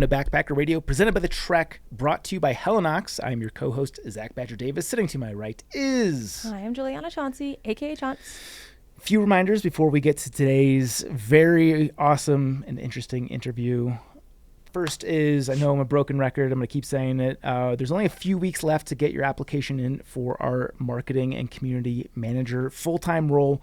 to Backpacker Radio, presented by The Trek, brought to you by Helinox. I'm your co-host, Zach Badger Davis. Sitting to my right is... Hi, I'm Juliana Chauncey, a.k.a. Chaunce. Few reminders before we get to today's very awesome and interesting interview. First is, I know I'm a broken record, I'm going to keep saying it, there's only a few weeks left to get your application in for our marketing and community manager full-time role.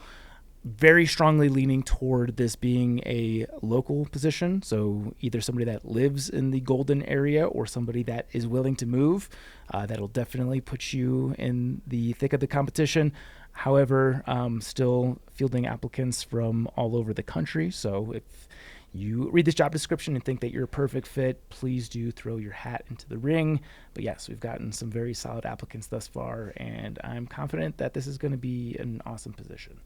Very strongly leaning toward this being a local position, so either somebody that lives in the Golden area or somebody that is willing to move. That'll definitely put you in the thick of the competition. However, still fielding applicants from all over the country, so if you read this job description and think that you're a perfect fit, please do throw your hat into the ring. But yes, we've gotten some very solid applicants thus far, and I'm confident that this is going to be an awesome position.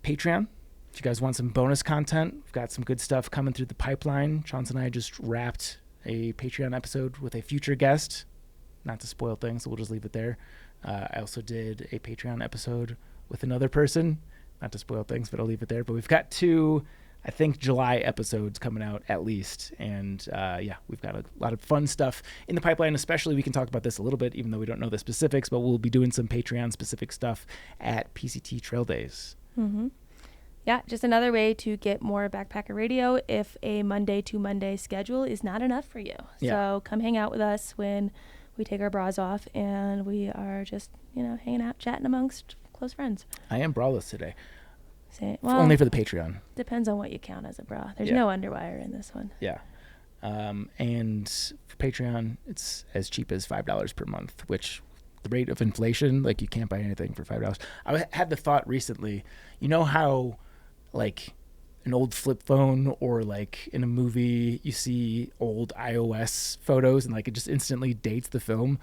Patreon, if you guys want some bonus content, we've got some good stuff coming through the pipeline. Chauncey and I just wrapped a Patreon episode with a future guest. Not to spoil things, so we'll just leave it there. I also did a Patreon episode with another person. Not to spoil things, but I'll leave it there. But we've got two, I think, July episodes coming out at least. And we've got a lot of fun stuff in the pipeline, especially we can talk about this a little bit, even though we don't know the specifics, but we'll be doing some Patreon specific stuff at PCT Trail Days. Mm-hmm. Yeah, just another way to get more Backpacker Radio if a Monday to Monday schedule is not enough for you. Yeah. So come hang out with us when we take our bras off and we are just, hanging out, chatting amongst close friends. I am braless today. Well, only for the Patreon. Depends on what you count as a bra. There's no underwire in this one. Yeah. And for Patreon, it's as cheap as $5 per month, which the rate of inflation, like you can't buy anything for $5. I had the thought recently, you know how like an old flip phone or like in a movie you see old iOS photos and like it just instantly dates the film.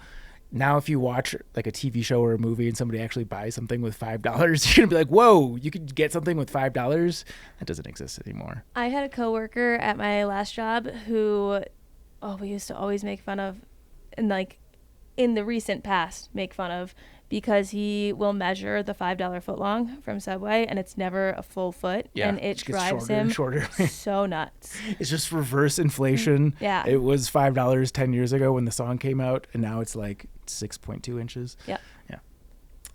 Now, if you watch like a TV show or a movie and somebody actually buys something with $5, you're going to be like, whoa, you could get something with $5? That doesn't exist anymore. I had a coworker at my last job who, we used to always make fun of, and like in the recent past, make fun of, because he will measure the $5 footlong from Subway and it's never a full foot. Yeah, and it drives him so nuts. It's just reverse inflation. Yeah. It was $5 10 years ago when the song came out, and now it's like 6.2 inches. Yeah.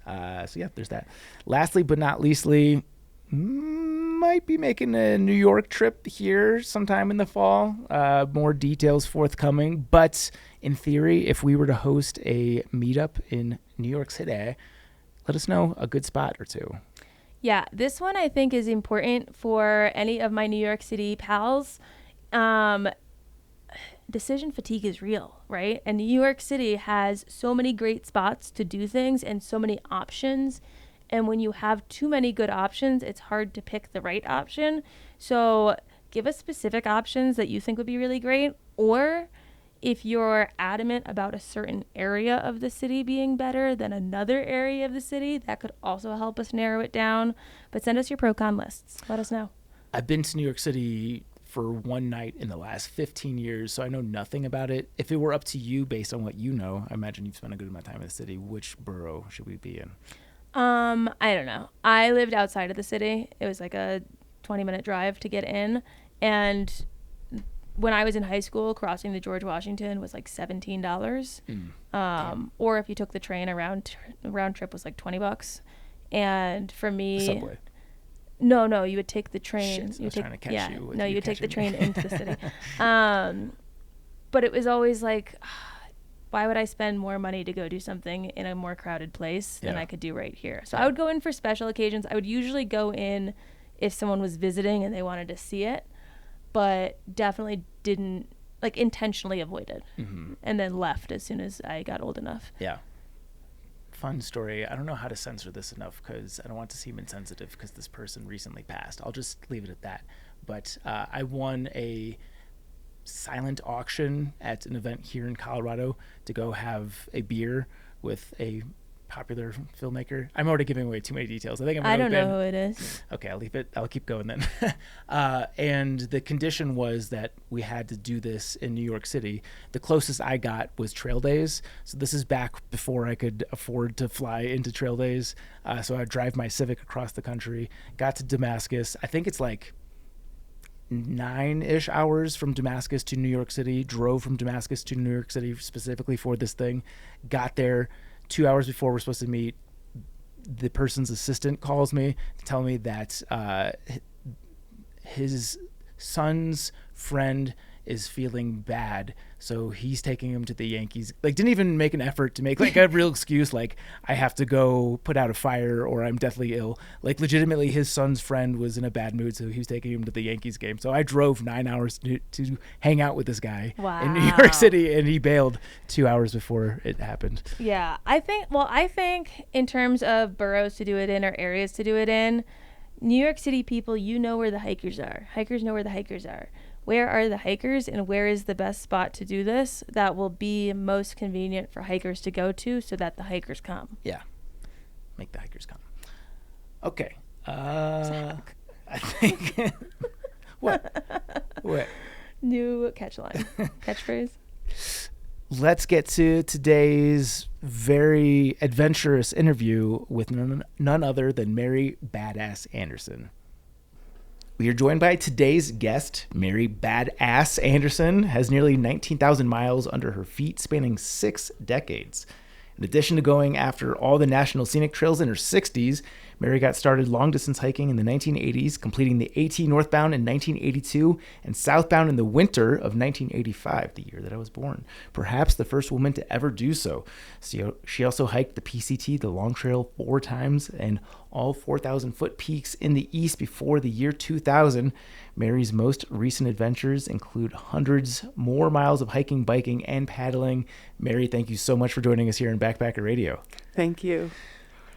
Yeah. There's that. Lastly, but not leastly, might be making a New York trip here sometime in the fall. More details forthcoming. But in theory, if we were to host a meetup in New York City, let us know a good spot or two. Yeah, this one I think is important for any of my New York City pals. Decision fatigue is real, right? And New York City has so many great spots to do things and so many options. And when you have too many good options, it's hard to pick the right option. So give us specific options that you think would be really great. Or if you're adamant about a certain area of the city being better than another area of the city, that could also help us narrow it down. But send us your pro-con lists. Let us know. I've been to New York City for one night in the last 15 years, so I know nothing about it. If it were up to you, based on what you know, I imagine you've spent a good amount of time in the city. Which borough should we be in? I don't know. I lived outside of the city. It was like a 20-minute drive to get in. And when I was in high school, crossing the George Washington was like $17. Or if you took the train, round trip was like $20. And for me, the subway. No, you would take the train. Shit, I was trying to catch you. No, you would take the train into the city. But it was always like, why would I spend more money to go do something in a more crowded place than I could do right here? So I would go in for special occasions. I would usually go in if someone was visiting and they wanted to see it, but definitely didn't, like, intentionally avoided and then left as soon as I got old enough. Yeah. Fun story. I don't know how to censor this enough because I don't want to seem insensitive because this person recently passed. I'll just leave it at that. But I won a silent auction at an event here in Colorado to go have a beer with a popular filmmaker. I'm already giving away too many details. I don't know who it is. Okay, I'll leave it. I'll keep going then. And the condition was that we had to do this in New York City. The closest I got was Trail Days. So this is back before I could afford to fly into Trail Days. So I'd drive my Civic across the country, got to Damascus. I think it's like 9-ish hours from Damascus to New York City, drove from Damascus to New York City specifically for this thing, got there 2 hours before we're supposed to meet. The person's assistant calls me to tell me that his son's friend is feeling bad, so he's taking him to the Yankees. Like, didn't even make an effort to make like a real excuse, like I have to go put out a fire or I'm deathly ill. Like, legitimately his son's friend was in a bad mood, so he was taking him to the Yankees game. So I drove 9 hours to hang out with this guy in New York City, and he bailed 2 hours before it happened. Yeah, I think in terms of boroughs to do it in or areas to do it in, New York City people, you know where the hikers are. Hikers know where the hikers are. Where are the hikers, and where is the best spot to do this that will be most convenient for hikers to go to so that the hikers come? Yeah. Make the hikers come. Okay. I think... What? New catchphrase. Let's get to today's very adventurous interview with none other than Mary Badass Anderson. We are joined by today's guest. Mary Badass Anderson has nearly 19,000 miles under her feet, spanning 6 decades. In addition to going after all the National Scenic Trails in her 60s, Mary got started long-distance hiking in the 1980s, completing the AT northbound in 1982 and southbound in the winter of 1985, the year that I was born. Perhaps the first woman to ever do so. She also hiked the PCT, the Long Trail, 4 times, and all 4,000-foot peaks in the east before the year 2000. Mary's most recent adventures include hundreds more miles of hiking, biking, and paddling. Mary, thank you so much for joining us here in Backpacker Radio. Thank you.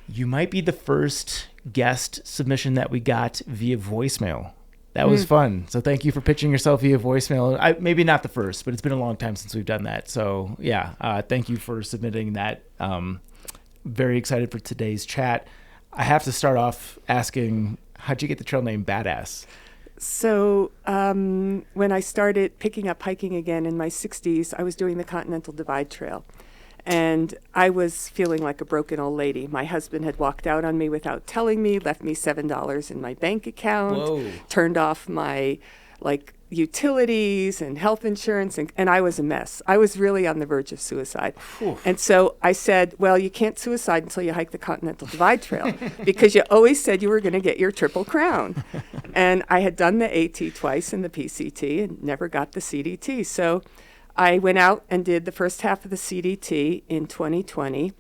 You might be the first guest submission that we got via voicemail. That was fun. So thank you for pitching yourself via voicemail. Maybe not the first, but it's been a long time since we've done that. So yeah, thank you for submitting that. Very excited for today's chat. I have to start off asking, how'd you get the trail name Badass? So when I started picking up hiking again in my 60s, I was doing the Continental Divide Trail. And I was feeling like a broken old lady. My husband had walked out on me without telling me, left me $7 in my bank account, Whoa. Turned off my utilities and health insurance, and I was a mess. I was really on the verge of suicide. Whew. And so I said, well, you can't suicide until you hike the Continental Divide Trail because you always said you were going to get your Triple Crown. And I had done the AT twice and the PCT and never got the CDT. So I went out and did the first half of the CDT in 2020,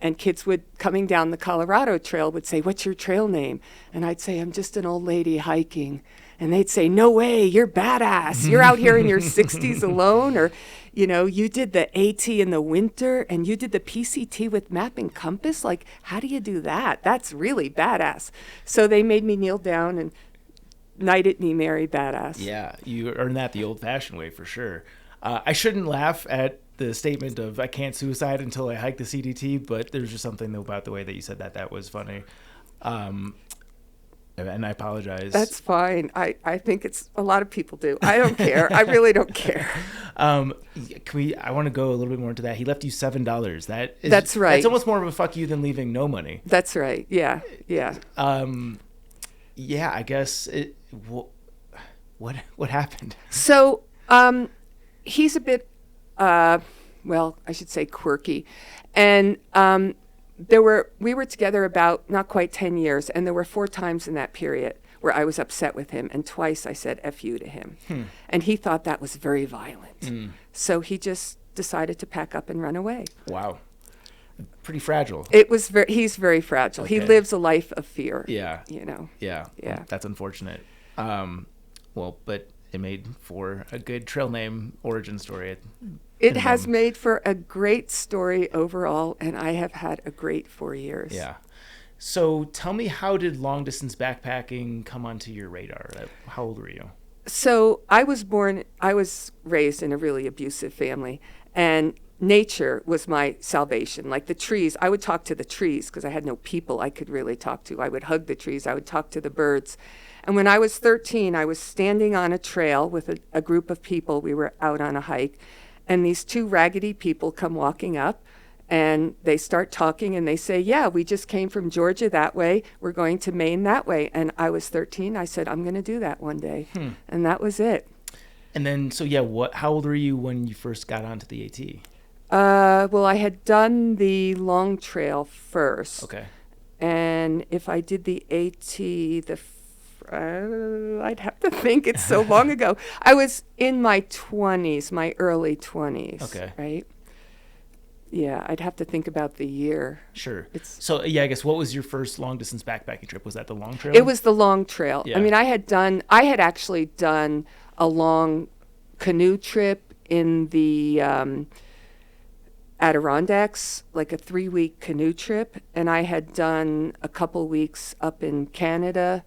and kids coming down the Colorado Trail would say, what's your trail name? And I'd say, I'm just an old lady hiking. And they'd say, no way, you're badass. You're out here in your 60s alone. Or, you did the AT in the winter and you did the PCT with map and compass. Like, how do you do that? That's really badass. So they made me kneel down and knighted me Mary Badass. Yeah, you earned that the old-fashioned way for sure. I shouldn't laugh at the statement of I can't suicide until I hike the CDT, but there's just something about the way that you said that was funny. And I apologize. That's fine. I think it's a lot of people do. I don't care. I really don't care. I want to go a little bit more into that. He left you $7. That's right. That's almost more of a fuck you than leaving no money. That's right. Yeah. Yeah. Yeah, I guess what happened? So, he's a bit, I should say quirky. And we were together about not quite 10 years, and there were 4 times in that period where I was upset with him, and twice I said F you to him. And he thought that was very violent. So he just decided to pack up and run away. Wow. Pretty fragile. He's very fragile. Okay. He lives a life of fear. Yeah. Yeah. Well, that's unfortunate. But it made for a good trail name origin story. It has made for a great story overall, and I have had a great 4 years. Yeah. So tell me, how did long distance backpacking come onto your radar? How old were you? So I was raised in a really abusive family, and nature was my salvation. Like the trees, I would talk to the trees because I had no people I could really talk to. I would hug the trees. I would talk to the birds. And when I was 13, I was standing on a trail with a group of people. We were out on a hike, and these 2 raggedy people come walking up, And they start talking and they say, yeah, we just came from Georgia that way. We're going to Maine that way. And I was 13. I said, I'm going to do that one day. And that was it. And then, so yeah, how old were you when you first got onto the AT? Well, I had done the long trail first. Okay. And if I did the AT, I'd have to think. It's so long ago. I was in my 20s, my early 20s. Okay. Right? Yeah, I'd have to think about the year. Sure. So, yeah, I guess what was your first long-distance backpacking trip? Was that the long trail? It was the long trail. Yeah. I mean, I had actually done a long canoe trip in the Adirondacks, like a 3-week canoe trip. And I had done a couple weeks up in Canada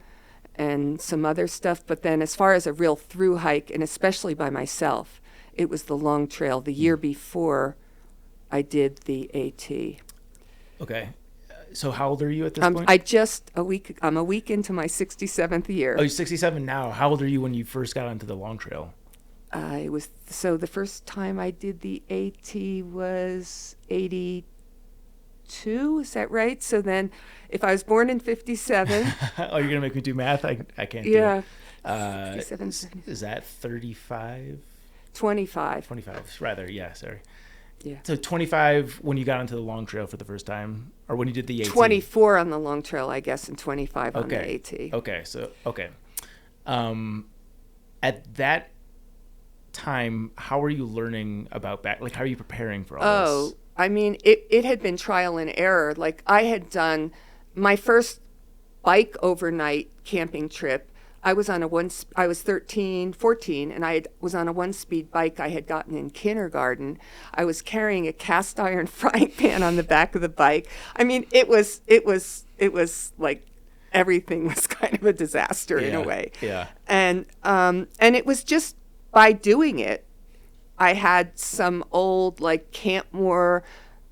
and some other stuff. But then as far as a real through hike, and especially by myself, it was the long trail the year before I did the AT. Okay. So how old are you at this point? I'm a week into my 67th year. Oh, you're 67 now. How old are you when you first got onto the long trail? The first time I did the AT was 82. Is that right? So then if I was born in 57. Oh, you're going to make me do math? I can't yeah, do it. 57. Is that 35? 25. 25, rather. Yeah, sorry. Yeah. So 25 when you got onto the long trail for the first time, or when you did the AT? 24 on the long trail, I guess, and 25 on the AT. Okay, so, okay. At that time, how were you learning about how are you preparing for all this? I mean, it had been trial and error. Like, I had done my first bike overnight camping trip. I was 14, and I was on a 1-speed bike I had gotten in kindergarten. I was carrying a cast iron frying pan on the back of the bike. I mean, it was like everything was kind of a disaster in a way. Yeah. And it was just by doing it. I had some old like Campmore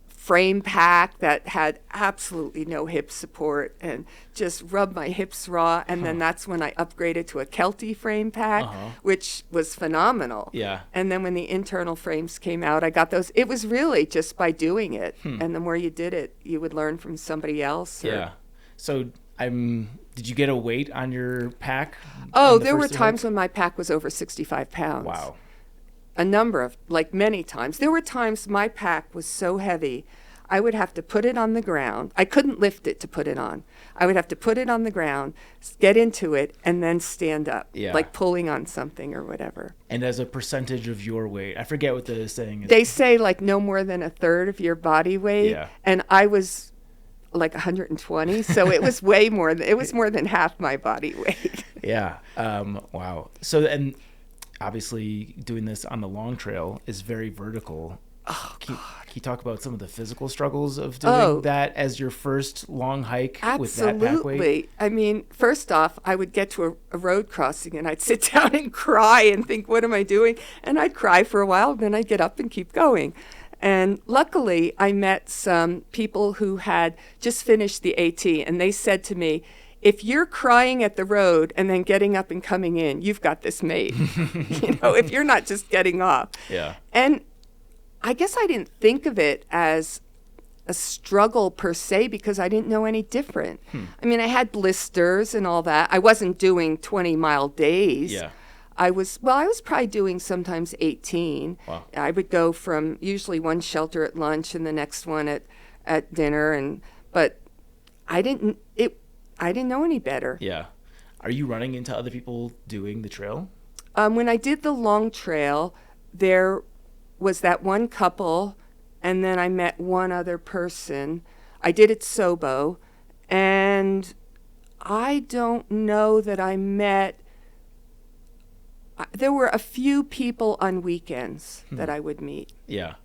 frame pack that had absolutely no hip support and just rubbed my hips raw. And then that's when I upgraded to a Kelty frame pack, which was phenomenal. Yeah. And then when the internal frames came out, I got those. It was really just by doing it. And the more you did it, you would learn from somebody else. Yeah. So did you get a weight on your pack? Oh, there were times when my pack was over 65 pounds. Wow. Many times. There were times my pack was so heavy, I would have to put it on the ground. I couldn't lift it to put it on. I would have to put it on the ground, get into it, and then stand up, like pulling on something or whatever. And as a percentage of your weight, I forget what the saying is. They say like no more than a third of your body weight. Yeah. And I was like 120, so it was more than half my body weight. Yeah. Wow. So, and obviously doing this on the long trail is very vertical. Oh, can you talk about some of the physical struggles of doing that as your first long hike with that pack weight? Absolutely. I mean, first off, I would get to a road crossing and I'd sit down and cry and think, what am I doing? And I'd cry for a while, then I'd get up and keep going. And luckily, I met some people who had just finished the AT, and they said to me, if you're crying at the road and then getting up and coming in, you've got this made. If you're not just getting off. Yeah. And I guess I didn't think of it as a struggle per se because I didn't know any different. I mean, I had blisters and all that. I wasn't doing 20-mile days. Yeah. I was probably doing sometimes 18. Wow. I would go from usually one shelter at lunch and the next one at dinner, but I didn't know any better. Yeah. Are you running into other people doing the trail? When I did the long trail, there was that one couple, and then I met one other person. I did AT SOBO, and I don't know that I met. There were a few people on weekends that I would meet. Yeah.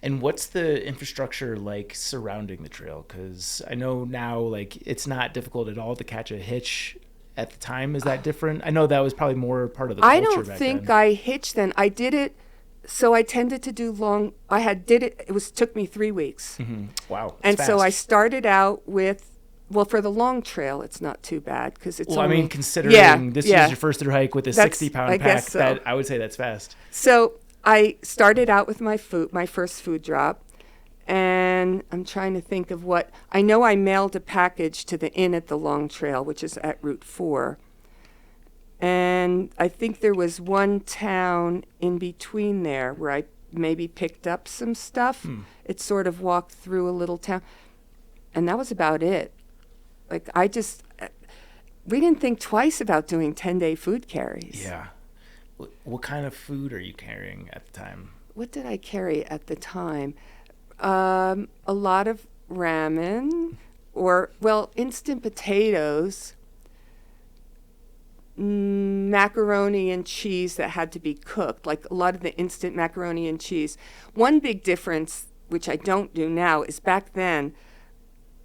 And what's the infrastructure like surrounding the trail? Because I know now, like, it's not difficult at all to catch a hitch. At the time, is that different? I know that was probably more part of the culture I don't back think then. I hitched then. I did it, so I tended to do long. Took me 3 weeks. Mm-hmm. Wow. And fast. so I started out with. Well, for the long trail, it's not too bad because it's. Well, only, I mean, considering this is your first through hike with a 60-pound pack, so. I would say that's fast. So I started out with my first food drop, And I'm trying to think of what, I know I mailed a package to the inn at the Long Trail, which is at Route 4. And I think there was one town in between there where I maybe picked up some stuff. It sort of walked through a little town. And that was about it. Like, we didn't think twice about doing 10-day food carries. Yeah. What kind of food are you carrying at the time? What did I carry at the time? A lot of ramen instant potatoes, macaroni and cheese that had to be cooked, like a lot of the instant macaroni and cheese. One big difference, which I don't do now, is back then,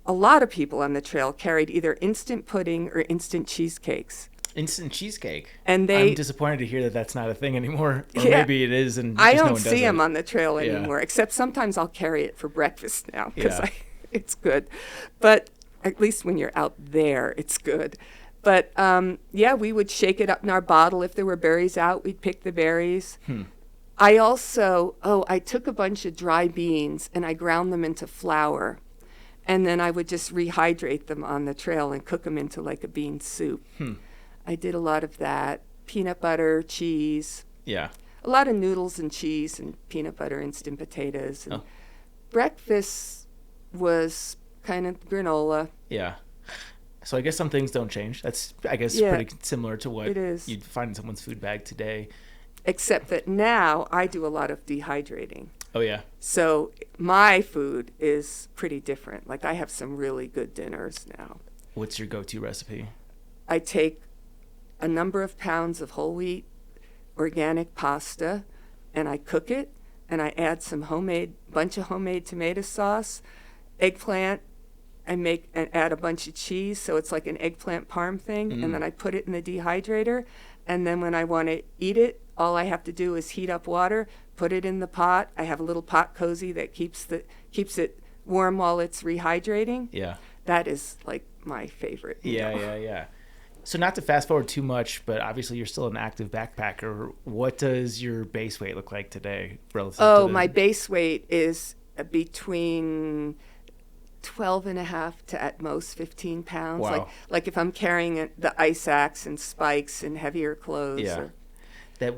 a lot of people on the trail carried either instant pudding or instant cheesecakes. Instant cheesecake. And I'm disappointed to hear that that's not a thing anymore. Or Yeah. maybe it is, and I just no don't one does see them it. on the trail anymore, except sometimes I'll carry it for breakfast now because Yeah. it's good. But at least when you're out there, it's good. But we would shake it up in our bottle. If there were berries out, we'd pick the berries. I also, I took a bunch of dry beans and I ground them into flour. And then I would just rehydrate them on the trail and cook them into like a bean soup. I did a lot of that. Peanut butter, cheese. Yeah. A lot of noodles and cheese and peanut butter, instant potatoes. And breakfast was kind of granola. Yeah. So I guess some things don't change. That's, I guess, Yeah, pretty similar to what it is. you'd find in someone's food bag today. Except that now I do a lot of dehydrating. Oh, yeah. So my food is pretty different. Like I have some really good dinners now. What's your go-to recipe? I take a number of pounds of whole wheat organic pasta and I cook it and I add some bunch of homemade tomato sauce, eggplant, and add a bunch of cheese, so it's like an eggplant parm thing, and then I put it in the dehydrator, and then when I want to eat it, all I have to do is heat up water, put it in the pot. I have a little pot cozy that keeps it warm while it's rehydrating. Yeah. That is like my favorite. Yeah. So not to fast forward too much, but obviously you're still an active backpacker. What does your base weight look like today relative to My base weight is between 12 and a half to at most 15 pounds. Wow. Like if I'm carrying the ice axe and spikes and heavier clothes. Yeah.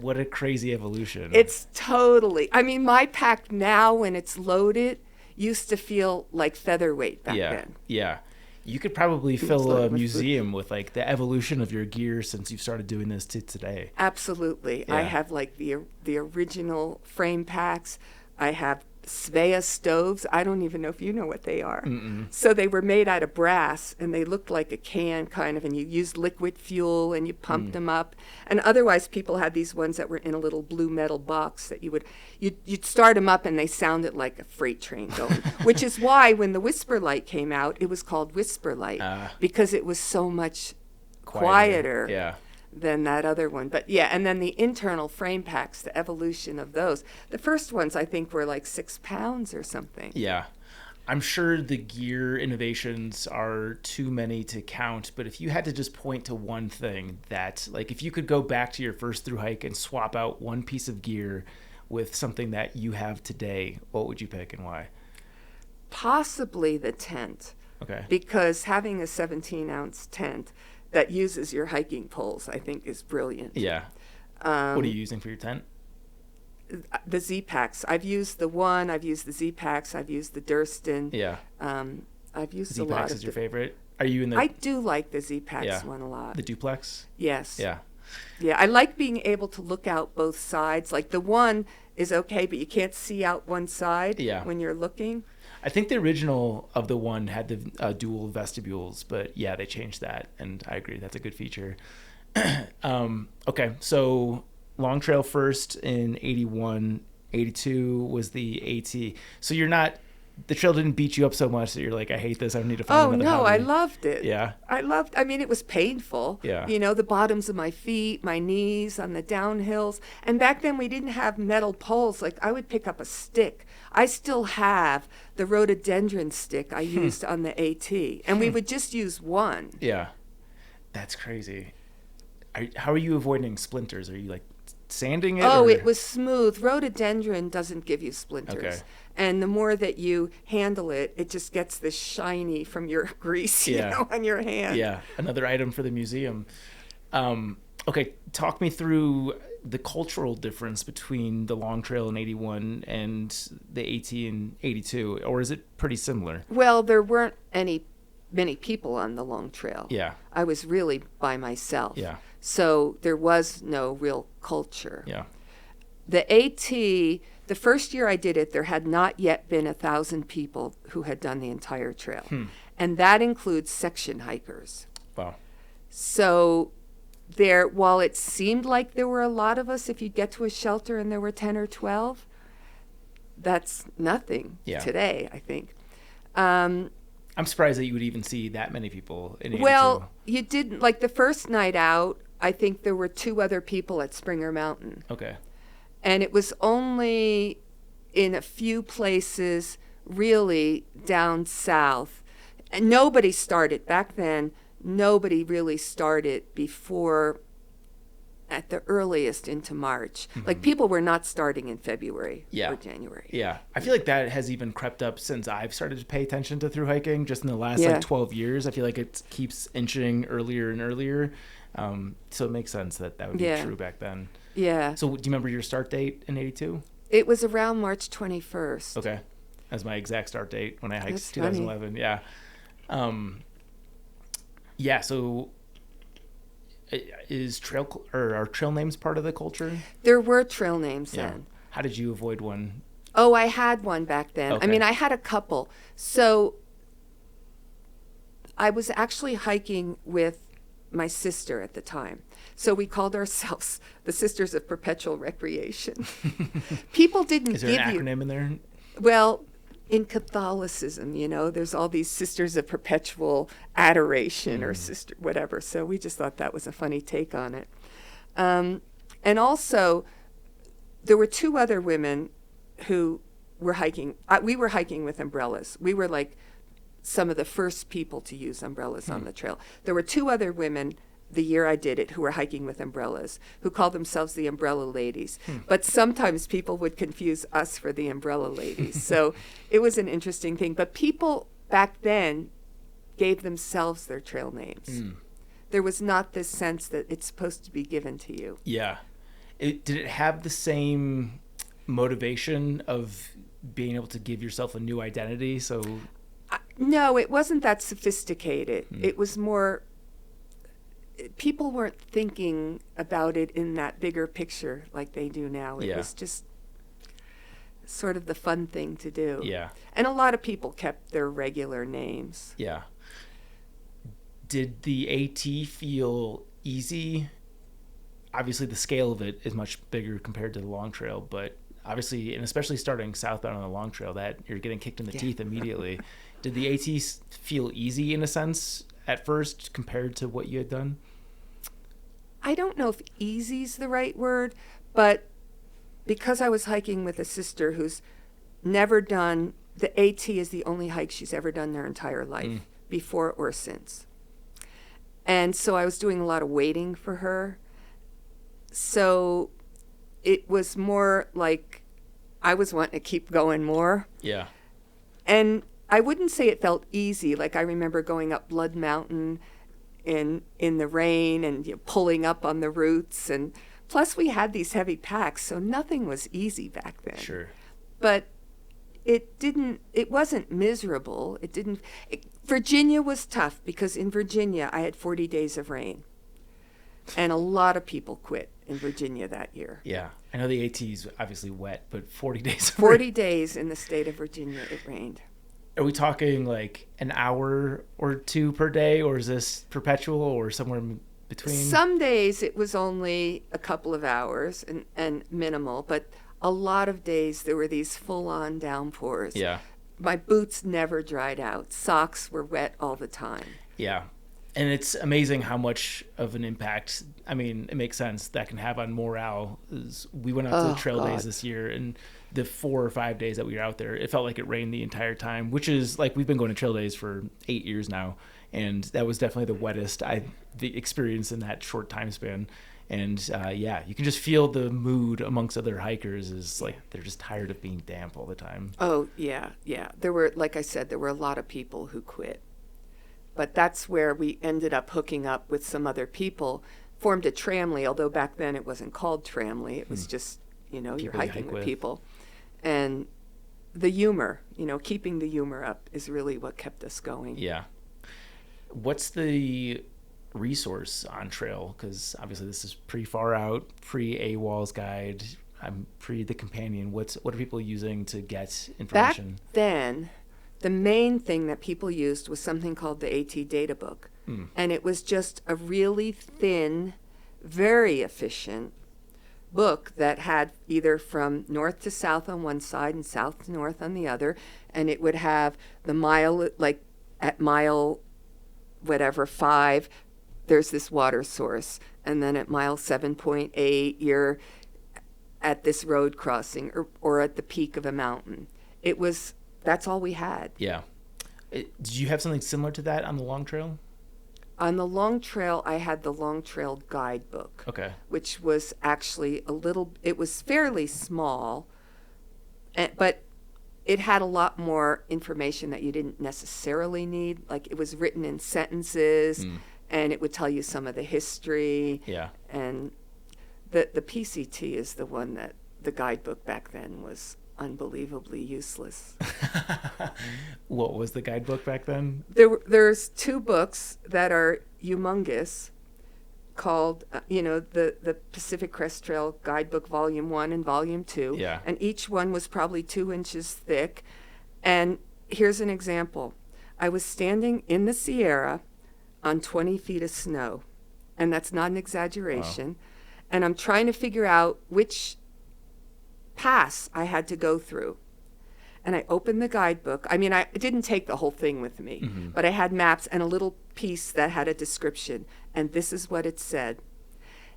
What a crazy evolution. It's totally, my pack now when it's loaded used to feel like featherweight back then. Yeah. You could probably fill loaded a with museum with like the evolution of your gear since you've started doing this to today. Absolutely. Yeah. I have like the original frame packs. I have Svea stoves. I don't even know if you know what they are. So they were made out of brass and they looked like a can kind of, and you used liquid fuel and you pumped them up. And otherwise people had these ones that were in a little blue metal box that you'd start them up and they sounded like a freight train going, which is why when the Whisper Light came out, it was called Whisper Light because it was so much quieter. Yeah. Than that other one. But yeah, and then the internal frame packs, the evolution of those. The first ones I think were like 6 pounds or something. Yeah. I'm sure the gear innovations are too many to count, but if you had to just point to one thing that, like, if you could go back to your first thru hike and swap out one piece of gear with something that you have today, what would you pick and why? Possibly the tent. Okay. Because having a 17-ounce tent that uses your hiking poles, I think, is brilliant. Yeah. What are you using for your tent? The Z-Packs. I've used the One, I've used the Z-Packs, I've used the Durston. Yeah. I've used Z-Packs a lot of is your favorite? Are you in the... I do like the Z-Packs one a lot. The duplex? Yes. Yeah. Yeah, I like being able to look out both sides. Like the One is okay, but you can't see out one side when you're looking. I think the original of the One had the dual vestibules, but yeah, they changed that, and I agree. That's a good feature. Okay, so Long Trail first in 81, 82 was the AT. So you're not... The trail didn't beat you up so much that you're like, I hate this, I need to find another hobby. I loved it. Yeah. It was painful. Yeah. The bottoms of my feet, my knees on the downhills. And back then we didn't have metal poles. Like I would pick up a stick. I still have the rhododendron stick I used on the AT. And we would just use one. Yeah. That's crazy. How are you avoiding splinters? Are you like sanding it? Oh, or? it was smooth. Rhododendron doesn't give you splinters. Okay. And the more that you handle it, it just gets this shiny from your grease, you know, on your hand. Yeah, another item for the museum. Okay, talk me through the cultural difference between the Long Trail in 81 and the AT in 82, or is it pretty similar? Well, there weren't many people on the Long Trail. Yeah. I was really by myself. Yeah. So there was no real culture. Yeah. The AT, the first year I did it, there had not yet been 1,000 people who had done the entire trail. And that includes section hikers. Wow. So while it seemed like there were a lot of us, if you get to a shelter and there were 10 or 12, that's nothing today, I think. I'm surprised that you would even see that many people in 82. Well, you didn't. Like the first night out, I think there were 2 other people at Springer Mountain. Okay. And it was only in a few places really down south. And nobody started back then. Nobody really started before at the earliest into March. Like people were not starting in February or January. Yeah. I feel like that has even crept up since I've started to pay attention to thru hiking just in the last like 12 years. I feel like it keeps inching earlier and earlier. So it makes sense that would be true back then. Yeah. So do you remember your start date in 82? It was around March 21st. Okay. That's my exact start date when I hiked. That's 2011. Funny. Yeah. Yeah. So are trail names part of the culture? There were trail names then. How did you avoid one? Oh, I had one back then. Okay. I mean, I had a couple. So I was actually hiking with my sister at the time. So we called ourselves the Sisters of Perpetual Recreation. People didn't give you... Is there an acronym in there? Well, in Catholicism, you know, there's all these Sisters of Perpetual Adoration or sister whatever. So we just thought that was a funny take on it. And also, there were 2 other women who were hiking. We were hiking with umbrellas. We were like some of the first people to use umbrellas on the trail. There were 2 other women the year I did it who were hiking with umbrellas, who called themselves the Umbrella Ladies. But sometimes people would confuse us for the Umbrella Ladies. So it was an interesting thing. But people back then gave themselves their trail names. There was not this sense that it's supposed to be given to you. Yeah. Did it have the same motivation of being able to give yourself a new identity? So no, it wasn't that sophisticated. It was more... People weren't thinking about it in that bigger picture like they do now. It was just sort of the fun thing to do. Yeah. And a lot of people kept their regular names. Yeah. Did the AT feel easy? Obviously, the scale of it is much bigger compared to the Long Trail, but obviously, and especially starting southbound on the Long Trail, that you're getting kicked in the teeth immediately. Did the AT feel easy in a sense at first compared to what you had done? I don't know if easy's the right word, but because I was hiking with a sister who's never done, the AT is the only hike she's ever done their entire life, before or since. And so I was doing a lot of waiting for her. So it was more like I was wanting to keep going more. Yeah. And I wouldn't say it felt easy. Like I remember going up Blood Mountain in the rain and pulling up on the roots. And plus we had these heavy packs, so nothing was easy back then. Sure. But it wasn't miserable. Virginia was tough because in Virginia I had 40 days of rain. And a lot of people quit in Virginia that year. Yeah. I know the AT is obviously wet, but 40 days. 40 days in the state of Virginia it rained. Are we talking like an hour or 2 per day, or is this perpetual or somewhere in between? Some days it was only a couple of hours and minimal, but a lot of days there were these full-on downpours. Yeah. My boots never dried out. Socks were wet all the time. Yeah. And it's amazing how much of an impact, I mean, it makes sense, that can have on morale. We went out to the trail days this year, and the 4 or 5 days that we were out there, it felt like it rained the entire time, which is like, we've been going to trail days for 8 years now, and that was definitely the wettest I've experienced in that short time span. And yeah, you can just feel the mood amongst other hikers is like they're just tired of being damp all the time. Oh, yeah, yeah. There were, like I said, there were a lot of people who quit. But that's where we ended up hooking up with some other people, formed a tramily, although back then it wasn't called tramily. It was just, you know, you're hiking with people. And the humor, you know, keeping the humor up is really what kept us going. Yeah. What's the resource on trail? Because obviously this is pretty far out, pre-AWOL's guide. I'm pre the companion. What are people using to get information? Back then, the main thing that people used was something called the AT data book. And it was just a really thin, very efficient book that had either from north to south on one side and south to north on the other. And it would have the mile, like at mile whatever 5, there's this water source. And then at mile 7.8, you're at this road crossing or at the peak of a mountain. That's all we had. Yeah. Did you have something similar to that on the long trail? On the long trail, I had the long trail guidebook. Okay. Which was actually it was fairly small, but it had a lot more information that you didn't necessarily need. Like it was written in sentences, and it would tell you some of the history. Yeah. And the PCT is the one that the guidebook back then was unbelievably useless. What was the guidebook back then? There's 2 books that are humongous called, the Pacific Crest Trail Guidebook Volume 1 and Volume 2. Yeah. And each one was probably 2 inches thick. And here's an example. I was standing in the Sierra on 20 feet of snow, and that's not an exaggeration. Wow. And I'm trying to figure out which pass I had to go through. And I opened the guidebook. I mean, I didn't take the whole thing with me, but I had maps and a little piece that had a description. And this is what it said.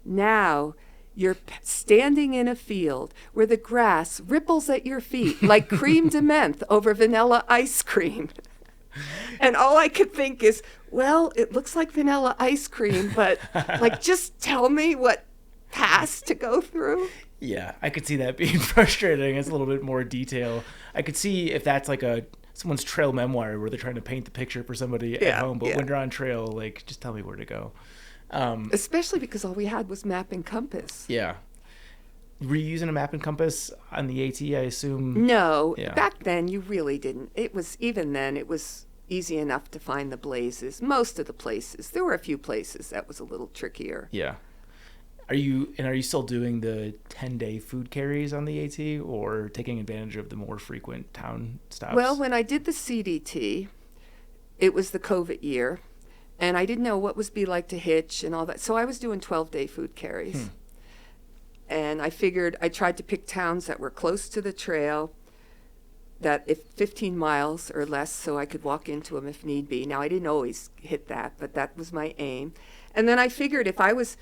Now you're standing in a field where the grass ripples at your feet like creme de menthe over vanilla ice cream. And all I could think is, well, it looks like vanilla ice cream, but like, just tell me what pass to go through. Yeah, I could see that being frustrating. It's a little bit more detail. I could see if that's like someone's trail memoir where they're trying to paint the picture for somebody at home. But when they're on trail, like, just tell me where to go. Especially because all we had was map and compass. Yeah. Were you using a map and compass on the AT, I assume? No. Yeah. Back then, you really didn't. Even then, it was easy enough to find the blazes. Most of the places. There were a few places that was a little trickier. Yeah. Are you still doing the 10-day food carries on the AT or taking advantage of the more frequent town stops? Well, when I did the CDT, it was the COVID year, and I didn't know what was be like to hitch and all that. So I was doing 12-day food carries. And I figured I tried to pick towns that were close to the trail, that if 15 miles or less, so I could walk into them if need be. Now, I didn't always hit that, but that was my aim. And then I figured if I was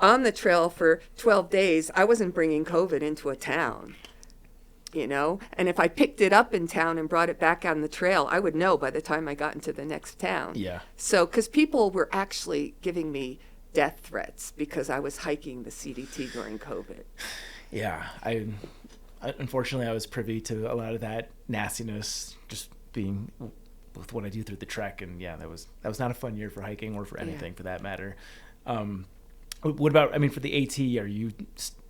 on the trail for 12 days, I wasn't bringing COVID into a town, and if I picked it up in town and brought it back on the trail, I would know by the time I got into the next town. Yeah. So, because people were actually giving me death threats because I was hiking the CDT during COVID. Yeah. Unfortunately, I was privy to a lot of that nastiness just being with what I do through the trek. And yeah, that was not a fun year for hiking or for anything for that matter. What about, for the AT, are you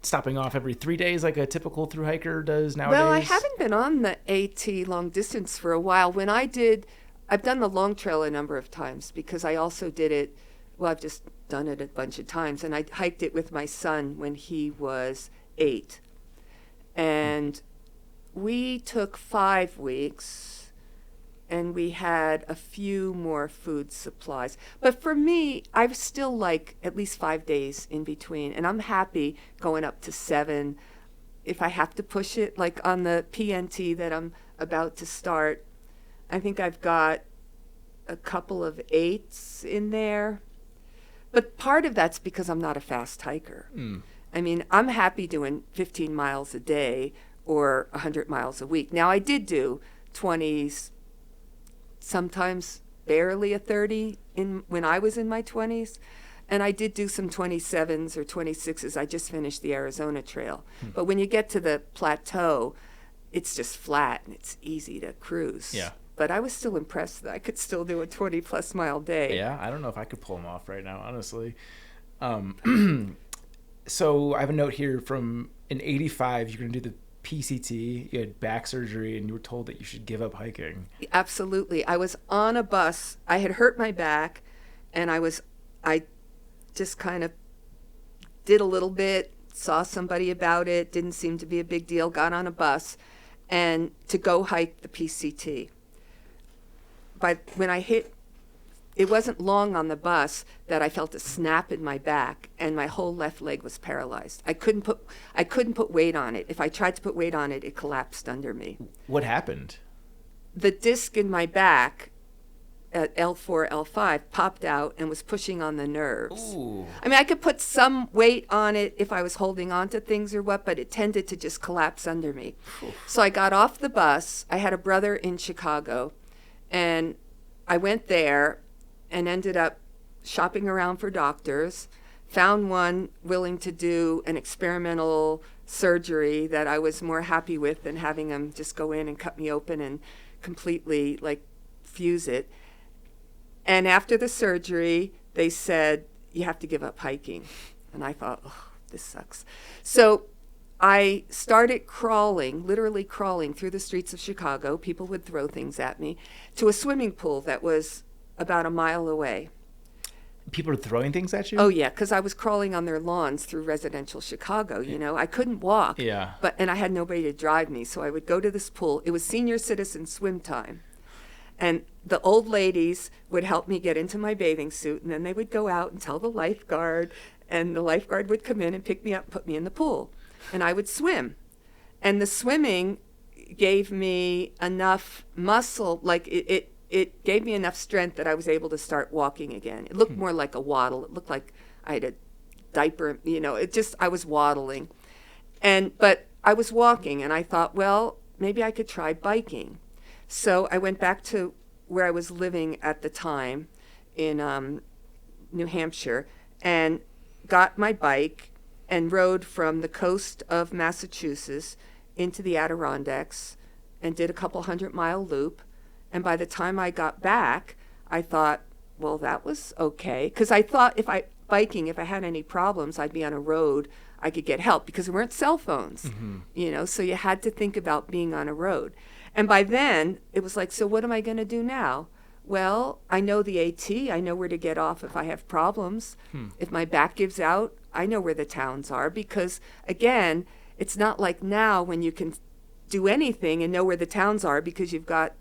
stopping off every 3 days like a typical thru hiker does nowadays? Well, I haven't been on the AT long distance for a while. I've done the long trail a number of times because I also did it, I've just done it a bunch of times. And I hiked it with my son when he was 8. And we took 5 weeks. And we had a few more food supplies. But for me, I still like at least 5 days in between. And I'm happy going up to 7 if I have to push it. Like on the PNT that I'm about to start, I think I've got a couple of 8s in there. But part of that's because I'm not a fast hiker. I'm happy doing 15 miles a day or 100 miles a week. Now, I did do 20s, sometimes barely a 30 when I was in my 20s. And I did do some 27s or 26s. I just finished the Arizona Trail. But when you get to the plateau, it's just flat and it's easy to cruise. Yeah. But I was still impressed that I could still do a 20-plus mile day. Yeah, I don't know if I could pull them off right now, honestly. So I have a note here from in 85, you're going to do the PCT, you had back surgery, and you were told that you should give up hiking. Absolutely. I was on a bus. I had hurt my back, and I just kind of did a little bit, saw somebody about it, didn't seem to be a big deal, got on a bus, and to go hike the PCT. When I hit, it wasn't long on the bus that I felt a snap in my back, and my whole left leg was paralyzed. I couldn't put weight on it. If I tried to put weight on it, it collapsed under me. What happened? The disc in my back at L4, L5 popped out and was pushing on the nerves. Ooh. I mean, I could put some weight on it if I was holding on to things or what, but it tended to just collapse under me. So I got off the bus. I had a brother in Chicago, and I went there and ended up shopping around for doctors, found one willing to do an experimental surgery that I was more happy with than having them just go in and cut me open and completely fuse it. And after the surgery, they said, you have to give up hiking. And I thought, oh, this sucks. So I started crawling, literally crawling through the streets of Chicago. People would throw things at me, to a swimming pool that was about a mile away. People are throwing things at you? Oh, yeah, because I was crawling on their lawns through residential Chicago, you know. I couldn't walk. Yeah. And I had nobody to drive me, so I would go to this pool. It was senior citizen swim time. And the old ladies would help me get into my bathing suit, and then they would go out and tell the lifeguard, and the lifeguard would come in and pick me up and put me in the pool. And I would swim. And the swimming gave me enough muscle, it gave me enough strength that I was able to start walking again. It looked more like a waddle. It looked like I had a diaper, you know, I was waddling. But I was walking, and I thought, well, maybe I could try biking. So I went back to where I was living at the time in New Hampshire and got my bike and rode from the coast of Massachusetts into the Adirondacks and did a couple 100-mile loop. And by the time I got back, I thought, well, that was okay. Because I thought if I had any problems, I'd be on a road, I could get help, because there weren't cell phones, you know, so you had to think about being on a road. And by then, it was like, so what am I going to do now? Well, I know the AT. I know where to get off if I have problems. If my back gives out, I know where the towns are, because, again, it's not like now when you can do anything and know where the towns are because you've got,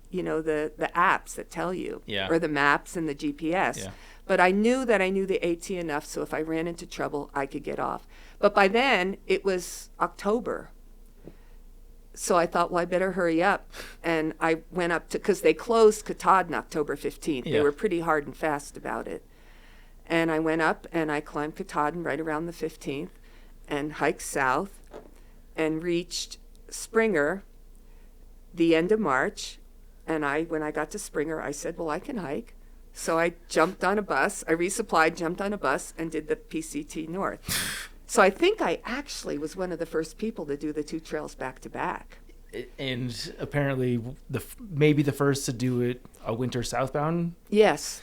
you know, the apps that tell you, or the maps and the GPS. Yeah. But I knew that I knew the AT enough, so if I ran into trouble, I could get off. But by then, it was October. So I thought, well, I better hurry up. And I went up to, because they closed Katahdin October 15th. Yeah. They were pretty hard and fast about it. And I went up and I climbed Katahdin right around the 15th and hiked south and reached Springer the end of March. And when I got to Springer, I said, well, I can hike. So I jumped on a bus. I resupplied, jumped on a bus, and did the PCT North. So I think I actually was one of the first people to do the two trails back to back. And apparently maybe the first to do it a winter southbound? Yes.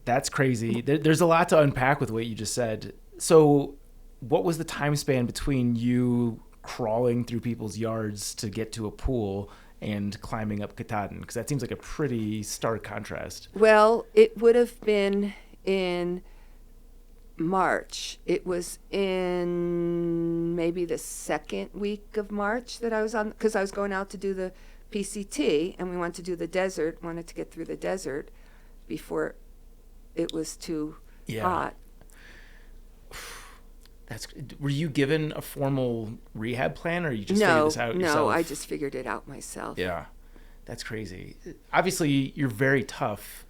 That's crazy. There's a lot to unpack with what you just said. So what was the time span between you crawling through people's yards to get to a pool and climbing up Katahdin? Because that seems like a pretty stark contrast. Well, it would have been in March. It was in maybe the second week of March that I was on, because I was going out to do the PCT, and we wanted to do the desert, wanted to get through the desert before it was too hot. Were you given a formal rehab plan, or you just figured this out yourself? No, I just figured it out myself. Yeah, that's crazy. Obviously, you're very tough.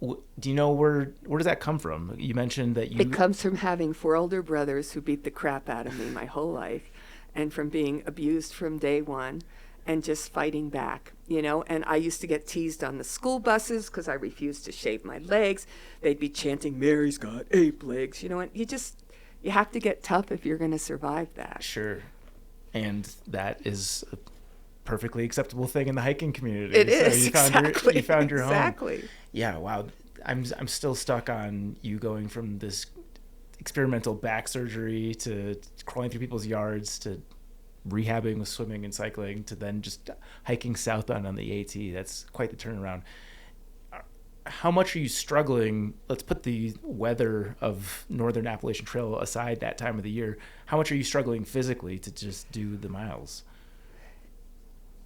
Do you know where does that come from? You mentioned that It comes from having 4 older brothers who beat the crap out of me my whole life, and from being abused from day one. and just fighting back, you know. And I used to get teased on the school buses because I refused to shave my legs. They'd be chanting, Mary's got 8 legs, you know, and you have to get tough if you're going to survive that. Sure. And that is a perfectly acceptable thing in the hiking community. It so is, you found your home. Exactly. Yeah, wow. I'm still stuck on you going from this experimental back surgery to crawling through people's yards to rehabbing with swimming and cycling to then just hiking southbound on the AT. That's quite the turnaround. How much are you struggling? Let's put the weather of Northern Appalachian Trail aside that time of the year. How much are you struggling physically to just do the miles?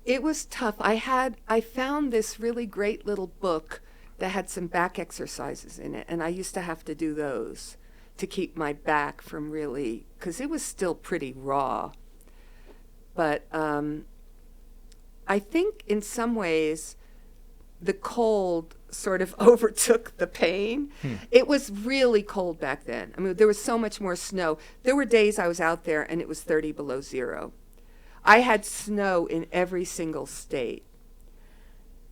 It was tough. I found this really great little book that had some back exercises in it, and I used to have to do those to keep my back from really, because it was still pretty raw. But I think in some ways the cold sort of overtook the pain. It was really cold back then. I mean, there was so much more snow. There were days I was out there and it was 30 below zero. I had snow in every single state.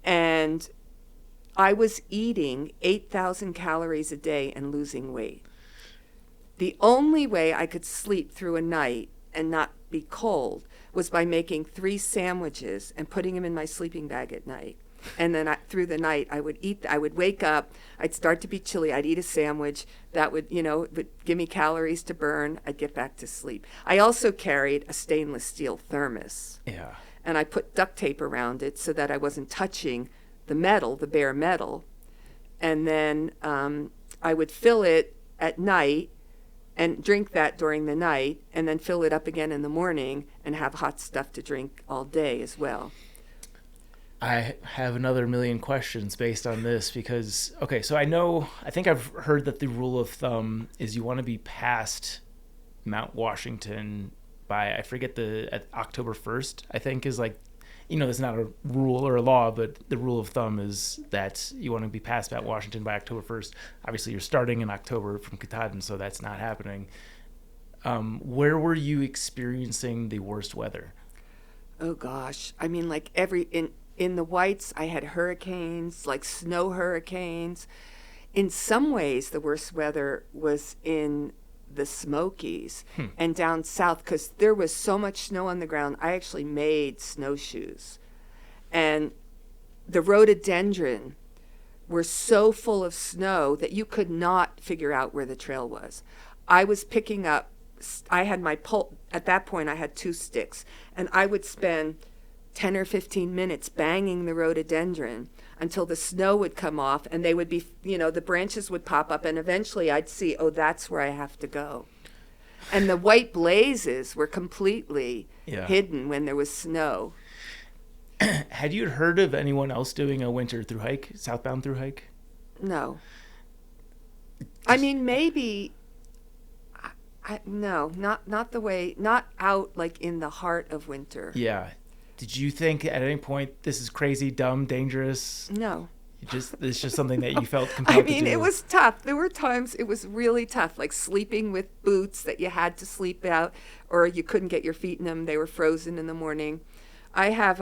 And I was eating 8,000 calories a day and losing weight. The only way I could sleep through a night and not be cold was by making 3 sandwiches and putting them in my sleeping bag at night. And then through the night, I would wake up, I'd start to be chilly, I'd eat a sandwich, that would give me calories to burn, I'd get back to sleep. I also carried a stainless steel thermos. Yeah. And I put duct tape around it so that I wasn't touching the metal, the bare metal. And then I would fill it at night and drink that during the night, and then fill it up again in the morning and have hot stuff to drink all day as well. I have another million questions based on this because, okay, so I think I've heard that the rule of thumb is you want to be past Mount Washington by, I forget at October 1st, I think is like, there's not a rule or a law, but the rule of thumb is that you want to be past Mount Washington by October 1st. Obviously, you're starting in October from Katahdin, so that's not happening. Where were you experiencing the worst weather? Oh, gosh. I mean, like in the Whites, I had hurricanes, like snow hurricanes. In some ways, the worst weather was in the Smokies and down south because there was so much snow on the ground. I actually made snowshoes. And the rhododendron were so full of snow that you could not figure out where the trail was. I was picking up, I had my pole, at that point I had 2 sticks, and I would spend 10 or 15 minutes banging the rhododendron until the snow would come off and they would be, the branches would pop up and eventually I'd see, oh, that's where I have to go. And the white blazes were completely hidden when there was snow. Had you heard of anyone else doing a winter thru-hike, southbound thru-hike? No. I mean, maybe, no, not the way, not out like in the heart of winter. Yeah. Did you think at any point this is crazy, dumb, dangerous? No. It's just something that you felt compelled to do. It was tough. There were times it was really tough, like sleeping with boots that you had to sleep out or you couldn't get your feet in them. They were frozen in the morning. I have,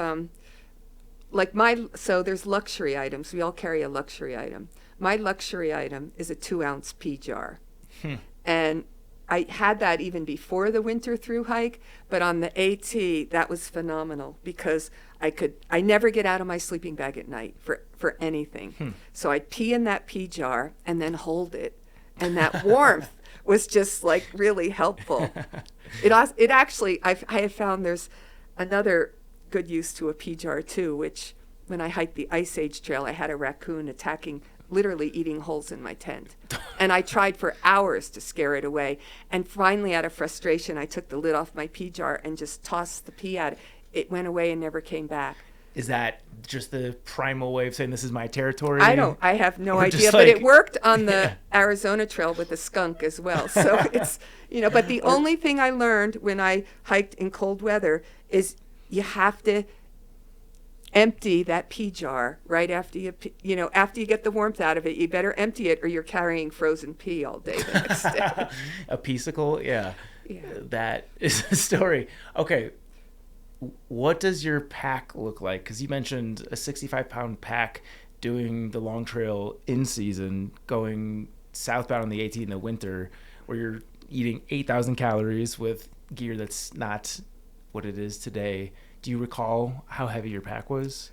so there's luxury items. We all carry a luxury item. My luxury item is a 2-ounce pea jar. And I had that even before the winter thru hike, but on the AT, that was phenomenal because I never get out of my sleeping bag at night for anything. So I'd pee in that pea jar and then hold it. And that warmth was just like really helpful. It actually, I have found there's another good use to a pea jar too, which when I hiked the Ice Age Trail, I had a raccoon literally eating holes in my tent. And I tried for hours to scare it away. And finally, out of frustration, I took the lid off my pea jar and just tossed the pea at it. It went away and never came back. Is that just the primal way of saying this is my territory? I have no idea, but it worked on the Arizona Trail with the skunk as well. So it's, but the only thing I learned when I hiked in cold weather is you have to empty that pea jar right after after you get the warmth out of it. You better empty it or you're carrying frozen pea all day the next day. A peacicle? Yeah. That is the story. Okay. What does your pack look like? Because you mentioned a 65-pound pack doing the long trail in season, going southbound on the AT in the winter, where you're eating 8,000 calories with gear that's not what it is today. Do you recall how heavy your pack was?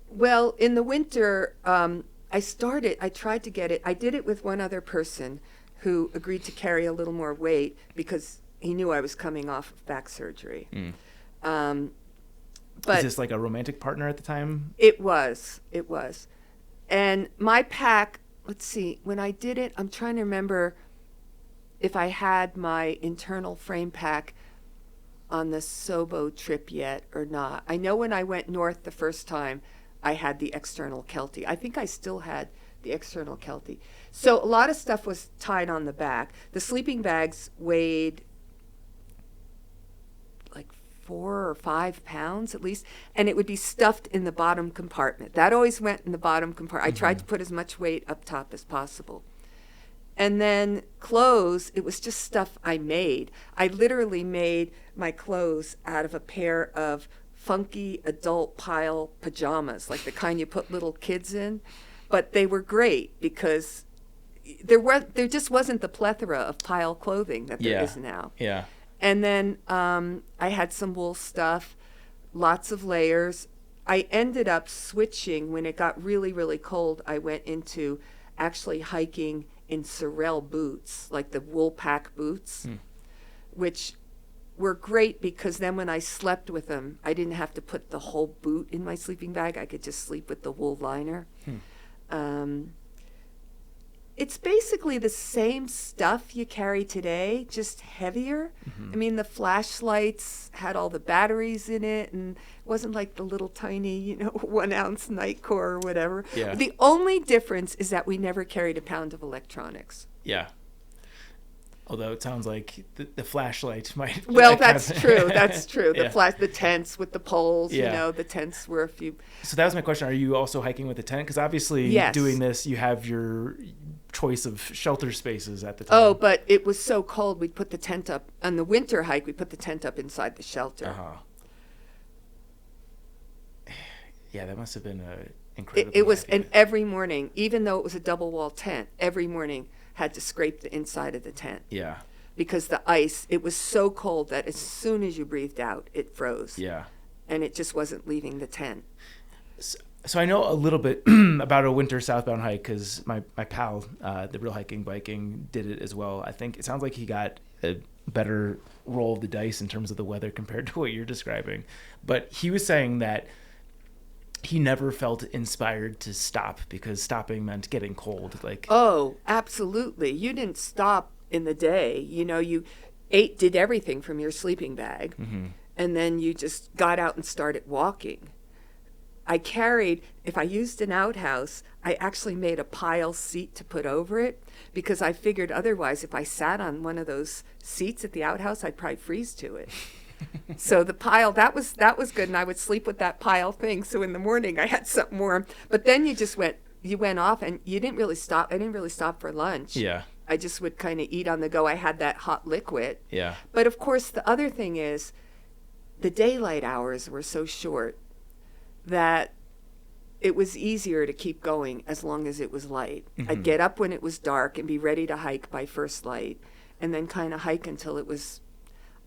Well, in the winter, I tried to get it. I did it with one other person who agreed to carry a little more weight because he knew I was coming off of back surgery. But is this like a romantic partner at the time? It was. And my pack, let's see, when I did it, I'm trying to remember if I had my internal frame pack on the SOBO trip yet or not. I know when I went north the first time, I had the external Kelty. I think I still had the external Kelty. So a lot of stuff was tied on the back. The sleeping bags weighed like 4 or 5 pounds at least, and it would be stuffed in the bottom compartment. That always went in the bottom compartment. I tried to put as much weight up top as possible. And then clothes, it was just stuff I made. I literally made my clothes out of a pair of funky adult pile pajamas, like the kind you put little kids in. But they were great because there just wasn't the plethora of pile clothing that there is now. Yeah. And then I had some wool stuff, lots of layers. I ended up switching when it got really, really cold. I went into actually hiking in Sorel boots, like the wool pack boots, which were great because then when I slept with them, I didn't have to put the whole boot in my sleeping bag. I could just sleep with the wool liner. It's basically the same stuff you carry today, just heavier. I mean, the flashlights had all the batteries in it, and it wasn't like the little tiny, 1 ounce Nightcore or whatever. Yeah. The only difference is that we never carried a pound of electronics. Yeah. Although it sounds like the flashlight might. Well, that's true. That's true. Yeah. The tents with the poles, Yeah. The tents were a few. So that was my question. Are you also hiking with a tent? Because obviously Yes. doing this, you have your choice of shelter spaces at the time. Oh, but it was so cold, we'd put the tent up. On the winter hike, we put the tent up inside the shelter. Uh-huh. Yeah, that must have been incredible. It was, and every morning, even though it was a double wall tent, every morning had to scrape the inside of the tent. Yeah. Because the ice, it was so cold that as soon as you breathed out, it froze. Yeah. And it just wasn't leaving the tent. So I know a little bit about a winter southbound hike because my pal, the Real Hiking Biking, did it as well. I think it sounds like he got a better roll of the dice in terms of the weather compared to what you're describing. But he was saying that he never felt inspired to stop because stopping meant getting cold. Oh, absolutely. You didn't stop in the day. You did everything from your sleeping bag, and then you just got out and started walking. I carried, if I used an outhouse, I actually made a pile seat to put over it because I figured otherwise if I sat on one of those seats at the outhouse, I'd probably freeze to it. So the pile, that was good, and I would sleep with that pile thing. So in the morning I had something warm. But then you went off and you didn't really stop. I didn't really stop for lunch. Yeah. I just would kind of eat on the go. I had that hot liquid. Yeah. But of course the other thing is the daylight hours were so short that it was easier to keep going as long as it was light. I'd get up when it was dark and be ready to hike by first light, and then kind of hike until it was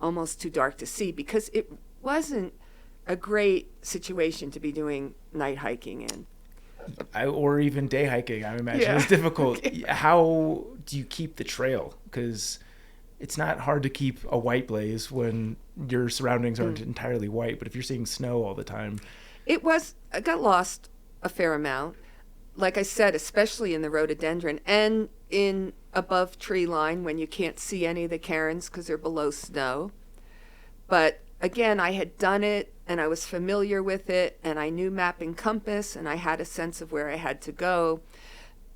almost too dark to see, because it wasn't a great situation to be doing night hiking in. Or even day hiking, I imagine. Yeah. It's difficult. How do you keep the trail? Because it's not hard to keep a white blaze when your surroundings aren't entirely white, but if you're seeing snow all the time. I got lost a fair amount. Like I said, especially in the rhododendron and in above tree line when you can't see any of the cairns because they're below snow. But again, I had done it and I was familiar with it and I knew map and compass and I had a sense of where I had to go.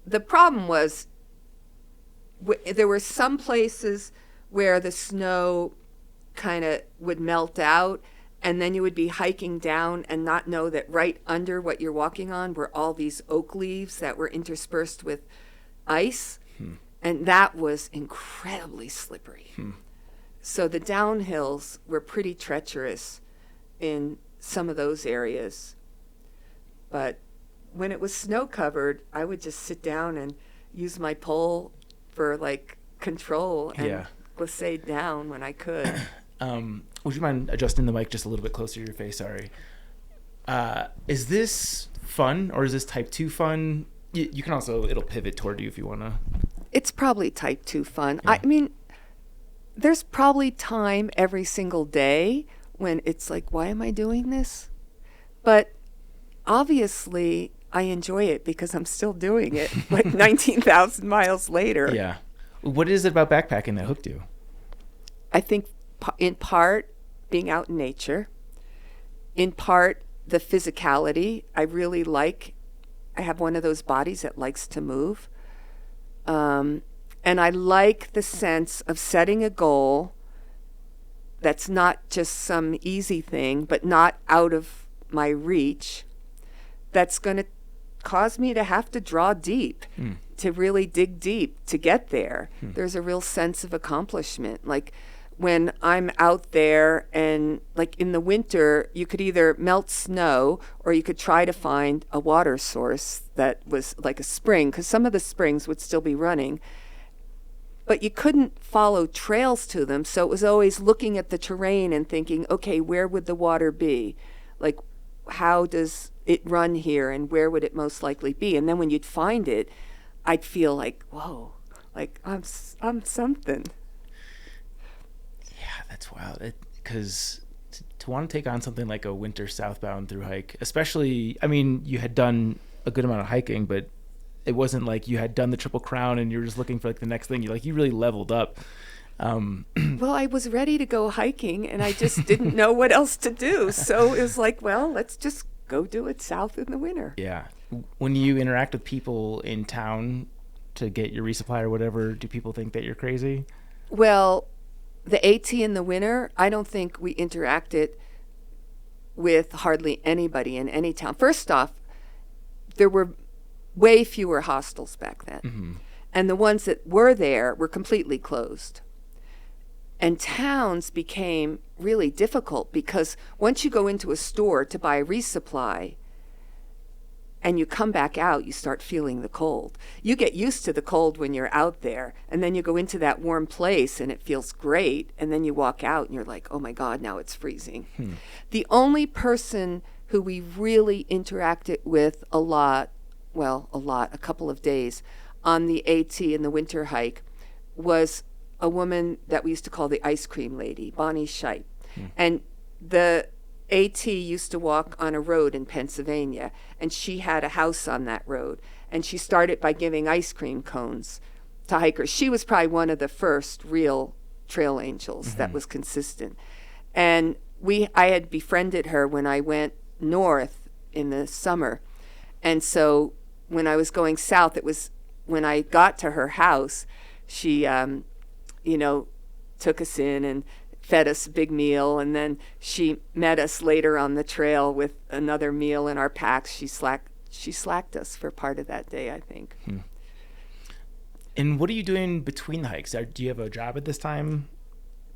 The problem was there were some places where the snow kind of would melt out, and then you would be hiking down and not know that right under what you're walking on were all these oak leaves that were interspersed with ice. And that was incredibly slippery. So the downhills were pretty treacherous. in some of those areas. But when it was snow covered, I would just sit down and use my pole for like control and glissade down when I could. Would you mind adjusting the mic just a little bit closer to your face? Sorry. Is this fun, or is this type 2 fun? You can also, it'll pivot toward you if you want to. It's probably type 2 fun. Yeah. I mean, there's probably time every single day when it's like, why am I doing this? But obviously, I enjoy it because I'm still doing it like 19,000 miles later. Yeah. What is it about backpacking that hooked you? I think in part being out in nature, in part the physicality. I really like, I have one of those bodies that likes to move. And I like the sense of setting a goal that's not just some easy thing, but not out of my reach, that's going to cause me to have to draw deep, to really dig deep to get there. There's a real sense of accomplishment. Like when I'm out there and like in the winter, you could either melt snow or you could try to find a water source that was like a spring, because some of the springs would still be running. But you couldn't follow trails to them, so it was always looking at the terrain and thinking, okay, where would the water be? Like, how does it run here, and where would it most likely be? And then when you'd find it, I'd feel like, whoa, like I'm something. Yeah, that's wild. Because to want to take on something like a winter southbound through hike, especially, I mean, you had done a good amount of hiking, but it wasn't like you had done the Triple Crown and you were just looking for like the next thing. You really leveled up. Well, I was ready to go hiking and I just didn't know what else to do. So it was like, well, let's just go do it south in the winter. Yeah. When you interact with people in town to get your resupply or whatever, do people think that you're crazy? Well, the AT in the winter, I don't think we interacted with hardly anybody in any town. First off, there were way fewer hostels back then. Mm-hmm. And the ones that were there were completely closed. And towns became really difficult because once you go into a store to buy a resupply and you come back out, you start feeling the cold. You get used to the cold when you're out there, and then you go into that warm place and it feels great, and then you walk out and you're like, oh my God, now it's freezing. The only person who we really interacted with a couple of days on the AT in the winter hike was a woman that we used to call the ice cream lady, Bonnie Scheip. And the AT used to walk on a road in Pennsylvania, and she had a house on that road. And she started by giving ice cream cones to hikers. She was probably one of the first real trail angels that was consistent. And I had befriended her when I went north in the summer. And so when I was going south, it was when I got to her house, she, took us in and fed us a big meal. And then she met us later on the trail with another meal in our packs. She slacked us for part of that day, I think. And what are you doing between the hikes? Do you have a job at this time?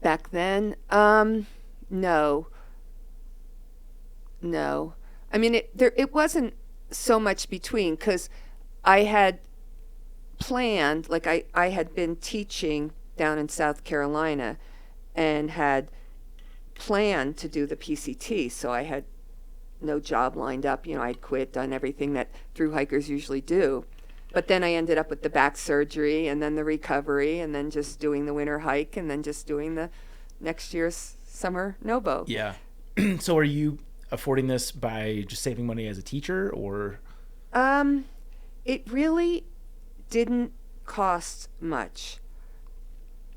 Back then, no. I mean, it wasn't so much between, because I had planned, like I had been teaching down in South Carolina and had planned to do the PCT, so I had no job lined up. I'd quit, done everything that thru hikers usually do. But then I ended up with the back surgery and then the recovery and then just doing the winter hike and then just doing the next year's summer NOBO. Yeah. So are you affording this by just saving money as a teacher, or? It really didn't cost much.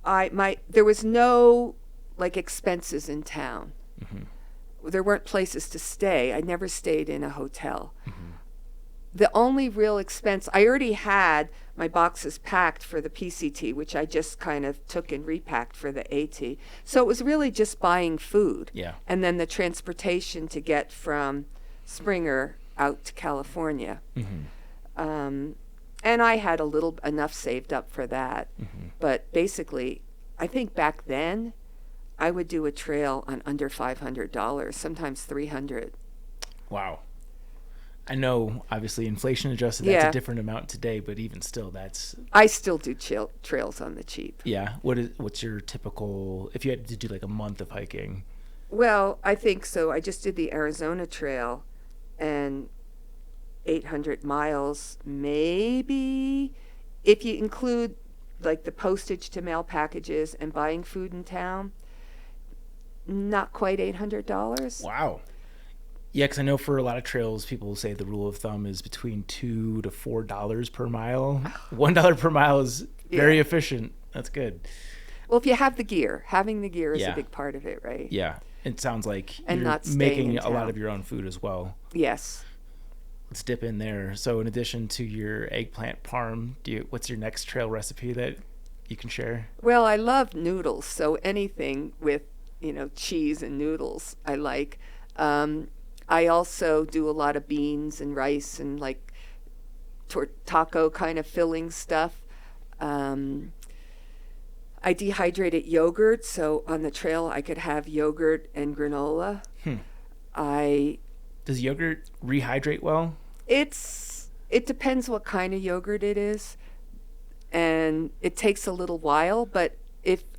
There was no like expenses in town. There weren't places to stay. I never stayed in a hotel. The only real expense, I already had my boxes packed for the PCT, which I just kind of took and repacked for the AT. So it was really just buying food. Yeah. And then the transportation to get from Springer out to California. And I had enough saved up for that. But basically, I think back then, I would do a trail on under $500, sometimes $300. Wow. I know, obviously, inflation adjusted, that's Yeah. a different amount today, but even still, that's... I still do trails on the cheap. Yeah. What's your typical, if you had to do like a month of hiking? Well, I think so. I just did the Arizona Trail, and 800 miles, maybe, if you include like the postage to mail packages and buying food in town, not quite $800. Wow. Yeah, because I know for a lot of trails, people say the rule of thumb is between $2 to $4 per mile. $1 per mile is very efficient. That's good. Well, if you have the gear, having the gear is Yeah. a big part of it, right? Yeah. It sounds like And you're not staying making in a lot town. of your own food as well. Yes. Let's dip in there. So in addition to your eggplant parm, what's your next trail recipe that you can share? Well, I love noodles, so anything with, cheese and noodles I like. I also do a lot of beans and rice and like taco kind of filling stuff. I dehydrated yogurt, so on the trail I could have yogurt and granola. Does yogurt rehydrate well? It depends what kind of yogurt it is, and it takes a little while, but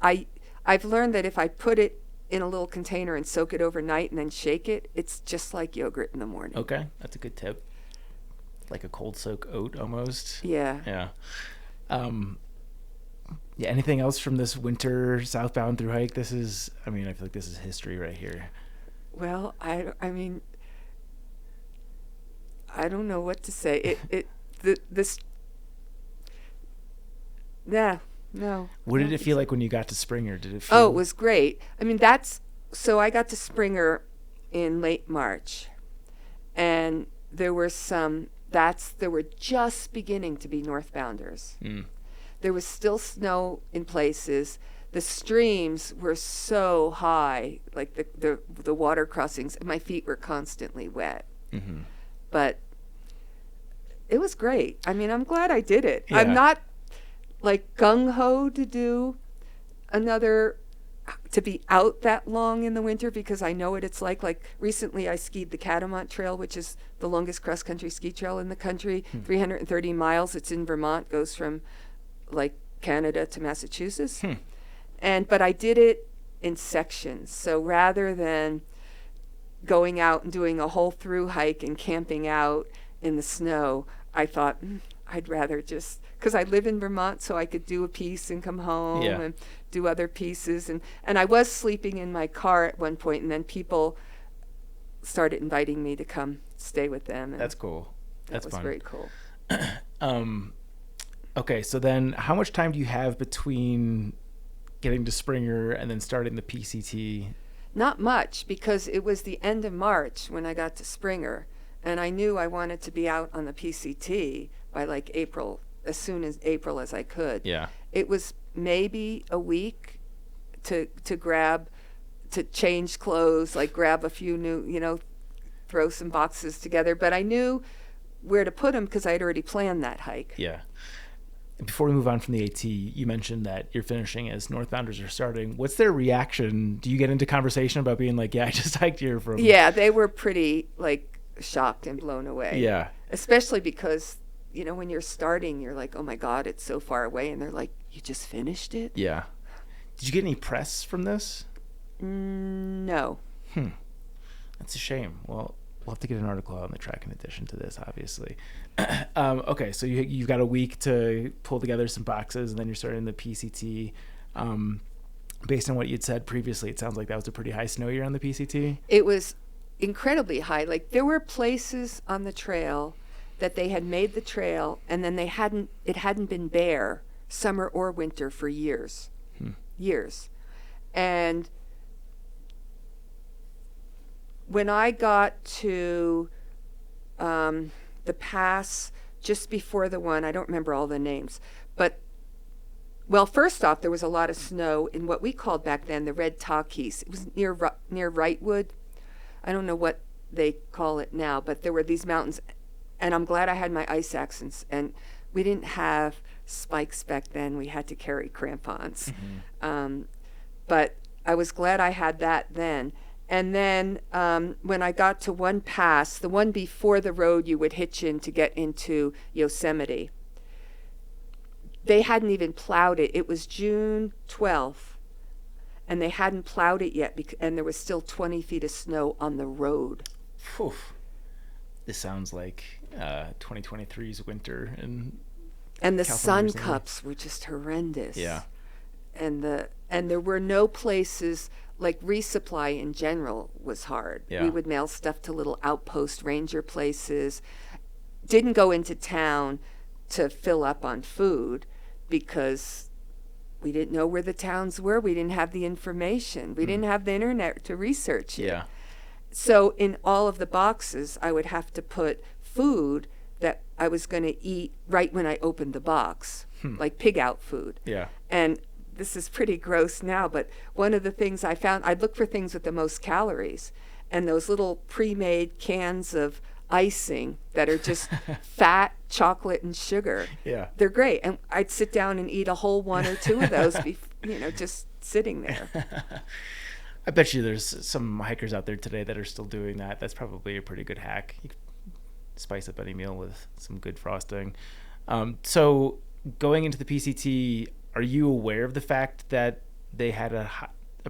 I've learned that if I put it in a little container and soak it overnight and then shake it, it's just like yogurt in the morning. Okay, that's a good tip. Like a cold soak oat almost. Yeah. Yeah. Yeah. Anything else from this winter southbound thru hike? I feel like this is history right here. Well, I mean, I don't know what to say. No. What did it feel like when you got to Springer? Did it feel? Oh, it was great. I mean, so I got to Springer in late March, and there were just beginning to be northbounders. There was still snow in places. The streams were so high, like the water crossings, and my feet were constantly wet. Mm-hmm. But it was great. I mean, I'm glad I did it. Yeah. I'm not like gung-ho to do to be out that long in the winter, because I know what it's like. Like recently I skied the Catamount Trail, which is the longest cross-country ski trail in the country, 330 miles. It's in Vermont, goes from like Canada to Massachusetts. But I did it in sections. So rather than going out and doing a whole through hike and camping out in the snow, I thought I'd rather just, because I live in Vermont, so I could do a piece and come home and do other pieces. And I was sleeping in my car at one point, and then people started inviting me to come stay with them. And that's cool. That was fun. Very cool. Okay, so then how much time do you have between getting to Springer and then starting the PCT? Not much, because it was the end of March when I got to Springer, and I knew I wanted to be out on the PCT by like April, as soon as April as I could. Yeah. It was maybe a week to change clothes, like grab a few new, throw some boxes together. But I knew where to put them because I had already planned that hike. Yeah. Before we move on from the AT, you mentioned that you're finishing as northbounders are starting. What's their reaction? Do you get into conversation about being like, yeah, I just hiked here from... Yeah, they were pretty like shocked and blown away. Yeah. Especially because, when you're starting, you're like, oh my God, it's so far away. And they're like, you just finished it? Yeah. Did you get any press from this? No. That's a shame. Well, we'll have to get an article out on the track in addition to this, obviously. Okay, so you've got a week to pull together some boxes, and then you're starting the PCT. Based on what you'd said previously, it sounds like that was a pretty high snow year on the PCT. It was incredibly high. Like, there were places on the trail that they had made the trail, and then it hadn't been bare, summer or winter, for years. Years. And when I got to the pass just before the one, I don't remember all the names, but, well, first off, there was a lot of snow in what we called back then the Red Takis. It was near Wrightwood. I don't know what they call it now, but there were these mountains, and I'm glad I had my ice axe, and we didn't have spikes back then. We had to carry crampons. But I was glad I had that then. And then when I got to one pass, the one before the road you would hitch in to get into Yosemite, they hadn't even plowed it. It was June 12th, and they hadn't plowed it yet, and there was still 20 feet of snow on the road. Whew. This sounds like 2023's winter. And the California sun recently. cups were just horrendous. Yeah. And there were no places, like resupply in general was hard. Yeah. We would mail stuff to little outpost ranger places. Didn't go into town to fill up on food because we didn't know where the towns were. We didn't have the information. We didn't have the internet to research it. Yeah. So in all of the boxes, I would have to put food that I was going to eat right when I opened the box, like pig out food. Yeah. And this is pretty gross now, but one of the things I found, I'd look for things with the most calories, and those little pre-made cans of icing that are just fat, chocolate, and sugar. Yeah. They're great. And I'd sit down and eat a whole one or two of those, just sitting there. I bet you there's some hikers out there today that are still doing that. That's probably a pretty good hack. You can spice up any meal with some good frosting. So going into the PCT, are you aware of the fact that they had a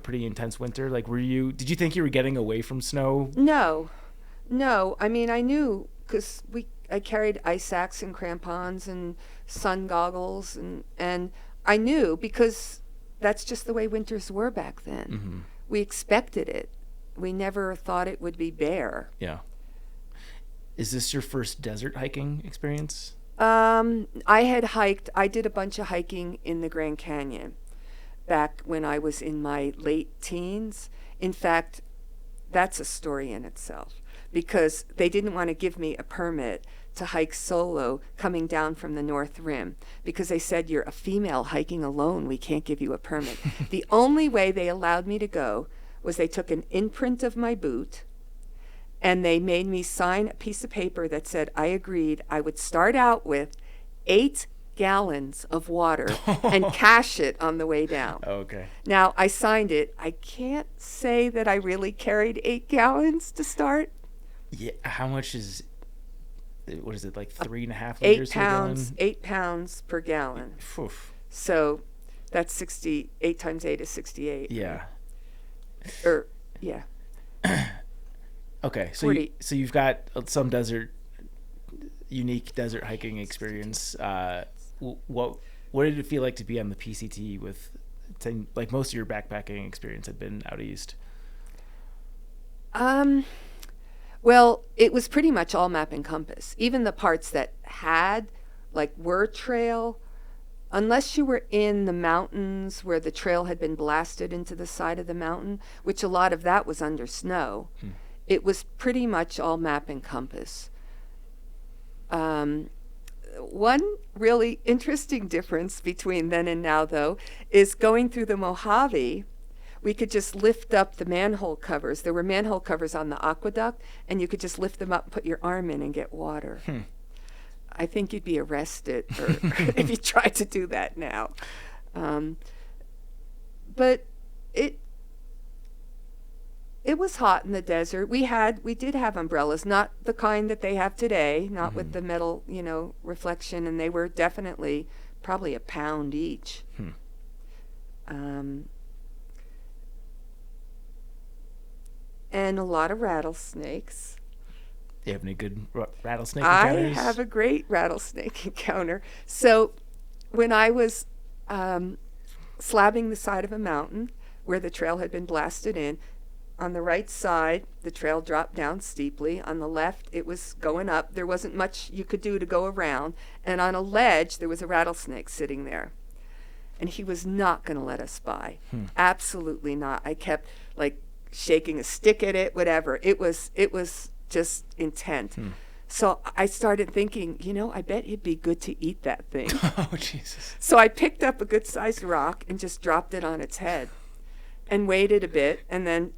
pretty intense winter? Like, did you think you were getting away from snow? No. I mean, I knew because I carried ice axe and crampons and sun goggles, and I knew because that's just the way winters were back then. Mm-hmm. We expected it. We never thought it would be bare. Yeah. Is this your first desert hiking experience? I did a bunch of hiking in the Grand Canyon back when I was in my late teens. In fact, that's a story in itself because they didn't want to give me a permit to hike solo coming down from the North Rim because they said, you're a female hiking alone. We can't give you a permit. The only way they allowed me to go was they took an imprint of my boot and they made me sign a piece of paper that said I agreed I would start out with 8 gallons of water and cache it on the way down. Okay. Now, I signed it. I can't say that I really carried 8 gallons to start. Yeah. How much is, what is it, like 3.5 8 liters pounds, per gallon? 8 pounds per gallon. Oof. So that's 8 times 8 is 68. Yeah. Yeah. Okay. So, 40. so you've got some unique desert hiking experience. What did it feel like to be on the PCT with, like, most of your backpacking experience had been out east? Well, it was pretty much all map and compass. Even the parts that were trail, unless you were in the mountains where the trail had been blasted into the side of the mountain, which a lot of that was under snow, it was pretty much all map and compass. One really interesting difference between then and now, though, is going through the Mojave. We could just lift up the manhole covers. There were manhole covers on the aqueduct, and you could just lift them up and put your arm in and get water. I think you'd be arrested if you tried to do that now. But it was hot in the desert. We did have umbrellas, not the kind that they have today, not with the metal, reflection, and they were definitely probably a pound each. And a lot of rattlesnakes. Do you have any good rattlesnake encounters? I have a great rattlesnake encounter. So when I was slabbing the side of a mountain where the trail had been blasted in, on the right side, the trail dropped down steeply. On the left, it was going up. There wasn't much you could do to go around. And on a ledge, there was a rattlesnake sitting there. And he was not going to let us by. Absolutely not. I kept, shaking a stick at it, whatever. It was just intent. So I started thinking, I bet it'd be good to eat that thing. Oh, Jesus. So I picked up a good-sized rock and just dropped it on its head and waited a bit and then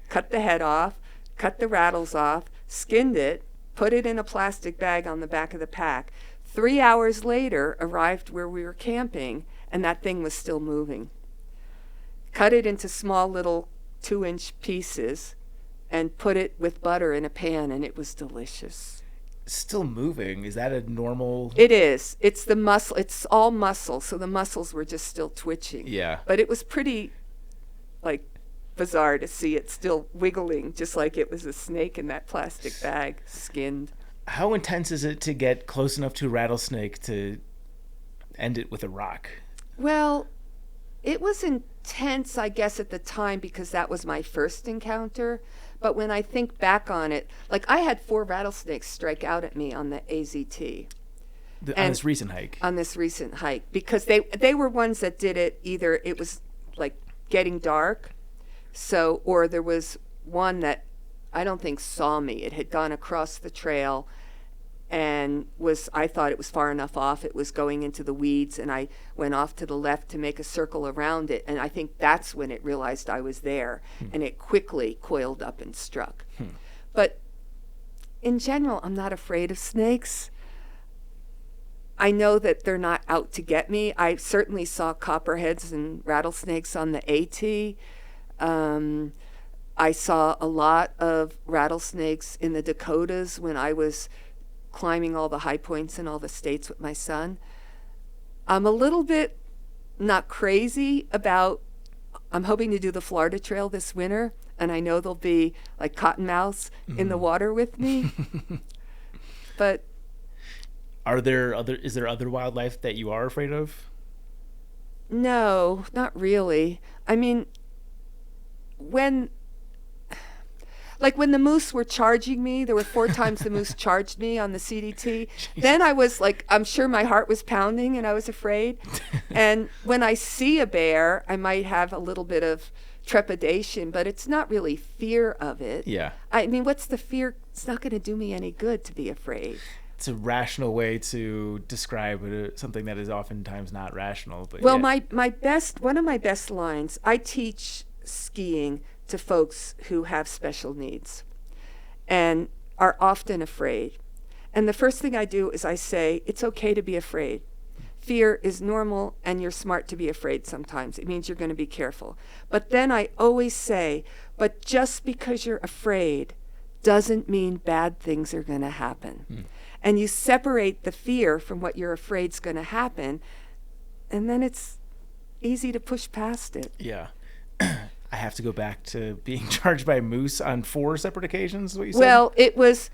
cut the head off, cut the rattles off, skinned it, put it in a plastic bag on the back of the pack. 3 hours later, arrived where we were camping, and that thing was still moving. cut it into small little 2-inch pieces, and put it with butter in a pan, and it was delicious. Still moving. Is that a normal? It is. It's the muscle. It's all muscle, so the muscles were just still twitching. Yeah. But it was pretty, like, bizarre to see it still wiggling, just like it was a snake in that plastic bag, skinned. How intense is it to get close enough to a rattlesnake to end it with a rock? Well, it was intense, I guess, at the time because that was my first encounter. But when I think back on it, like I had 4 rattlesnakes strike out at me on the AZT. On this recent hike? On this recent hike. Because they were ones that did it either, it was like getting dark, so, or there was one that I don't think saw me. It had gone across the trail and I thought it was far enough off. It was going into the weeds, and I went off to the left to make a circle around it. And I think that's when it realized I was there, and it quickly coiled up and struck. But in general, I'm not afraid of snakes. I know that they're not out to get me. I certainly saw copperheads and rattlesnakes on the AT. I saw a lot of rattlesnakes in the Dakotas when I was climbing all the high points in all the states with my son. I'm a little bit not crazy about, I'm hoping to do the Florida Trail this winter, and I know there'll be like cottonmouths in the water with me. But is there other wildlife that you are afraid of? No, not really. I mean, when the moose were charging me, there were 4 times the moose charged me on the CDT. Then I was like, I'm sure my heart was pounding and I was afraid. And when I see a bear, I might have a little bit of trepidation, but it's not really fear of it. Yeah. I mean, what's the fear? It's not going to do me any good to be afraid. It's a rational way to describe something that is oftentimes not rational. But well, one of my best lines, I teach skiing to folks who have special needs and are often afraid. And the first thing I do is I say, it's okay to be afraid. Fear is normal, and you're smart to be afraid sometimes. It means you're going to be careful. But then I always say, but just because you're afraid doesn't mean bad things are going to happen. And you separate the fear from what you're afraid's going to happen, and then it's easy to push past it. Yeah. I have to go back to being charged by a moose on 4 separate occasions, is what you said? Well, it was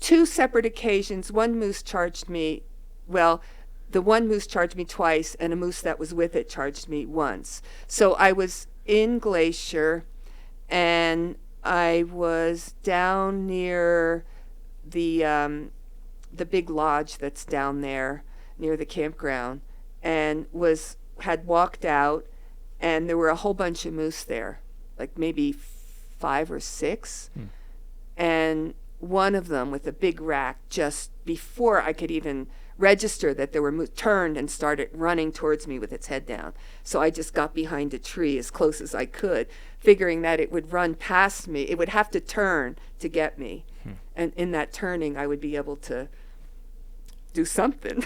2 separate occasions. One moose charged me, the one moose charged me twice, and a moose that was with it charged me once. So I was in Glacier, and I was down near the big lodge that's down there near the campground, and had walked out, and there were a whole bunch of moose there, like maybe 5 or 6. And one of them with a big rack, just before I could even register that there were moose, turned and started running towards me with its head down. So I just got behind a tree as close as I could, figuring that it would run past me. It would have to turn to get me. And in that turning, I would be able to do something.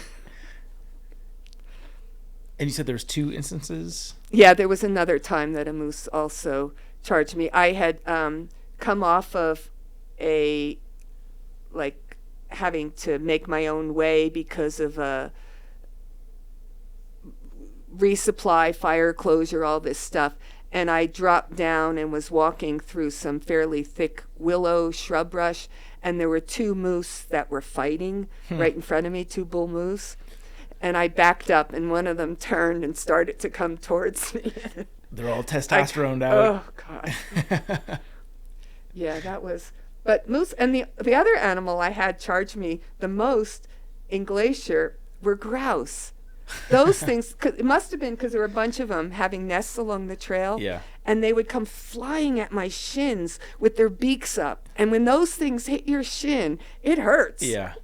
And you said there was 2 instances? Yeah, there was another time that a moose also charged me. I had come off of having to make my own way because of a resupply, fire closure, all this stuff. And I dropped down and was walking through some fairly thick willow shrub brush, and there were 2 moose that were fighting right in front of me, 2 bull moose. And I backed up, and one of them turned and started to come towards me. They're all testosteroned out. Oh, God. Yeah, that was... But moose, and the other animal I had charge me the most in Glacier were grouse. Those things, it must have been because there were a bunch of them having nests along the trail. Yeah. And they would come flying at my shins with their beaks up. And when those things hit your shin, it hurts. Yeah.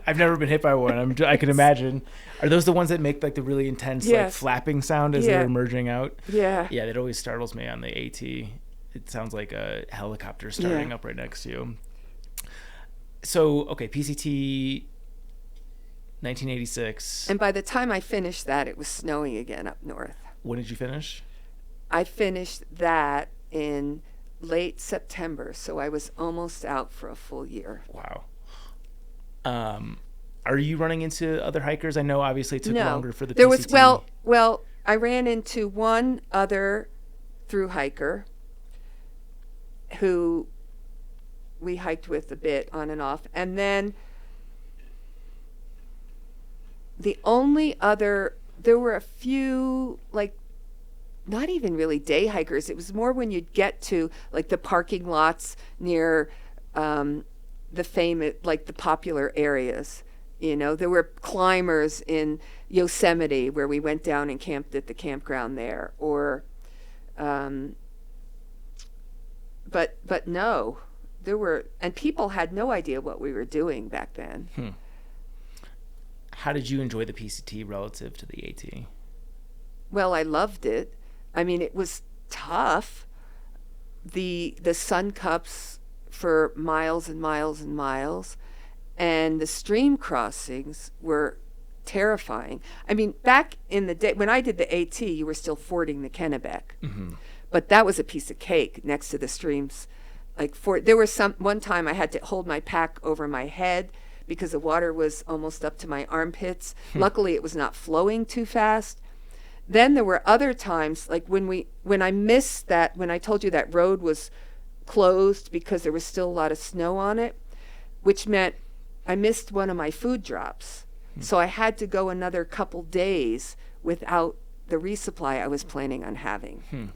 I've never been hit by one. I can imagine. Are those the ones that make like the really intense like flapping sound as they're emerging out? Yeah. Yeah, that always startles me on the AT. It sounds like a helicopter starting up right next to you. So, okay, PCT 1986. And by the time I finished that, it was snowing again up north. When did you finish? I finished that in late September, so I was almost out for a full year. Wow. Are you running into other hikers? I know obviously it took longer for the there PCT. was well, I ran into one other thru-hiker who we hiked with a bit on and off, and then the only other, there were a few, like, not even really day hikers. It was more when you'd get to like the parking lots near the famous, like the popular areas. You know, there were climbers in Yosemite where we went down and camped at the campground there, or but no, there were, and people had no idea what we were doing back then. How did you enjoy the PCT relative to the AT? Well, I loved it. I mean, it was tough. The sun cups for miles and miles and miles, and the stream crossings were terrifying. I mean, back in the day when I did the AT, you were still fording the Kennebec, but that was a piece of cake next to the streams. Like, there was one time I had to hold my pack over my head because the water was almost up to my armpits. Luckily, it was not flowing too fast. Then there were other times, like when I missed that, when I told you that road was closed because there was still a lot of snow on it, which meant I missed one of my food drops. So I had to go another couple days without the resupply I was planning on having,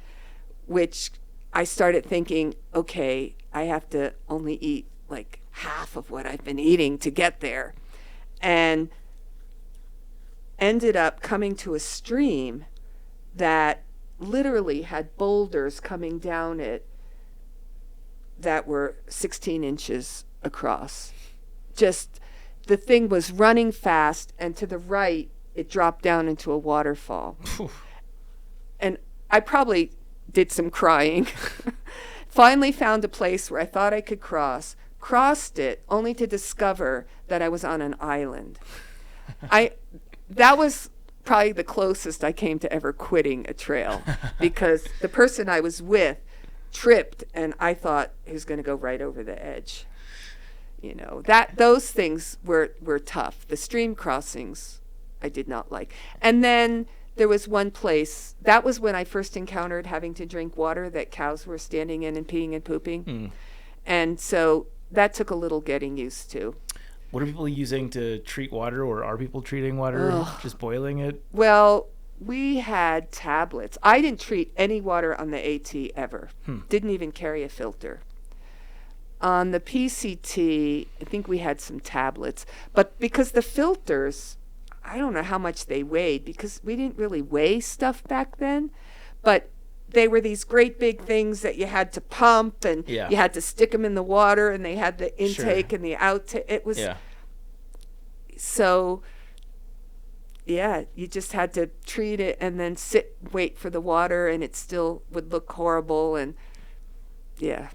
which I started thinking, okay, I have to only eat like half of what I've been eating to get there. And ended up coming to a stream that literally had boulders coming down it that were 16 inches across. Just, the thing was running fast, and to the right, it dropped down into a waterfall. And I probably did some crying. Finally found a place where I thought I could crossed it, only to discover that I was on an island. That was probably the closest I came to ever quitting a trail, because the person I was with tripped and I thought he was going to go right over the edge. You know, those things were tough. The stream crossings I did not like. And then there was one place, that was when I first encountered having to drink water that cows were standing in and peeing and pooping. And so that took a little getting used to. What are people using to treat water, or are people treating water? Just boiling it? Well, we had tablets. I didn't treat any water on the AT ever. Didn't even carry a filter. On the PCT, I think we had some tablets. But because the filters, I don't know how much they weighed, because we didn't really weigh stuff back then. But they were these great big things that you had to pump, and you had to stick them in the water, and they had the intake and the outtake. It was so, you just had to treat it and then wait for the water, and it still would look horrible. And I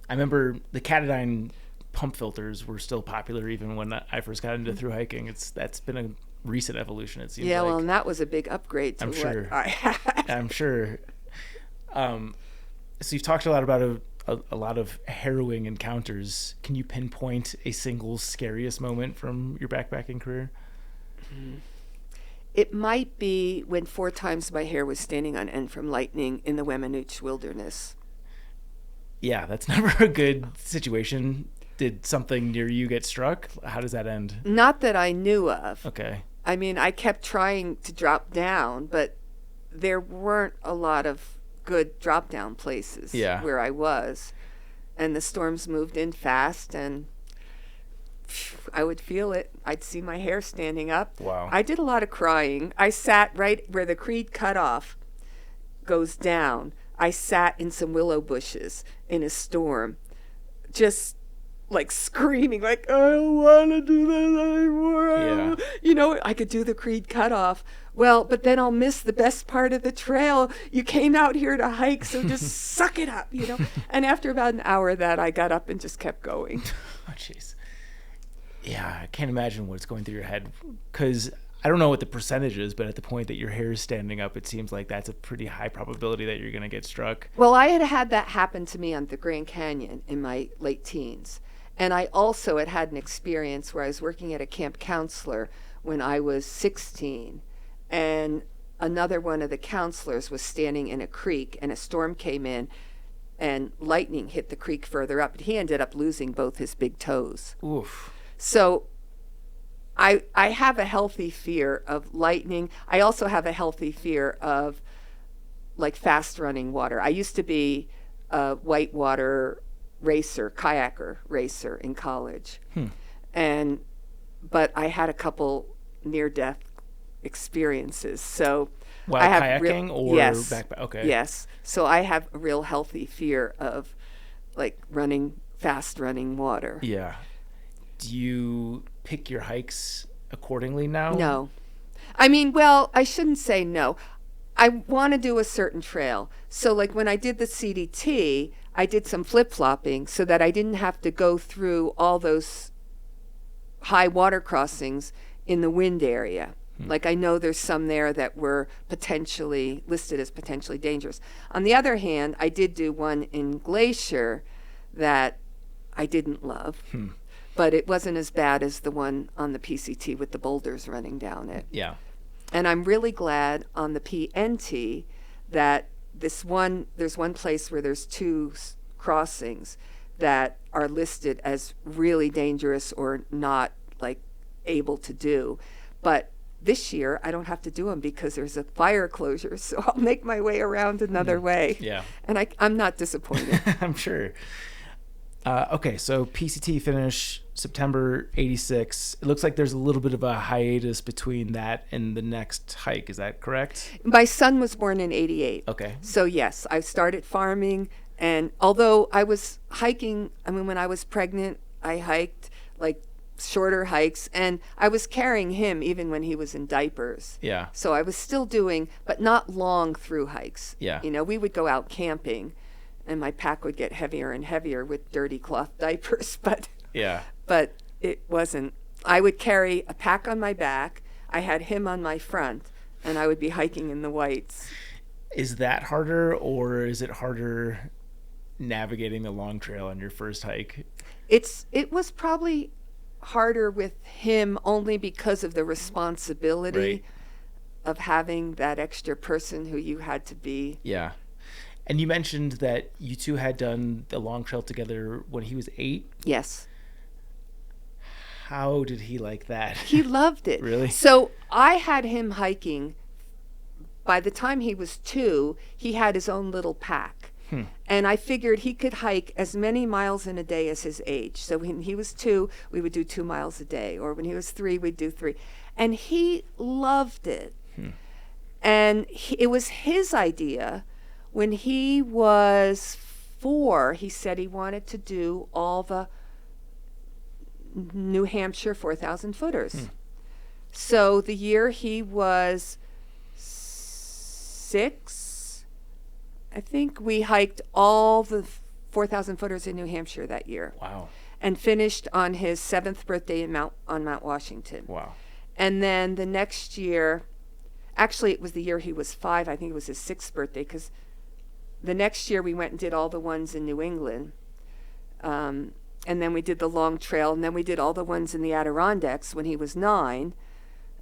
remember the Catadine pump filters were still popular even when I first got into thru hiking. That's been a recent evolution, it seems like. Well, and that was a big upgrade to what I had. I'm sure. So you've talked a lot about a lot of harrowing encounters. Can you pinpoint a single scariest moment from your backpacking career? It might be when 4 times my hair was standing on end from lightning in the Weminuche wilderness. Yeah, that's never a good situation. Did something near you get struck? How does that end? Not that I knew of. Okay. I mean, I kept trying to drop down, but there weren't a lot of good drop down places where I was. And the storms moved in fast, and I would feel it. I'd see my hair standing up. Wow. I did a lot of crying. I sat right where the creed cutoff goes down. I sat in some willow bushes in a storm, just like screaming, like, I don't want to do this anymore. You know, I could do the creed cutoff. Well, but then I'll miss the best part of the trail. You came out here to hike, so just suck it up, you know. And after about an hour of that, I got up and just kept going. Oh, jeez. Yeah, I can't imagine what's going through your head, because I don't know what the percentage is, but at the point that your hair is standing up, it seems like that's a pretty high probability that you're going to get struck. Well, I had that happen to me on the Grand Canyon in my late teens. And I also had an experience where I was working at a camp counselor when I was 16. And another one of the counselors was standing in a creek, and a storm came in, and lightning hit the creek further up. And he ended up losing both his big toes. Oof. So I have a healthy fear of lightning. I also have a healthy fear of like fast running water. I used to be a whitewater racer, kayaker racer in college. But I had a couple near death experiences. So while I have kayaking or yes, backpack? Okay. Yes. So I have a real healthy fear of like fast running water. Yeah. Do you pick your hikes accordingly now? No. I mean, well, I shouldn't say no. I want to do a certain trail. So like when I did the CDT, I did some flip-flopping so that I didn't have to go through all those high water crossings in the wind area. Like I know there's some there that were potentially listed as potentially dangerous. On the other hand, I did do one in Glacier that I didn't love. But it wasn't as bad as the one on the PCT with the boulders running down it. Yeah. And I'm really glad on the PNT that there's one place where there's two crossings that are listed as really dangerous or not like able to do. But this year I don't have to do them because there's a fire closure, so I'll make my way around another way. Yeah. And I'm not disappointed. I'm sure. Okay, so PCT finish September 86. It looks like there's a little bit of a hiatus between that and the next hike. Is that correct? My son was born in 88. Okay. So yes, I started farming, and although I was hiking, I mean, when I was pregnant, I hiked like shorter hikes, and I was carrying him even when he was in diapers. Yeah. So I was still doing, but not long through hikes. Yeah. You know, we would go out camping, and my pack would get heavier and heavier with dirty cloth diapers, but it wasn't. I would carry a pack on my back. I had him on my front, and I would be hiking in the whites. Is that harder, or is it harder navigating the long trail on your first hike? It was probably harder with him only because of the responsibility of having that extra person who you had to be. Yeah. And you mentioned that you two had done the long trail together when he was 8. Yes. How did he like that? He loved it. Really? So I had him hiking. By the time he was 2, he had his own little pack. And I figured he could hike as many miles in a day as his age. So when he was 2, we would do 2 miles a day. Or when he was 3, we'd do 3. And he loved it. And it was his idea. When he was 4, he said he wanted to do all the New Hampshire 4,000 footers. So the year he was 6, I think we hiked all the 4,000 footers in New Hampshire that year. Wow. And finished on his 7th birthday on Mount Washington. Wow. And then the next year, actually it was the year he was 5, I think it was his 6th birthday, because the next year we went and did all the ones in New England. And then we did the long trail, and then we did all the ones in the Adirondacks when he was 9.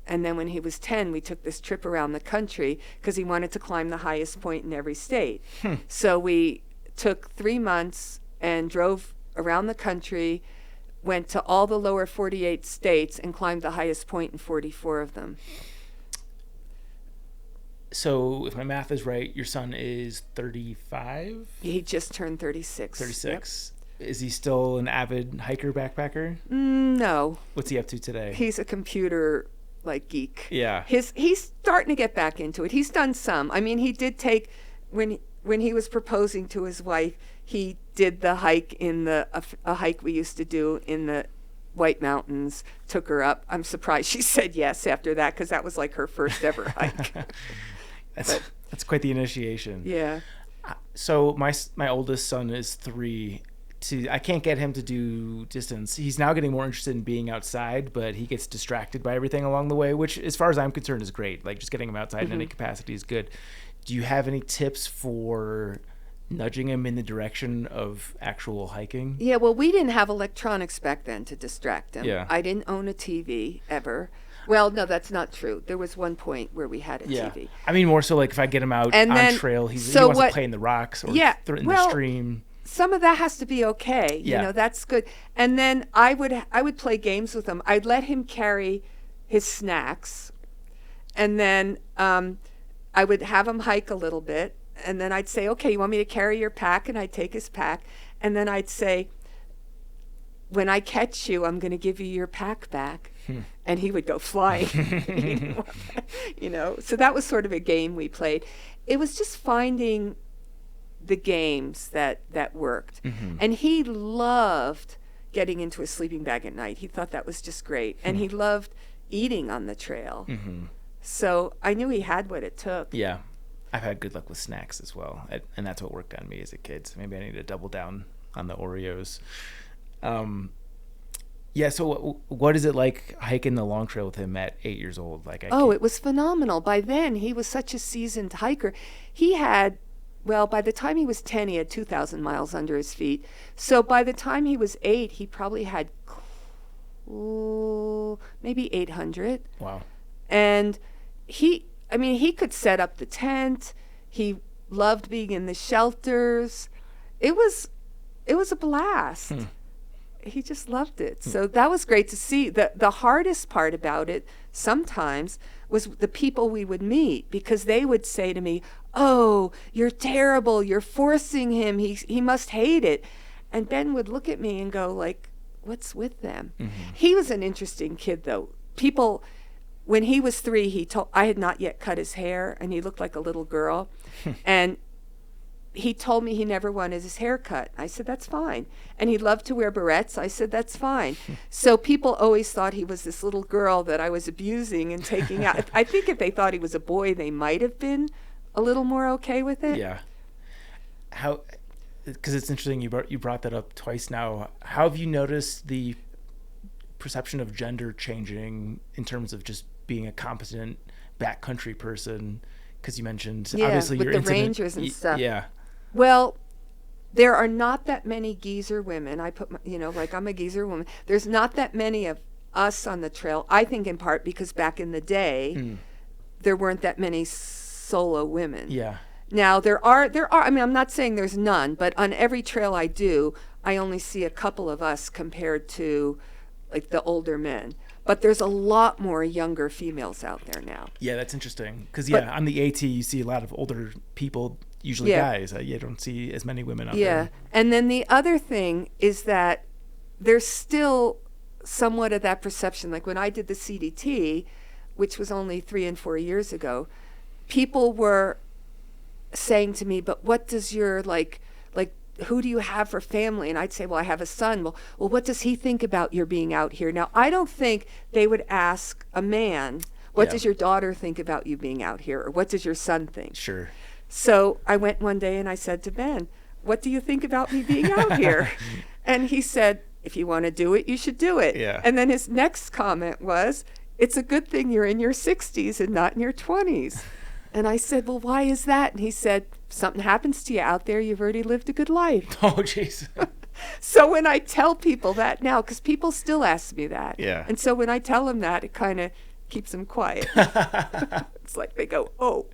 And then when he was 10, we took this trip around the country because he wanted to climb the highest point in every state. So we took 3 months and drove around the country, went to all the lower 48 states, and climbed the highest point in 44 of them. So if my math is right, your son is 35? He just turned 36. 36. Yep. Is he still an avid hiker, backpacker? No. What's he up to today? He's a computer geek. Yeah. He's starting to get back into it. He's done some. I mean, he did take when he was proposing to his wife, he did the hike in a hike we used to do in the White Mountains, took her up. I'm surprised she said yes after that, because that was like her first ever hike. That's quite the initiation. Yeah. So my oldest son is 3. I can't get him to do distance. He's now getting more interested in being outside, but he gets distracted by everything along the way, which, as far as I'm concerned, is great. Like, just getting him outside in any capacity is good. Do you have any tips for nudging him in the direction of actual hiking? Yeah, well, we didn't have electronics back then to distract him. Yeah. I didn't own a TV ever. Well, no, that's not true. There was one point where we had a TV. I mean, more so like if I get him out And on then- trail, he so wants what- to play in the rocks or Yeah, in well, the stream. Some of that has to be okay. Yeah. You know, that's good. And then I would play games with him. I'd let him carry his snacks, and then I would have him hike a little bit, and then I'd say, okay, you want me to carry your pack? And I'd take his pack, and then I'd say, when I catch you, I'm going to give you your pack back. And he would go flying. You know, so that was sort of a game we played. It was just finding the games that worked. And he loved getting into a sleeping bag at night. He thought that was just great. And he loved eating on the trail. So I knew he had what it took. Yeah. I've had good luck with snacks as well. And that's what worked on me as a kid. So maybe I need to double down on the Oreos. Yeah, so what is it like hiking the long trail with him at 8 years old? Like, it was phenomenal. By then, he was such a seasoned hiker. He had, well, by the time he was 10, he had 2,000 miles under his feet. So by the time he was 8, he probably had maybe 800. Wow. And he could set up the tent. He loved being in the shelters. It was a blast. He just loved it. So that was great to see. The hardest part about it sometimes was the people we would meet, because they would say to me, "Oh, you're terrible. You're forcing him. He must hate it." And Ben would look at me and go like, "What's with them?" He was an interesting kid, though. People, when he was 3, I had not yet cut his hair, and he looked like a little girl. And he told me he never wanted his hair cut. I said, that's fine. And he loved to wear barrettes. I said, that's fine. So people always thought he was this little girl that I was abusing and taking out. I think if they thought he was a boy, they might have been a little more okay with it. Yeah. Because it's interesting, you brought that up twice now. How have you noticed the perception of gender changing in terms of just being a competent backcountry person? Because you mentioned, obviously, with you're the rangers and stuff. Yeah. Well, there are not that many geezer women. I'm a geezer woman. There's not that many of us on the trail, I think in part because back in the day, there weren't that many solo women. Yeah. Now, there are, I mean, I'm not saying there's none, but on every trail I do, I only see a couple of us compared to, like, the older men. But there's a lot more younger females out there now. Yeah, that's interesting. Because, on the AT, you see a lot of older people, usually guys. You don't see as many women out there. Yeah. And then the other thing is that there's still somewhat of that perception. Like when I did the CDT, which was only 3 and 4 years ago, people were saying to me, but what does your, like, who do you have for family? And I'd say, well, I have a son. Well, what does he think about your being out here? Now, I don't think they would ask a man, what does your daughter think about you being out here? Or what does your son think? Sure. So I went one day and I said to Ben, what do you think about me being out here? And he said, if you want to do it, you should do it. Yeah. And then his next comment was, it's a good thing you're in your 60s and not in your 20s. And I said, well, why is that? And he said, if something happens to you out there, you've already lived a good life. Oh, jeez. So when I tell people that now, because people still ask me that. Yeah. And so when I tell them that, it kind of keeps them quiet. It's like they go, oh.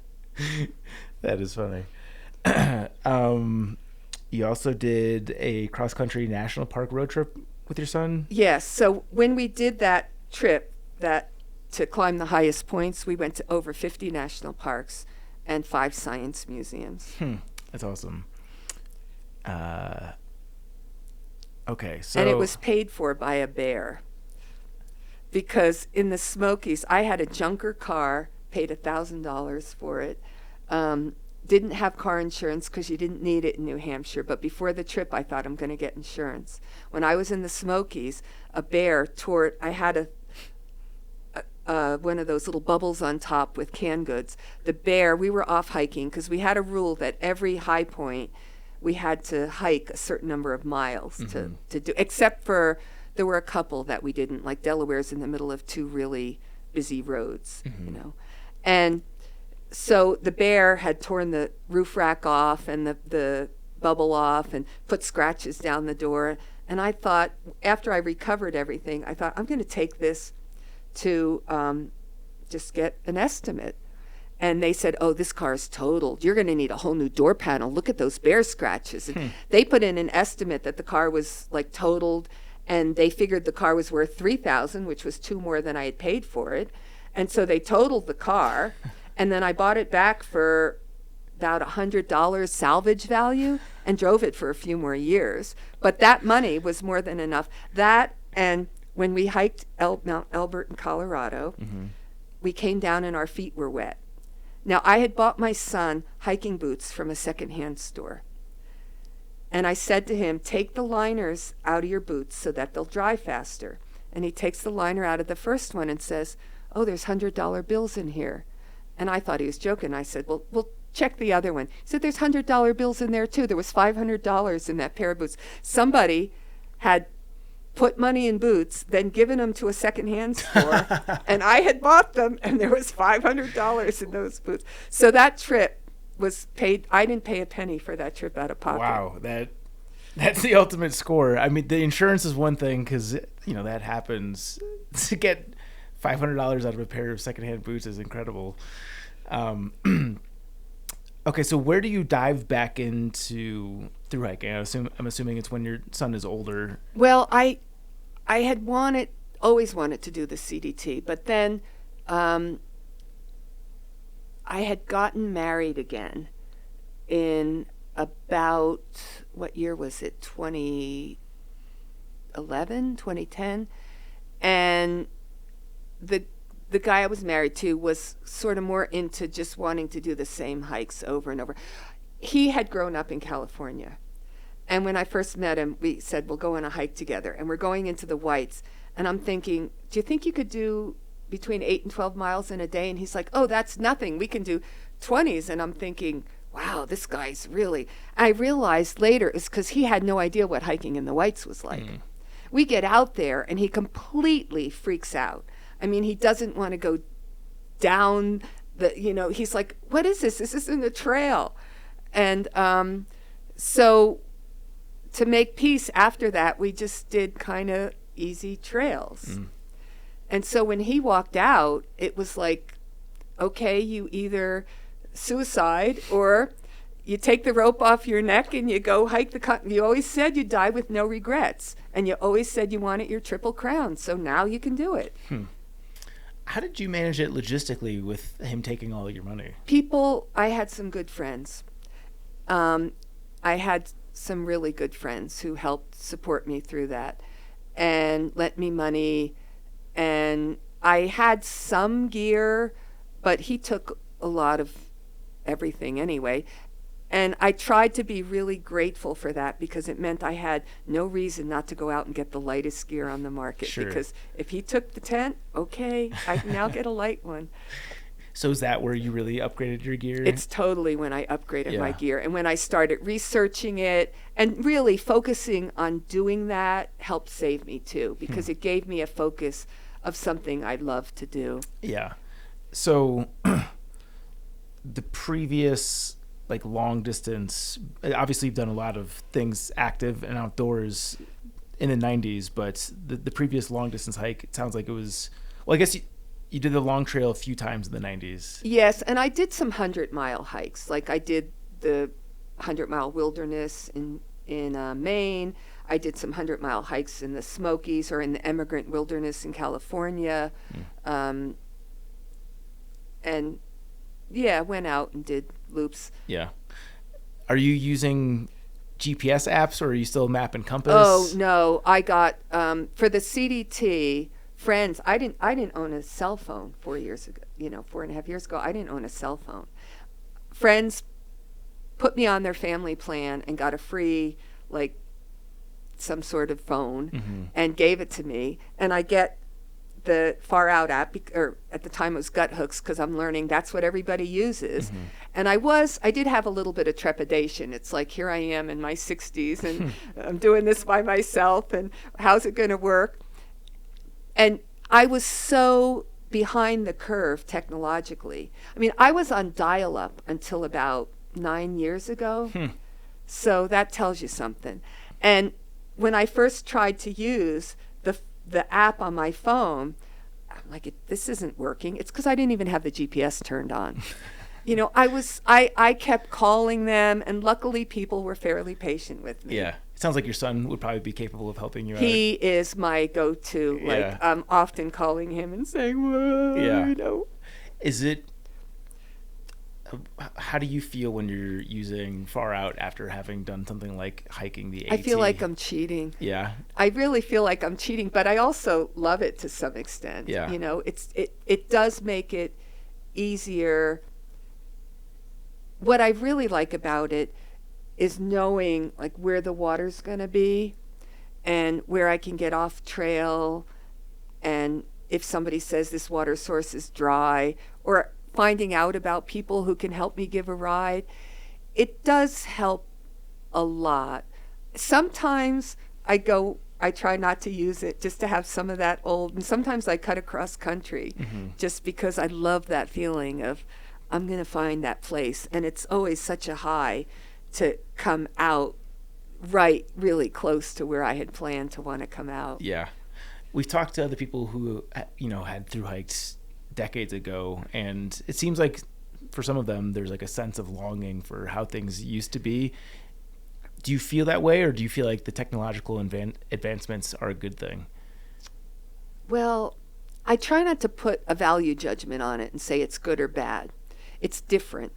That is funny. You also did a cross-country national park road trip with your son? Yes. So when we did that trip, to climb the highest points, we went to over 50 national parks and 5 science museums. That's awesome. Okay, so... And it was paid for by a bear. Because in the Smokies, I had a junker car, paid $1,000 for it. Didn't have car insurance because you didn't need it in New Hampshire. But before the trip, I thought I'm going to get insurance. When I was in the Smokies, a bear tore... I had one of those little bubbles on top with canned goods. The bear, we were off hiking because we had a rule that every high point we had to hike a certain number of miles to do, except for there were a couple that we didn't, like Delaware's in the middle of two really busy roads, you know. And so the bear had torn the roof rack off and the bubble off and put scratches down the door. And I thought, after I recovered everything, I thought, I'm going to take this to just get an estimate. And they said, oh, this car is totaled. You're going to need a whole new door panel. Look at those bear scratches. And they put in an estimate that the car was like totaled, and they figured the car was worth $3,000, which was $2 more than I had paid for it. And so they totaled the car, and then I bought it back for about $100 salvage value and drove it for a few more years. But that money was more than enough. That, and when we hiked Mount Elbert in Colorado, we came down and our feet were wet. Now, I had bought my son hiking boots from a secondhand store. And I said to him, take the liners out of your boots so that they'll dry faster. And he takes the liner out of the first one and says, oh, there's $100 bills in here. And I thought he was joking. I said, well, we'll check the other one. He said, there's $100 bills in there too. There was $500 in that pair of boots. Somebody had put money in boots, then given them to a secondhand store, and I had bought them, and there was $500 in those boots. So that trip was paid. I didn't pay a penny for that trip out of pocket. Wow, that's the ultimate score. I mean, the insurance is one thing because that happens. To get $500 out of a pair of secondhand boots is incredible. Okay, so where do you dive back into through hiking? I'm assuming it's when your son is older. Well, I had always wanted to do the CDT, but then I had gotten married again in about, what year was it? 2011, 2010, and the guy I was married to was sort of more into just wanting to do the same hikes over and over. He had grown up in California. And when I first met him, we said, we'll go on a hike together. And we're going into the Whites. And I'm thinking, do you think you could do between 8 and 12 miles in a day? And he's like, oh, that's nothing. We can do 20s. And I'm thinking, wow, this guy's really... I realized later it's because he had no idea what hiking in the Whites was like. We get out there, and he completely freaks out. I mean, he doesn't want to go down he's like, what is this? This isn't a trail. And so to make peace after that, we just did kind of easy trails. And so when he walked out, it was like, okay, you either suicide or you take the rope off your neck and you go hike you always said you'd die with no regrets. And you always said you wanted your Triple Crown. So now you can do it. How did you manage it logistically with him taking all of your money? I had some good friends. I had some really good friends who helped support me through that and lent me money. And I had some gear, but he took a lot of everything anyway. And I tried to be really grateful for that because it meant I had no reason not to go out and get the lightest gear on the market. Sure. Because if he took the tent, okay, I can now get a light one. So is that where you really upgraded your gear? It's totally when I upgraded my gear. And when I started researching it and really focusing on doing that helped save me too, because it gave me a focus of something I love to do. Yeah. So the previous long distance, obviously you've done a lot of things active and outdoors in the 90s, but the previous long distance hike, it sounds like it was, I guess you did the long trail a few times in the 90s. Yes, and I did some 100-mile hikes. Like I did the 100-mile wilderness in Maine. I did some 100-mile hikes in the Smokies or in the Emigrant Wilderness in California. And went out and did loops. Yeah. Are you using GPS apps or are you still map and compass? Oh, no. I got, for the CDT, friends, I didn't own a cell phone 4 years ago, 4.5 years ago. I didn't own a cell phone. Friends put me on their family plan and got a free, some sort of phone and gave it to me. And I get the Far Out app, or at the time it was Gut Hooks, because I'm learning that's what everybody uses. And I did have a little bit of trepidation. It's like, here I am in my 60s and I'm doing this by myself, and how's it going to work? And I was so behind the curve technologically. I mean, I was on dial-up until about 9 years ago. So that tells you something. And when I first tried to use the app on my phone, I'm like, this isn't working. It's because I didn't even have the GPS turned on. You know, I kept calling them, and luckily people were fairly patient with me. Yeah. It sounds like your son would probably be capable of helping you out. He is my go-to. Yeah. Like, I'm often calling him and saying, well, Yeah. you know. Is it, how do you feel when you're using Far Out after having done something like hiking the AT? I feel like I'm cheating. Yeah. I really feel like I'm cheating, but I also love it to some extent. Yeah. You know, it does make it easier. What I really like about it is knowing like where the water's going to be and where I can get off trail, and if somebody says this water source is dry, or finding out about people who can help me give a ride. It does help a lot. Sometimes I try not to use it just to have some of that old, and sometimes I cut across country just because I love that feeling of I'm going to find that place. And it's always such a high to come out right really close to where I had planned to want to come out. Yeah. We've talked to other people who, had thru hikes decades ago, and it seems like for some of them there's like a sense of longing for how things used to be. Do you feel that way, or do you feel like the technological advancements are a good thing? Well, I try not to put a value judgment on it and say it's good or bad. It's different.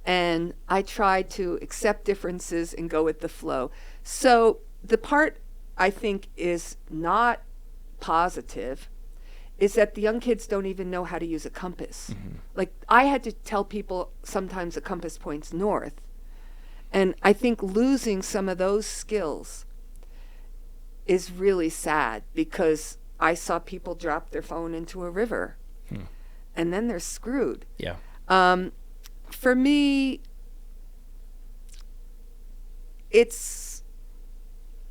And I try to accept differences and go with the flow. So the part I think is not positive is that the young kids don't even know how to use a compass. Like, I had to tell people sometimes a compass points north. And I think losing some of those skills is really sad, because I saw people drop their phone into a river and then they're screwed. Yeah. For me,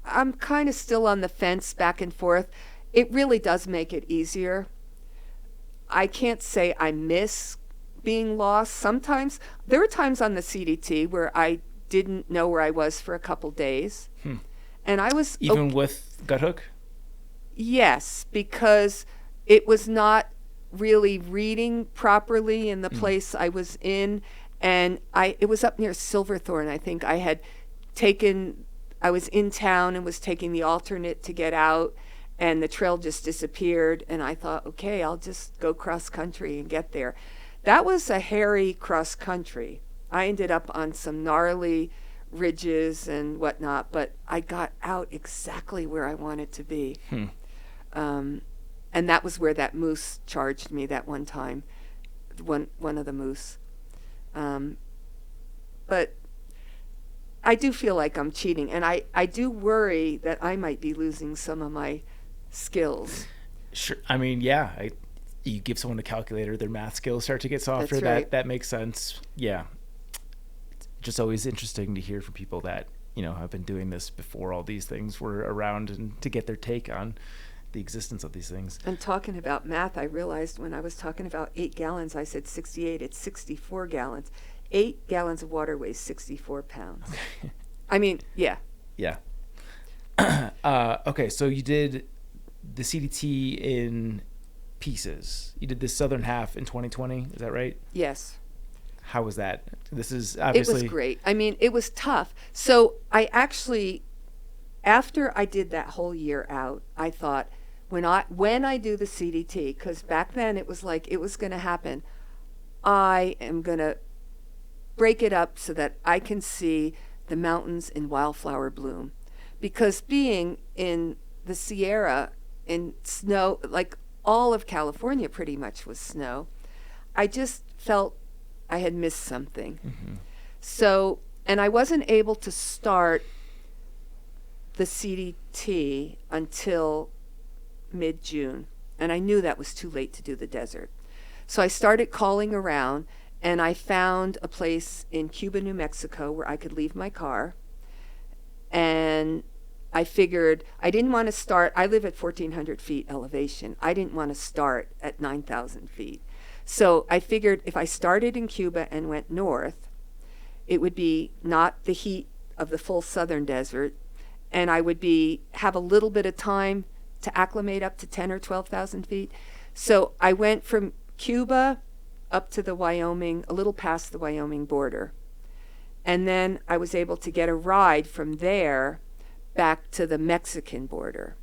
I'm kind of still on the fence back and forth. It really does make it easier. I can't say I miss being lost. Sometimes, there were times on the CDT where I didn't know where I was for a couple days. And I was... Even with Gut Hook? Yes, because it was not really reading properly in the place I was in. And it was up near Silverthorne, I think. I was in town and was taking the alternate to get out, and the trail just disappeared. And I thought, okay, I'll just go cross country and get there. That was a hairy cross country. I ended up on some gnarly ridges and whatnot, but I got out exactly where I wanted to be. And that was where that moose charged me that one time, one of the moose. But I do feel like I'm cheating, and I do worry that I might be losing some of my skills. Sure. I mean, yeah. You give someone a calculator, their math skills start to get softer. That's right. That makes sense. Yeah. It's just always interesting to hear from people that have been doing this before all these things were around, and to get their take on the existence of these things. And talking about math, I realized when I was talking about 8 gallons, I said 68. It's 64 gallons. 8 gallons of water weighs 64 pounds. I mean, yeah. Yeah. Okay, so you did the CDT in pieces. You did the southern half in 2020. Is that right? Yes. How was that? This is obviously... It was great. I mean, it was tough. So I actually, after I did that whole year out, I thought, when I do the CDT, because back then it was like it was going to happen, I am going to break it up so that I can see the mountains in wildflower bloom. Because being in the Sierra in snow, like all of California pretty much was snow, I just felt I had missed something. So, and I wasn't able to start the CDT until mid-June. And I knew that was too late to do the desert. So I started calling around, and I found a place in Cuba, New Mexico, where I could leave my car. And I figured I didn't want to start. I live at 1,400 feet elevation. I didn't want to start at 9,000 feet. So I figured if I started in Cuba and went north, it would be not the heat of the full southern desert, and I would have a little bit of time to acclimate up to 10 or 12,000 feet. So I went from Cuba up to the Wyoming, a little past the Wyoming border. And then I was able to get a ride from there back to the Mexican border.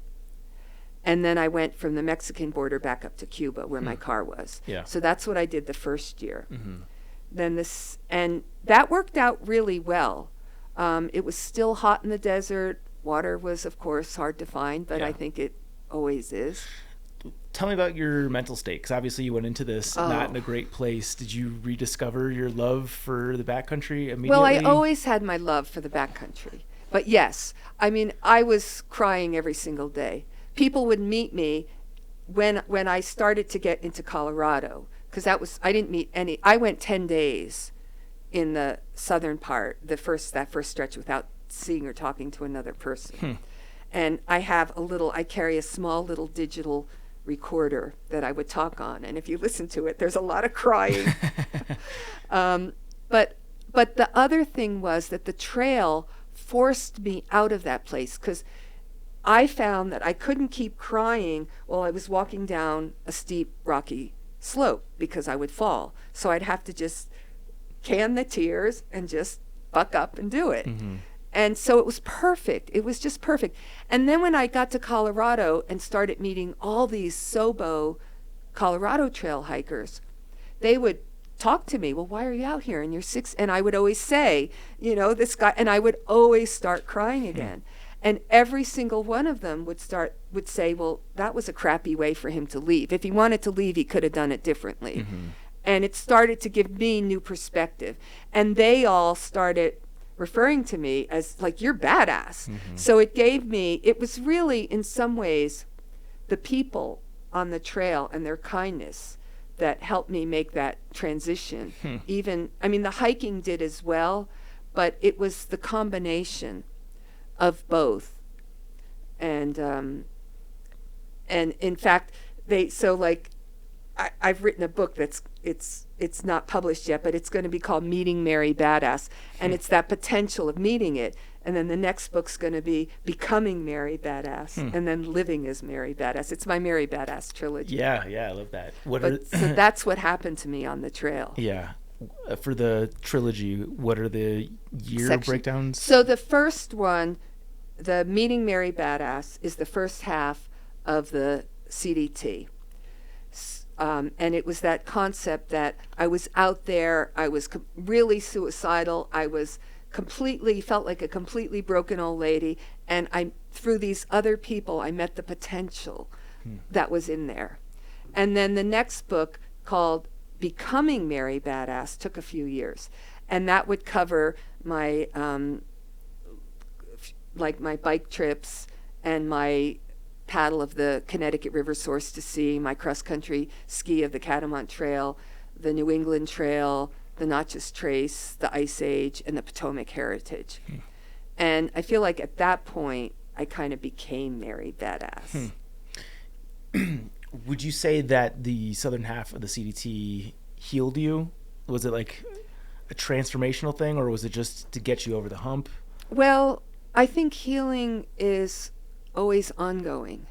And then I went from the Mexican border back up to Cuba, where my car was. Yeah. So that's what I did the first year. Mm-hmm. And that worked out really well. It was still hot in the desert. Water was, of course, hard to find, but Yeah. I think it always is. Tell me about your mental state, because obviously you went into this not in a great place. Did you rediscover your love for the backcountry immediately? Well, I always had my love for the backcountry. But yes, I mean, I was crying every single day. People would meet me when I started to get into Colorado, because I didn't meet any. I went 10 days in the southern part, that first stretch, without seeing or talking to another person. And I carry a small little digital recorder that I would talk on, and if you listen to it, there's a lot of crying. But the other thing was that the trail forced me out of that place, because I found that I couldn't keep crying while I was walking down a steep, rocky slope, because I would fall. So I'd have to just can the tears and just buck up and do it. Mm-hmm. And so it was perfect. It was just perfect. And then when I got to Colorado and started meeting all these SOBO Colorado trail hikers, they would talk to me. Well, why are you out here? And you're 6. And I would always say, this guy, and I would always start crying again. And every single one of them would say, well, that was a crappy way for him to leave. If he wanted to leave, he could have done it differently. Mm-hmm. And it started to give me new perspective. And they all started referring to me as like, you're badass. Mm-hmm. So it was really, in some ways, the people on the trail and their kindness that helped me make that transition. The hiking did as well, but it was the combination of both. And in fact, I've written a book it's not published yet, but it's going to be called Meeting Mary Badass. And it's that potential of meeting it. And then the next book's going to be Becoming Mary Badass, and then Living as Mary Badass. It's my Mary Badass trilogy. Yeah, I love that. So that's what happened to me on the trail. Yeah. For the trilogy, what are the year breakdowns? So the first one, the Meeting Mary Badass, is the first half of the CDT. And it was that concept that I was out there, I was really suicidal, I was felt like a completely broken old lady, and through these other people, I met the potential that was in there. And then the next book, called Becoming Mary Badass, took a few years, and that would cover my my bike trips and my paddle of the Connecticut River source to sea, my cross-country ski of the Catamount Trail, the New England Trail, the Natchez Trace, the Ice Age, and the Potomac Heritage. And I feel like at that point, I kind of became Mary Badass. Would you say that the southern half of the CDT healed you? Was it like a transformational thing, or was it just to get you over the hump? Well, I think healing is always ongoing,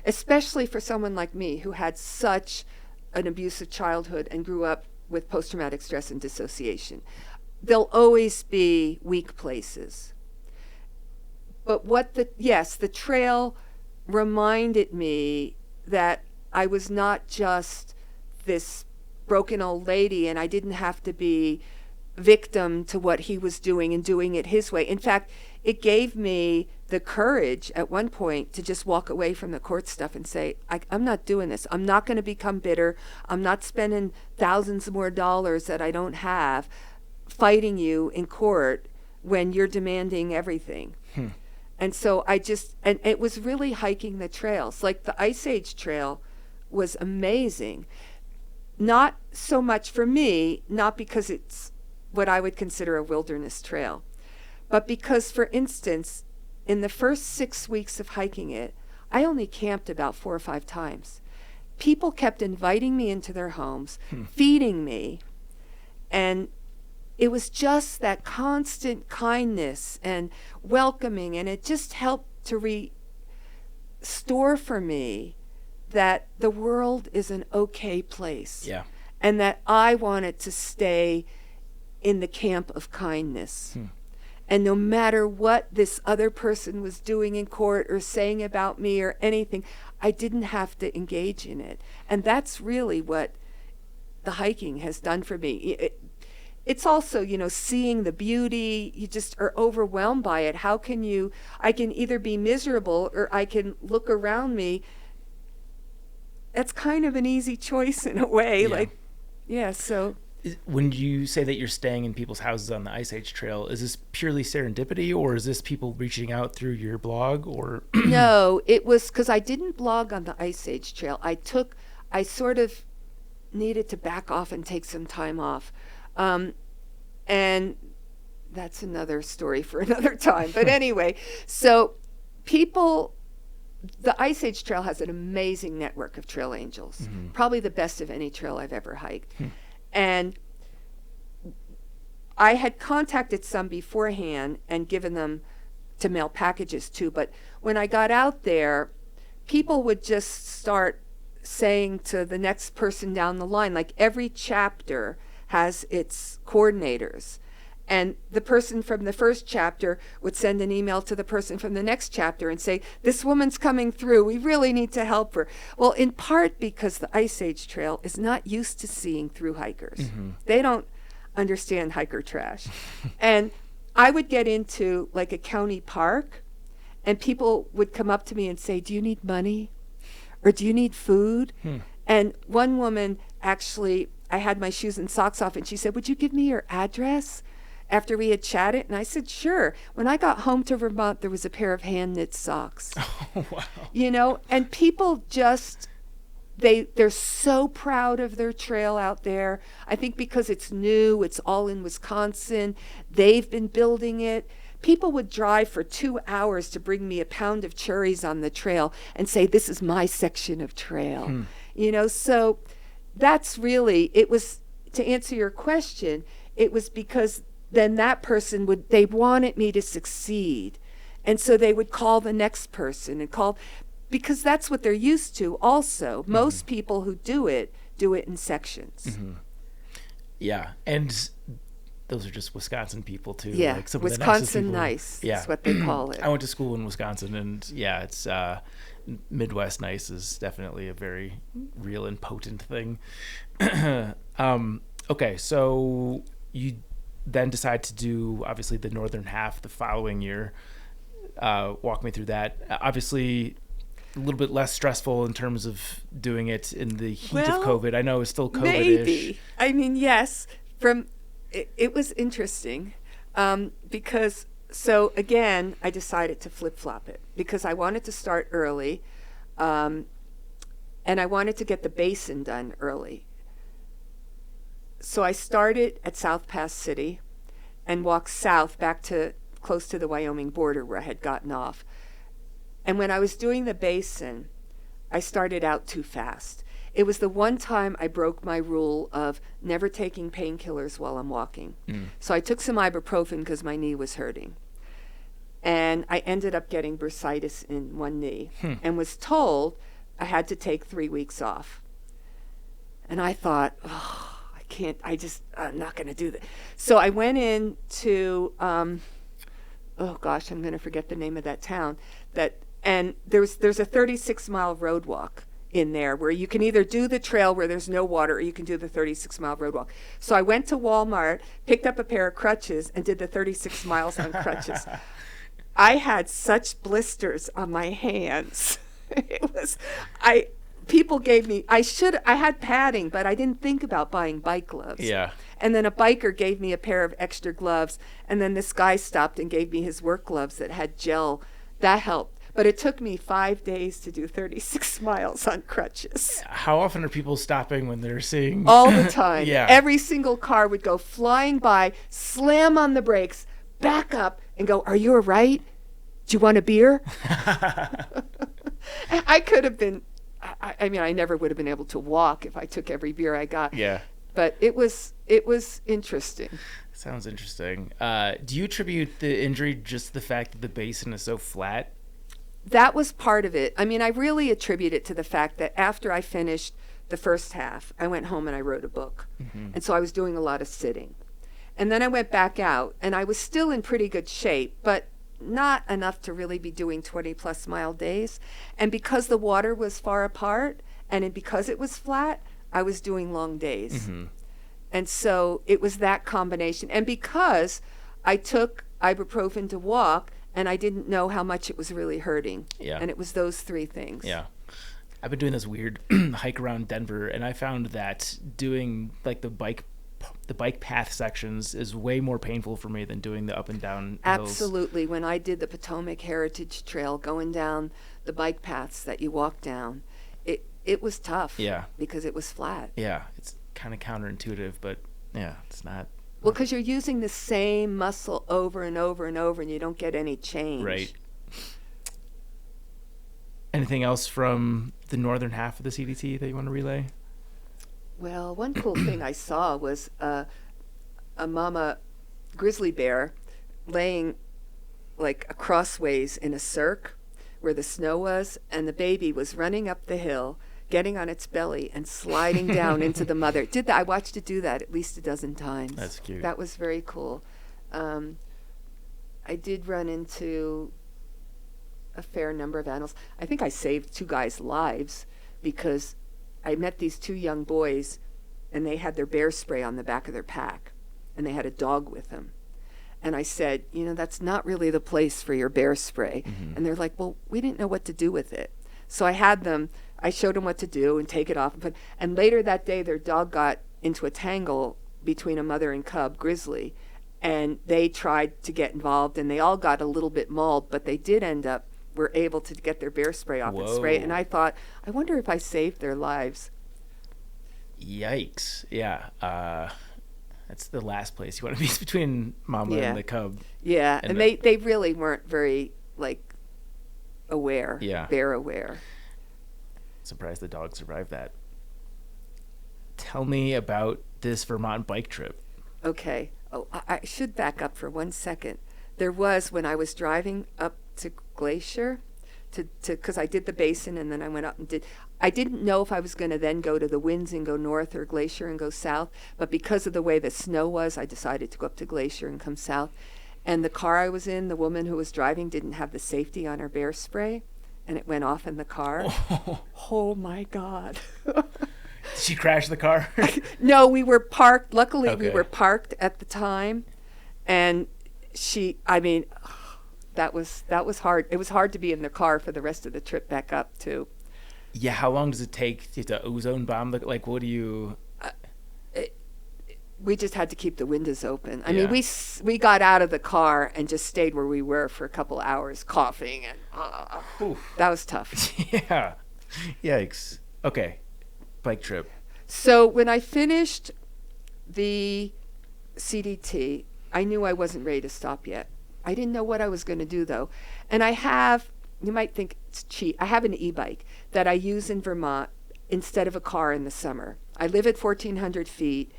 especially for someone like me who had such an abusive childhood and grew up with post-traumatic stress and dissociation. There'll always be weak places. But the trail reminded me that I was not just this broken old lady, and I didn't have to be victim to what he was doing and doing it his way. In fact, it gave me the courage at one point to just walk away from the court stuff and say, I'm not doing this. I'm not going to become bitter. I'm not spending thousands more dollars that I don't have fighting you in court when you're demanding everything. And so and it was really hiking the trails. Like the Ice Age Trail, was amazing. Not so much for me, not because it's what I would consider a wilderness trail, but because, for instance, in the first 6 weeks of hiking it, I only camped about 4 or 5 times. People kept inviting me into their homes, feeding me, and it was just that constant kindness and welcoming, and it just helped to restore for me that the world is an okay place. Yeah. And that I wanted to stay in the camp of kindness. And no matter what this other person was doing in court or saying about me or anything, I didn't have to engage in it. And that's really what the hiking has done for me. It's also, you know, seeing the beauty. You just are overwhelmed by it. How can you, I can either be miserable or I can look around me. That's kind of an easy choice in a way. Yeah. Like, yeah, so. When you say that you're staying in people's houses on the Ice Age Trail, is this purely serendipity, or is this people reaching out through your blog, or? No, it was because I didn't blog on the Ice Age Trail. I sort of needed to back off and take some time off. And that's another story for another time. But anyway, so the Ice Age Trail has an amazing network of trail angels, probably the best of any trail I've ever hiked. And I had contacted some beforehand and given them to mail packages too. But when I got out there, people would just start saying to the next person down the line, like every chapter has its coordinators. And the person from the first chapter would send an email to the person from the next chapter and say, this woman's coming through. We really need to help her. Well, in part because the Ice Age Trail is not used to seeing through hikers. They don't understand hiker trash. And I would get into like a county park and people would come up to me and say, do you need money? Or do you need food? And one woman actually, I had my shoes and socks off and she said, would you give me your address? After we had chatted, and I said, sure. When I got home to Vermont, there was a pair of hand-knit socks. Oh, wow. You know, and people just, they're so proud of their trail out there. I think because it's new, it's all in Wisconsin, they've been building it. People would drive for 2 hours to bring me a pound of cherries on the trail and say, this is my section of trail. You know, so that's really, it was, to answer your question, it was because then that person they wanted me to succeed. And so they would call the next person and because that's what they're used to also. Most people who do it in sections. Yeah. And those are just Wisconsin people too. Yeah. Like some Wisconsin of the nice. Yeah. That's what they call it. I went to school in Wisconsin, and yeah, it's Midwest nice is definitely a very real and potent thing. Okay. So you then decide to do obviously the northern half the following year. Walk me through that. Obviously a little bit less stressful in terms of doing it in the heat of COVID. I know it's still COVID-ish. Maybe. I mean, yes, it was interesting because, so again, I decided to flip-flop it because I wanted to start early and I wanted to get the basin done early. So I started at South Pass City and walked south back to close to the Wyoming border where I had gotten off. And when I was doing the basin, I started out too fast. It was the one time I broke my rule of never taking painkillers while I'm walking. So I took some ibuprofen because my knee was hurting. And I ended up getting bursitis in one knee and was told I had to take 3 weeks off. And I thought, I'm not going to do that. So I went into, I'm going to forget the name of that town. And there's a 36-mile road walk in there where you can either do the trail where there's no water or you can do the 36-mile road walk. So I went to Walmart, picked up a pair of crutches, and did the 36 miles on crutches. I had such blisters on my hands. People gave me, I had padding, but I didn't think about buying bike gloves. Yeah. And then a biker gave me a pair of extra gloves. And then this guy stopped and gave me his work gloves that had gel. That helped. But it took me 5 days to do 36 miles on crutches. How often are people stopping when they're seeing? All the time. Yeah. Every single car would go flying by, slam on the brakes, back up, and go, "Are you all right? Do you want a beer?" I could have been, I mean, I never would have been able to walk if I took every beer I got. Yeah. But it was interesting. Sounds interesting. Do you attribute the injury just to the fact that the basin is so flat? That was part of it. I mean, I really attribute it to the fact that after I finished the first half, I went home and I wrote a book. Mm-hmm. And so I was doing a lot of sitting. And then I went back out, and I was still in pretty good shape, but not enough to really be doing 20-plus mile days. And because the water was far apart, and because it was flat, I was doing long days. Mm-hmm. And so it was that combination. And because I took ibuprofen to walk, and I didn't know how much it was really hurting. Yeah. And it was those three things. Yeah. I've been doing this weird hike around Denver, and I found that doing like the bike path sections is way more painful for me than doing the up and down hills. Absolutely. When I did the Potomac Heritage Trail, going down the bike paths that you walk down, it was tough. Yeah. Because it was flat. Yeah. It's kind of counterintuitive, but yeah, it's not. Well, because you're using the same muscle over and over and over, and you don't get any change. Right. Anything else from the northern half of the CDT that you want to relay? Well, one cool thing I saw was a mama grizzly bear laying like crossways in a cirque where the snow was, and the baby was running up the hill, getting on its belly and sliding down into the mother. I watched it do that at least a dozen times. That's cute. That was very cool. I did run into a fair number of animals. I think I saved 2 guys' lives because I met these 2 young boys, and they had their bear spray on the back of their pack, and they had a dog with them. And I said, that's not really the place for your bear spray. Mm-hmm. And they're like, well, we didn't know what to do with it. So I showed them what to do and take it off. And later that day, their dog got into a tangle between a mother and cub grizzly, and they tried to get involved, and they all got a little bit mauled, but they did were able to get their bear spray off and spray. And I thought, I wonder if I saved their lives. Yikes. Yeah. That's the last place you want to be, between mama and the cub. Yeah. And they really weren't very, aware. Yeah. Bear aware. Surprised the dog survived that. Tell me about this Vermont bike trip. Okay. Oh, I should back up for 1 second. There was, when I was driving up to Glacier, because I did the basin and then I went up and I didn't know if I was going to then go to the Winds and go north or Glacier and go south, but because of the way the snow was, I decided to go up to Glacier and come south. And the car I was in, the woman who was driving didn't have the safety on her bear spray, and it went off in the car. Oh my God. Did she crash the car? No, we were parked. Luckily, Okay. we were parked at the time, and that was hard. It was hard to be in the car for the rest of the trip back up too. Yeah, how long does it take to ozone bomb? Like, what do you? We just had to keep the windows open. I Yeah. mean, we got out of the car and just stayed where we were for a couple hours, coughing, and that was tough. Yeah. Yikes. Okay. Bike trip. So when I finished the CDT, I knew I wasn't ready to stop yet. I didn't know what I was going to do, though. And you might think it's cheap, I have an e-bike that I use in Vermont instead of a car in the summer. I live at 1,400 feet,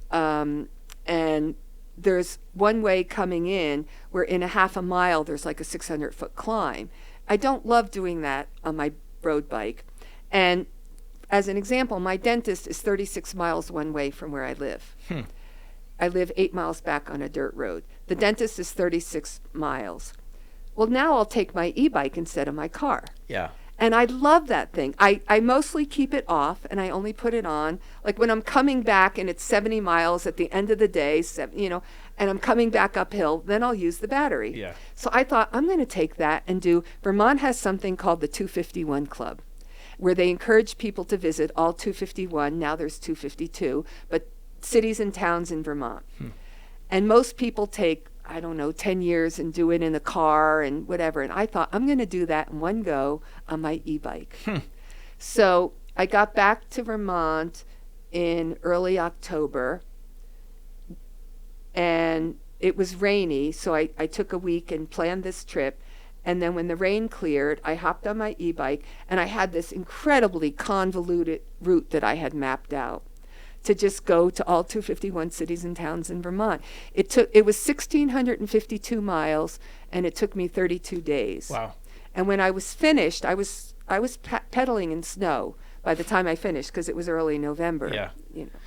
and there's one way coming in where in a half a mile there's like a 600-foot climb. I don't love doing that on my road bike. And as an example, my dentist is 36 miles one way from where I live. I live 8 miles back on a dirt road. The dentist is 36 miles. Well, now I'll take my e-bike instead of my car. Yeah. And I love that thing. I mostly keep it off, and I only put it on. Like when I'm coming back and it's 70 miles at the end of the day, and I'm coming back uphill, then I'll use the battery. Yeah. So I thought, I'm going to take that and Vermont has something called the 251 Club, where they encourage people to visit all 251. Now there's 252, but cities and towns in Vermont. And most people take I don't know, 10 years and do it in a car and whatever. And I thought, I'm going to do that in one go on my e-bike. So I got back to Vermont in early October, and it was rainy. So I took a week and planned this trip. And then when the rain cleared, I hopped on my e-bike, and I had this incredibly convoluted route that I had mapped out to just go to all 251 cities and towns in Vermont. It was 1,652 miles, and it took me 32 days. Wow. And when I was finished, I was pedaling in snow by the time I finished, because it was early November. Yeah. You know.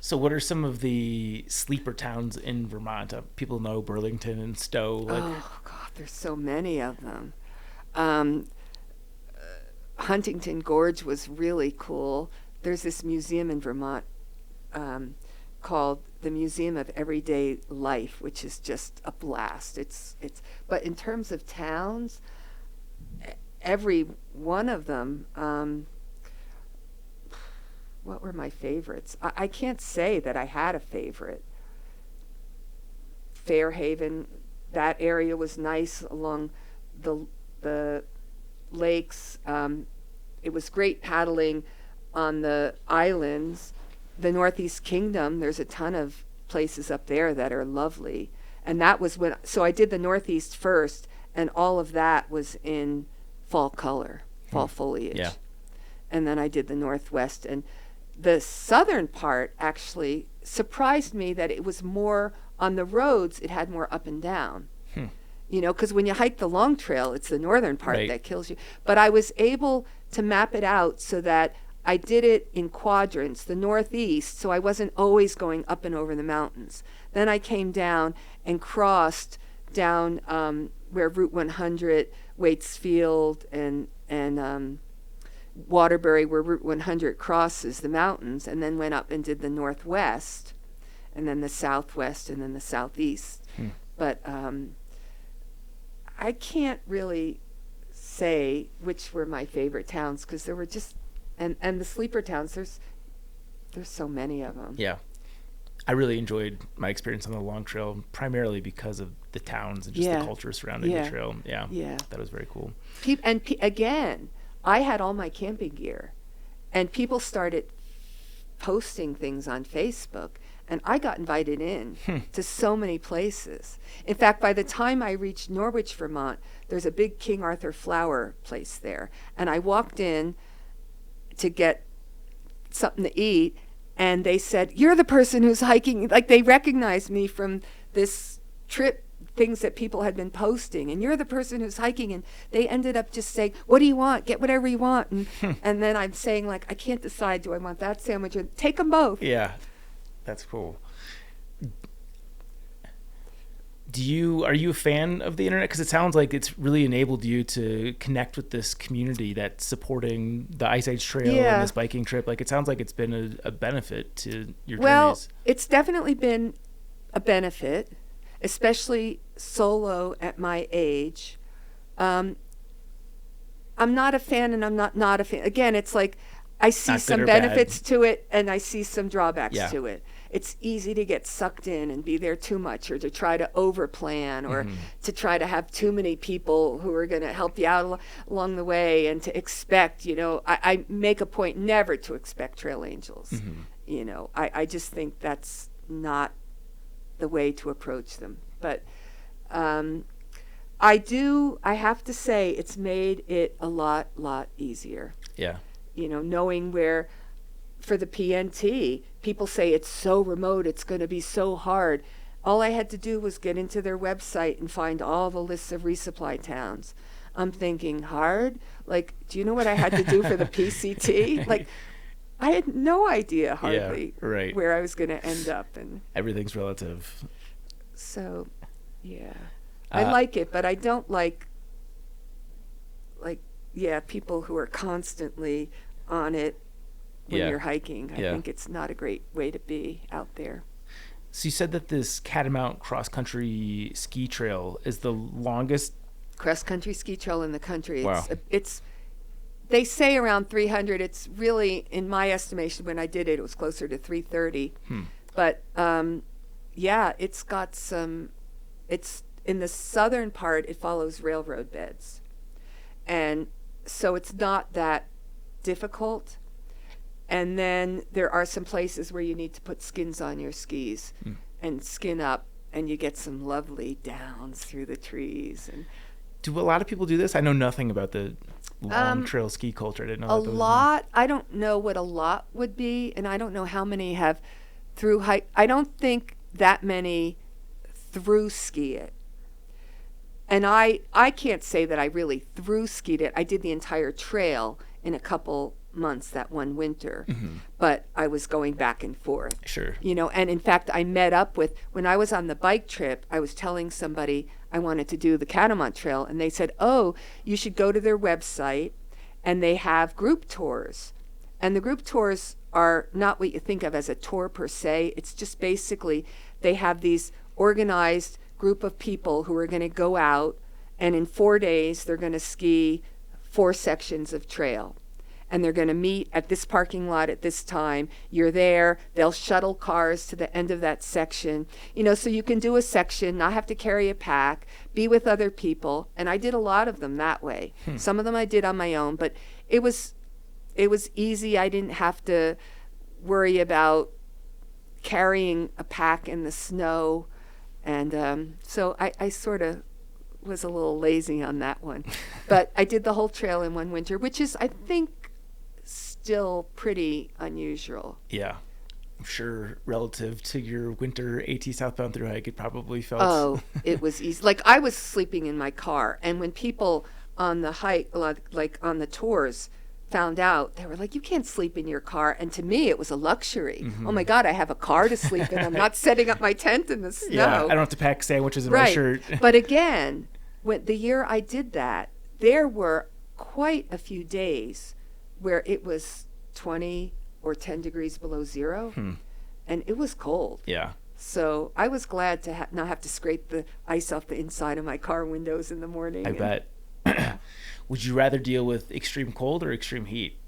So what are some of the sleeper towns in Vermont? People know Burlington and Stowe. Oh, God, there's so many of them. Huntington Gorge was really cool. There's this museum in Vermont called the Museum of Everyday Life, which is just a blast. But in terms of towns, every one of them, what were my favorites? I can't say that I had a favorite. Fairhaven, that area was nice along the lakes. It was great paddling on the islands. The Northeast Kingdom, there's a ton of places up there that are lovely. And that was so I did the Northeast first, and all of that was in fall color, fall foliage. Yeah. And then I did the Northwest. And the southern part actually surprised me that it was more on the roads, it had more up and down. You know, because when you hike the long trail, it's the northern part Right. that kills you. But I was able to map it out so that I did it in quadrants, the northeast, so I wasn't always going up and over the mountains. Then I came down and crossed down where Route 100, Waitsfield, and Waterbury, where Route 100 crosses the mountains, and then went up and did the northwest, and then the southwest, and then the southeast. But I can't really say which were my favorite towns, because there were just, and the sleeper towns, there's so many of them. Yeah. I really enjoyed my experience on the long trail, primarily because of the towns and just the culture surrounding the trail. Yeah. That was very cool. Again, I had all my camping gear, and people started posting things on Facebook, and I got invited in to so many places. In fact, by the time I reached Norwich, Vermont, there's a big King Arthur flower place there, and I walked in to get something to eat, and they said, "You're the person who's hiking." Like, they recognized me from this trip, things that people had been posting, and "You're the person who's hiking." And they ended up just saying, "What do you want? Get whatever you want." And then I'm saying, like, I can't decide. Do I want that sandwich or take them both? Yeah, that's cool. Are you a fan of the internet? Because it sounds like it's really enabled you to connect with this community that's supporting the Ice Age Trail and this biking trip. Like, it sounds like it's been a benefit to your journeys. It's definitely been a benefit, especially solo at my age. I'm not a fan, and I'm not a fan. Again, it's like I see some benefits to it, and I see some drawbacks to it. It's easy to get sucked in and be there too much, or to try to overplan, or to try to have too many people who are going to help you out along the way, and to expect, I make a point never to expect trail angels. I just think that's not the way to approach them. But I have to say, it's made it a lot easier. Yeah. Knowing where, for the PNT, people say it's so remote, it's going to be so hard. All I had to do was get into their website and find all the lists of resupply towns. I'm thinking, hard? Like, do you know what I had to do for the PCT? Like, I had no idea hardly where I was going to end up. And everything's relative. So, yeah. I like it, but I don't like people who are constantly on it when you're hiking. I think it's not a great way to be out there. So you said that this Catamount cross-country ski trail is the longest cross-country ski trail in the country. Wow. It's they say around 300. It's really, in my estimation, when I did it, it was closer to 330. But it's got some it's in the southern part, it follows railroad beds. And so it's not that difficult. And then there are some places where you need to put skins on your skis and skin up, and you get some lovely downs through the trees. And do a lot of people do this? I know nothing about the long trail ski culture. I didn't know a that was lot. I don't know what a lot would be, and I don't know how many have thru-hike. I don't think that many thru ski it. And I can't say that I really thru skied it. I did the entire trail in a couple months that one winter, but I was going back and forth. Sure. You know, and in fact, I met up with, when I was on the bike trip, I was telling somebody I wanted to do the Catamount Trail, and they said, oh, you should go to their website, and they have group tours. And the group tours are not what you think of as a tour per se. It's just basically they have these organized group of people who are going to go out, and in 4 days they're going to ski 4 sections of trail, and they're going to meet at this parking lot at this time. You're there, they'll shuttle cars to the end of that section, you know, so you can do a section, not have to carry a pack, be with other people. And I did a lot of them that way. Some of them I did on my own, but it was easy. I didn't have to worry about carrying a pack in the snow. And so I sort of was a little lazy on that one. But I did the whole trail in one winter, which is, I think, still pretty unusual. Yeah. I'm sure relative to your winter AT southbound thru hike, it probably felt... Oh, it was easy. Like, I was sleeping in my car. And when people on the hike, like on the tours, found out, they were like, you can't sleep in your car. And to me, it was a luxury. Oh my God, I have a car to sleep in. I'm not setting up my tent in the snow. Yeah, I don't have to pack sandwiches in my shirt. But again, when the year I did that, there were quite a few days where it was 20 or 10 degrees below zero, and it was cold. Yeah. So I was glad to not have to scrape the ice off the inside of my car windows in the morning. I bet. Would you rather deal with extreme cold or extreme heat?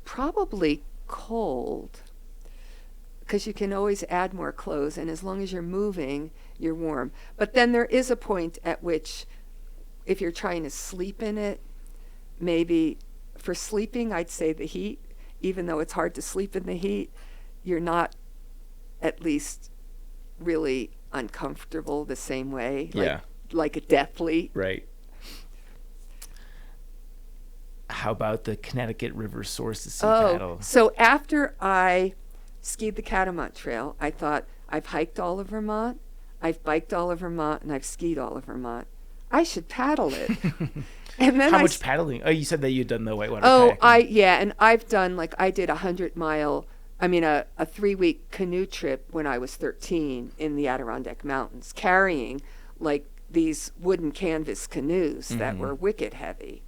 Probably cold, because you can always add more clothes, and as long as you're moving, you're warm. But then there is a point at which, if you're trying to sleep in it, maybe for sleeping, I'd say the heat, even though it's hard to sleep in the heat, you're not at least really uncomfortable the same way. Yeah. Like a deathly. Right. How about the Connecticut River source to sea paddle? So after I skied the Catamount Trail, I thought, I've hiked all of Vermont, I've biked all of Vermont, and I've skied all of Vermont. I should paddle it. And then How much paddling? Oh, you said that you'd done the whitewater kayak. And I've done, like, I did a 3-week canoe trip when I was 13 in the Adirondack Mountains, carrying, like, these wooden canvas canoes that were wicked heavy.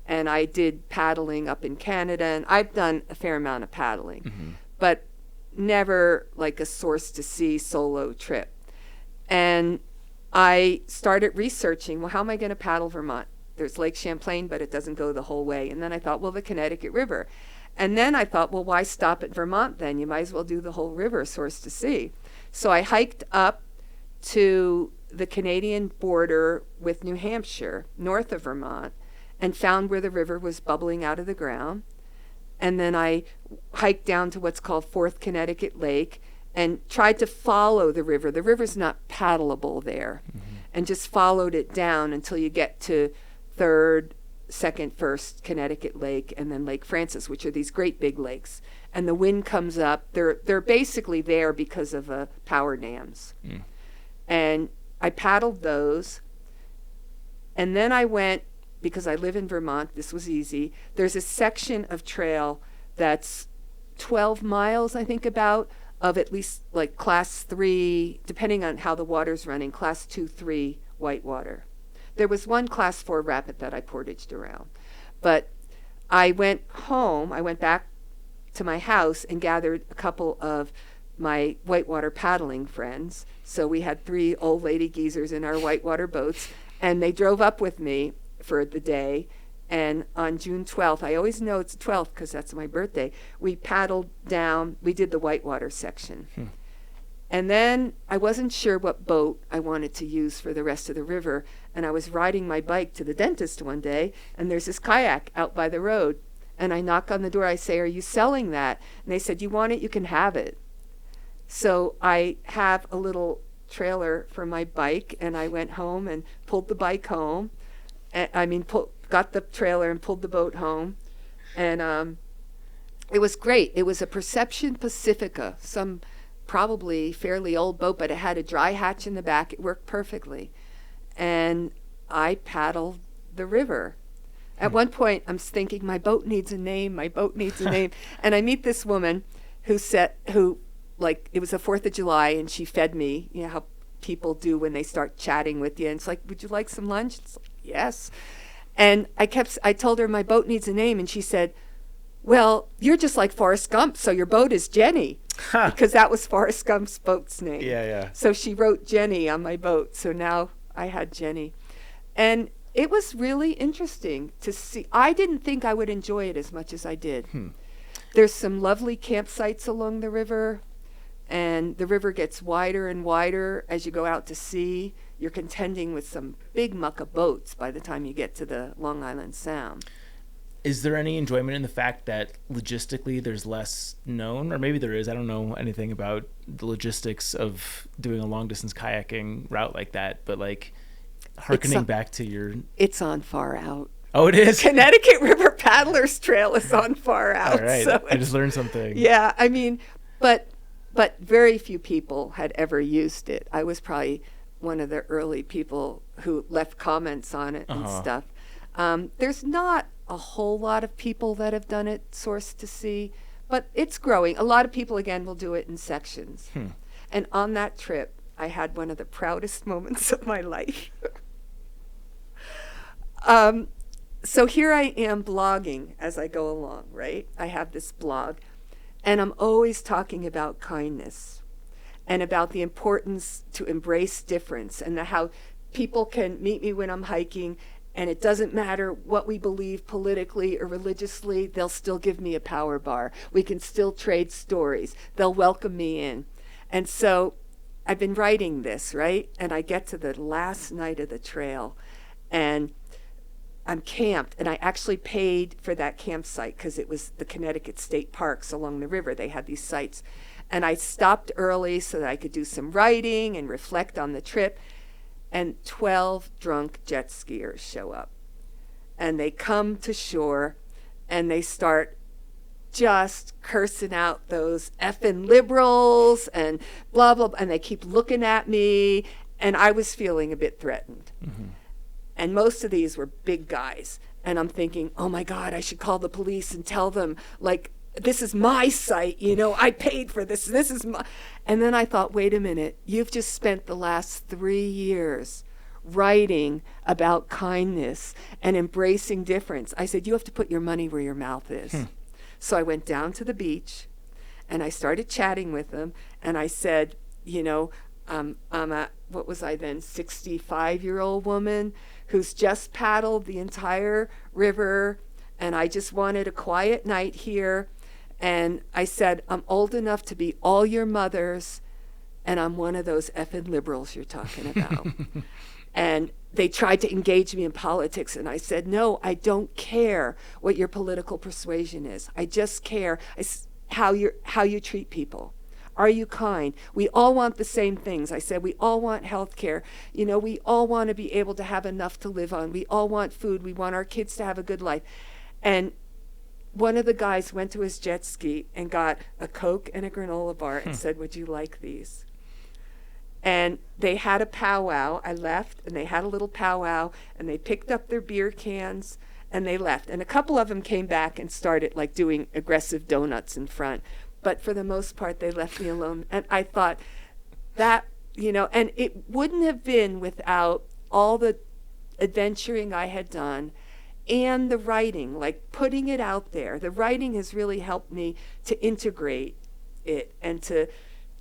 And I did paddling up in Canada, and I've done a fair amount of paddling, but never like a source to sea solo trip. And I started researching, well, how am I going to paddle Vermont? There's Lake Champlain, but it doesn't go the whole way. And then I thought, well, the Connecticut River. And then I thought, well, why stop at Vermont then? You might as well do the whole river source to sea. So I hiked up to the Canadian border with New Hampshire, north of Vermont, and found where the river was bubbling out of the ground. And then I hiked down to what's called Fourth Connecticut Lake and tried to follow the river. The river's not paddleable there. And just followed it down until you get to Third, Second, First Connecticut Lake, and then Lake Francis, which are these great big lakes. And the wind comes up. They're basically there because of power dams. And I paddled those. And then I went, because I live in Vermont, this was easy. There's a section of trail that's 12 miles, I think, about, of at least like class 3, depending on how the water's running, class 2, 3 whitewater. There was one class 4 rapid that I portaged around. But I went home, I went back to my house and gathered a couple of my whitewater paddling friends. So we had 3 old lady geezers in our whitewater boats, and they drove up with me for the day. And on June 12th, I always know it's the 12th because that's my birthday, we paddled down, we did the whitewater section. And then I wasn't sure what boat I wanted to use for the rest of the river. And I was riding my bike to the dentist one day, and there's this kayak out by the road. And I knock on the door. I say, "Are you selling that?" And they said, "You want it, you can have it." So I have a little trailer for my bike, and I went home and pulled the bike home. Got the trailer and pulled the boat home. And it was great. It was a Perception Pacifica, some probably fairly old boat, but it had a dry hatch in the back. It worked perfectly. And I paddled the river. At one point, I'm thinking, my boat needs a name, my boat needs a name. And I meet this woman who it was the 4th of July, and she fed me, you know how people do when they start chatting with you. And it's like, "Would you like some lunch?" It's like, "Yes." And I told her my boat needs a name, and she said, "Well, you're just like Forrest Gump, so your boat is Jenny." Because that was Forrest Gump's boat's name. Yeah. So she wrote Jenny on my boat, so now I had Jenny. And it was really interesting to see. I didn't think I would enjoy it as much as I did. There's some lovely campsites along the river, and the river gets wider and wider as you go out to sea. You're contending with some big mucka boats by the time you get to the Long Island Sound. Is there any enjoyment in the fact that logistically there's less known, or maybe there is? I don't know anything about the logistics of doing a long distance kayaking route like that, but like hearkening back to your... It's on Far Out. Oh, it is? Connecticut River Paddlers Trail is on Far Out. All right, so I just learned something. Yeah, I mean, but very few people had ever used it. I was probably one of the early people who left comments on it and stuff. There's not a whole lot of people that have done it source to sea, but it's growing. A lot of people, again, will do it in sections. And on that trip, I had one of the proudest moments of my life. So here I am blogging as I go along, right? I have this blog, and I'm always talking about kindness and about the importance to embrace difference, and how people can meet me when I'm hiking, and it doesn't matter what we believe politically or religiously, they'll still give me a power bar. We can still trade stories. They'll welcome me in. And so I've been writing this, right? And I get to the last night of the trail, and I'm camped, and I actually paid for that campsite because it was the Connecticut State Parks along the river. They had these sites. And I stopped early so that I could do some writing and reflect on the trip. And 12 drunk jet skiers show up. And they come to shore, and they start just cursing out those effing liberals and blah, blah, blah. And they keep looking at me, and I was feeling a bit threatened. And most of these were big guys. And I'm thinking, oh my God, I should call the police and tell them, like, this is my site, you know, I paid for this. This is my... And then I thought, wait a minute, you've just spent the last 3 years writing about kindness and embracing difference. I said, you have to put your money where your mouth is. So I went down to the beach, and I started chatting with them, and I said, you know, I'm a, what was I then, 65-year-old woman who's just paddled the entire river, and I just wanted a quiet night here. And I said, I'm old enough to be all your mothers, and I'm one of those effing liberals you're talking about. And they tried to engage me in politics, and I said, no, I don't care what your political persuasion is. I just care how you treat people. Are you kind? We all want the same things. I said, we all want health care. You know, we all want to be able to have enough to live on. We all want food. We want our kids to have a good life. And one of the guys went to his jet ski and got a Coke and a granola bar and said, would you like these? And they had a powwow. I left, and they had a little powwow, and they picked up their beer cans, and they left. And a couple of them came back and started like doing aggressive donuts in front. But for the most part, they left me alone. And I thought that, you know, and it wouldn't have been without all the adventuring I had done and the writing, like putting it out there. The writing has really helped me to integrate it and to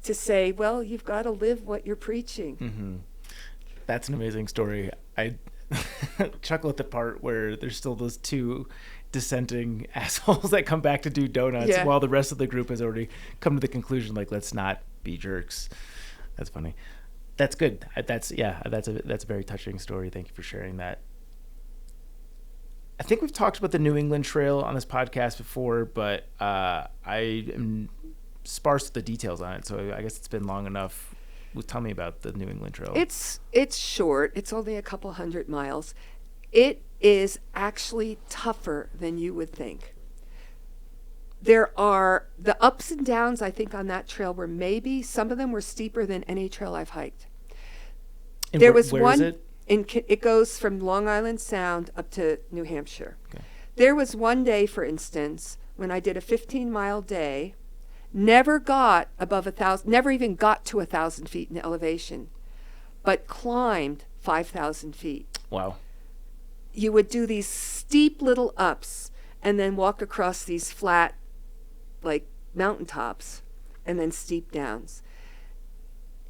say, well, you've got to live what you're preaching. That's an amazing story. I chuckle at the part where there's still those two dissenting assholes that come back to do donuts while the rest of the group has already come to the conclusion, like, let's not be jerks. That's funny. That's good. That's a very touching story. Thank you for sharing that. I think we've talked about the New England Trail on this podcast before, but I am sparse with the details on it, so I guess it's been long enough. Tell me about the New England Trail. It's short. It's only a couple 100 miles. It is actually tougher than you would think. There are the ups and downs, I think, on that trail were maybe some of them were steeper than any trail I've hiked. And There was where one. is it? It goes from Long Island Sound up to New Hampshire. Okay. There was one day, for instance, when I did a 15-mile day, never got above 1,000, never even got to 1,000 feet in elevation, but climbed 5,000 feet. Wow. You would do these steep little ups and then walk across these flat, like mountaintops, and then steep downs.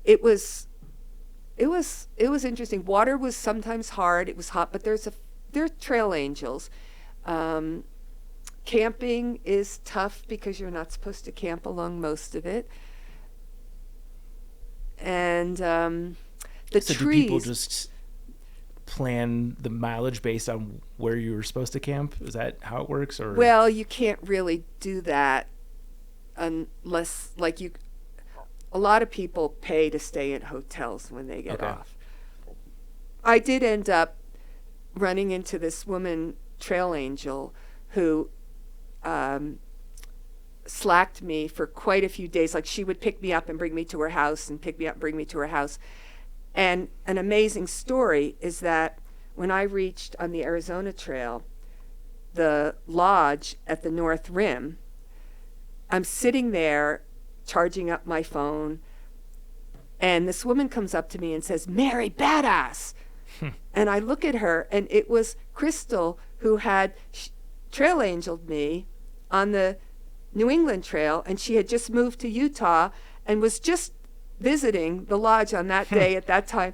It was interesting. Water was sometimes hard. It was hot, but there are trail angels. Camping is tough because you're not supposed to camp along most of it. And the So trees. do people just plan the mileage based on where you were supposed to camp? Is that how it works? Or Well, you can't really do that unless, like, a lot of people pay to stay in hotels when they get Okay. off. I did end up running into this woman trail angel who slacked me for quite a few days. Like, she would pick me up and bring me to her house and pick me up and bring me to her house. And an amazing story is that when I reached on the Arizona Trail, the lodge at the North Rim, I'm sitting there charging up my phone, and this woman comes up to me and says, "Mary, badass." And I look at her, and it was Crystal, who had trail angeled me on the New England Trail, and she had just moved to Utah and was just visiting the lodge on that day at that time.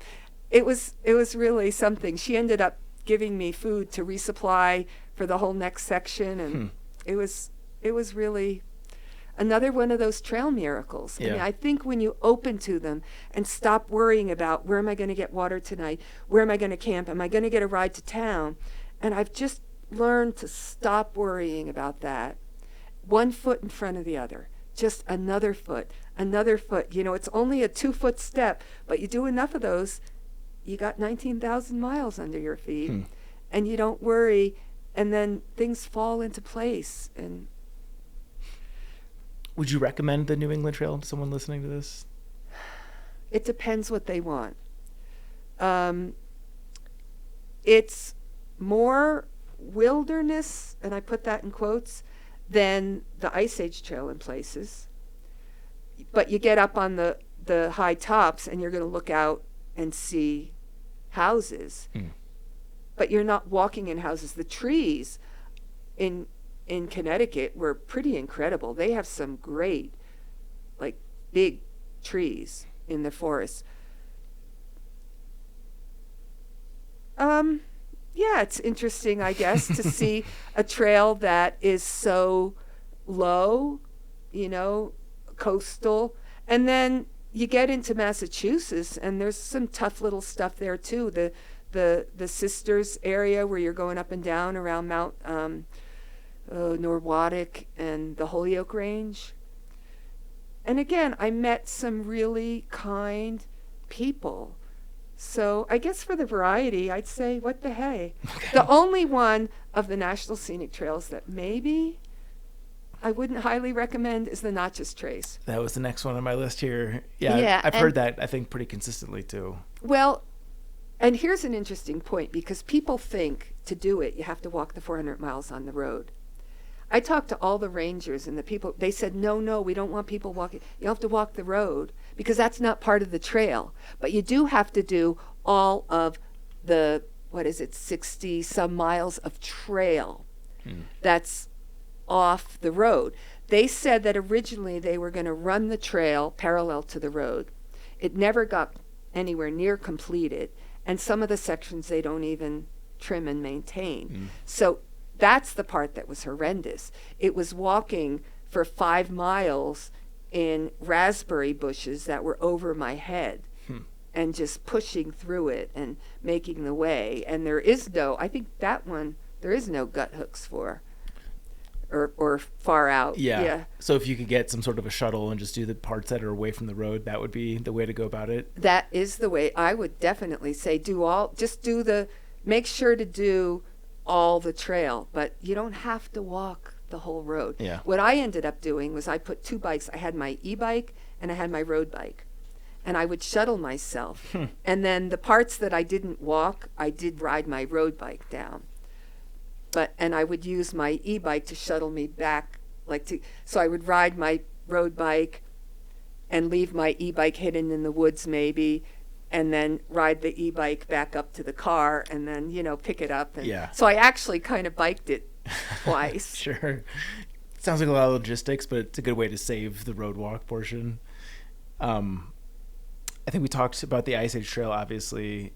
It was really something. She ended up giving me food to resupply for the whole next section, and it was really another one of those trail miracles. Yeah. I mean, I think when you open to them and stop worrying about where am I going to get water tonight, where am I going to camp, am I going to get a ride to town, and I've just learned to stop worrying about that. One foot in front of the other, just another foot. You know, it's only a 2-foot step, but you do enough of those, you got 19,000 miles under your feet, and you don't worry, and then things fall into place. And would you recommend the New England Trail to someone listening to this? it depends what they want. It's more wilderness, and I put that in quotes, than the Ice Age Trail in places. But you get up on the high tops, and you're going to look out and see houses. But you're not walking in houses. The trees in Connecticut were pretty incredible. They have some great, like, big trees in the forest. Yeah, it's interesting, I guess, to see a trail that is so low, you know, coastal. And then you get into Massachusetts, and there's some tough little stuff there too. The Sisters area where you're going up and down around Mount Norwadik and the Holyoke Range. And again, I met some really kind people. So I guess for the variety, I'd say, what the hey. Okay. The only one of the National Scenic Trails that maybe I wouldn't highly recommend is the Natchez Trace. That was the next one on my list here. Yeah, I've heard that, I think, pretty consistently too. Well, and here's an interesting point, because people think to do it, you have to walk the 400 miles on the road. I talked to all the rangers and the people. They said, no, we don't want people walking. You have to walk the road because that's not part of the trail. But you do have to do all of the, 60 some miles of trail that's off the road. They said that originally they were going to run the trail parallel to the road. It never got anywhere near completed. And some of the sections they don't even trim and maintain. So that's the part that was horrendous. It was walking for 5 miles in raspberry bushes that were over my head and just pushing through it and making the way. And I think that one, there is no gut hooks for. Or far out. Yeah. So if you could get some sort of a shuttle and just do the parts that are away from the road, that would be the way to go about it. That is the way. I would definitely say make sure to do all the trail, but you don't have to walk the whole road. Yeah. What I ended up doing was I put 2 bikes. I had my e-bike and I had my road bike. And I would shuttle myself. And then the parts that I didn't walk, I did ride my road bike down. And I would use my e-bike to shuttle me back, so I would ride my road bike and leave my e-bike hidden in the woods maybe, and then ride the e-bike back up to the car and then, pick it up. And so I actually kind of biked it twice. Sure. Sounds like a lot of logistics, but it's a good way to save the road walk portion. I think we talked about the Ice Age Trail, obviously,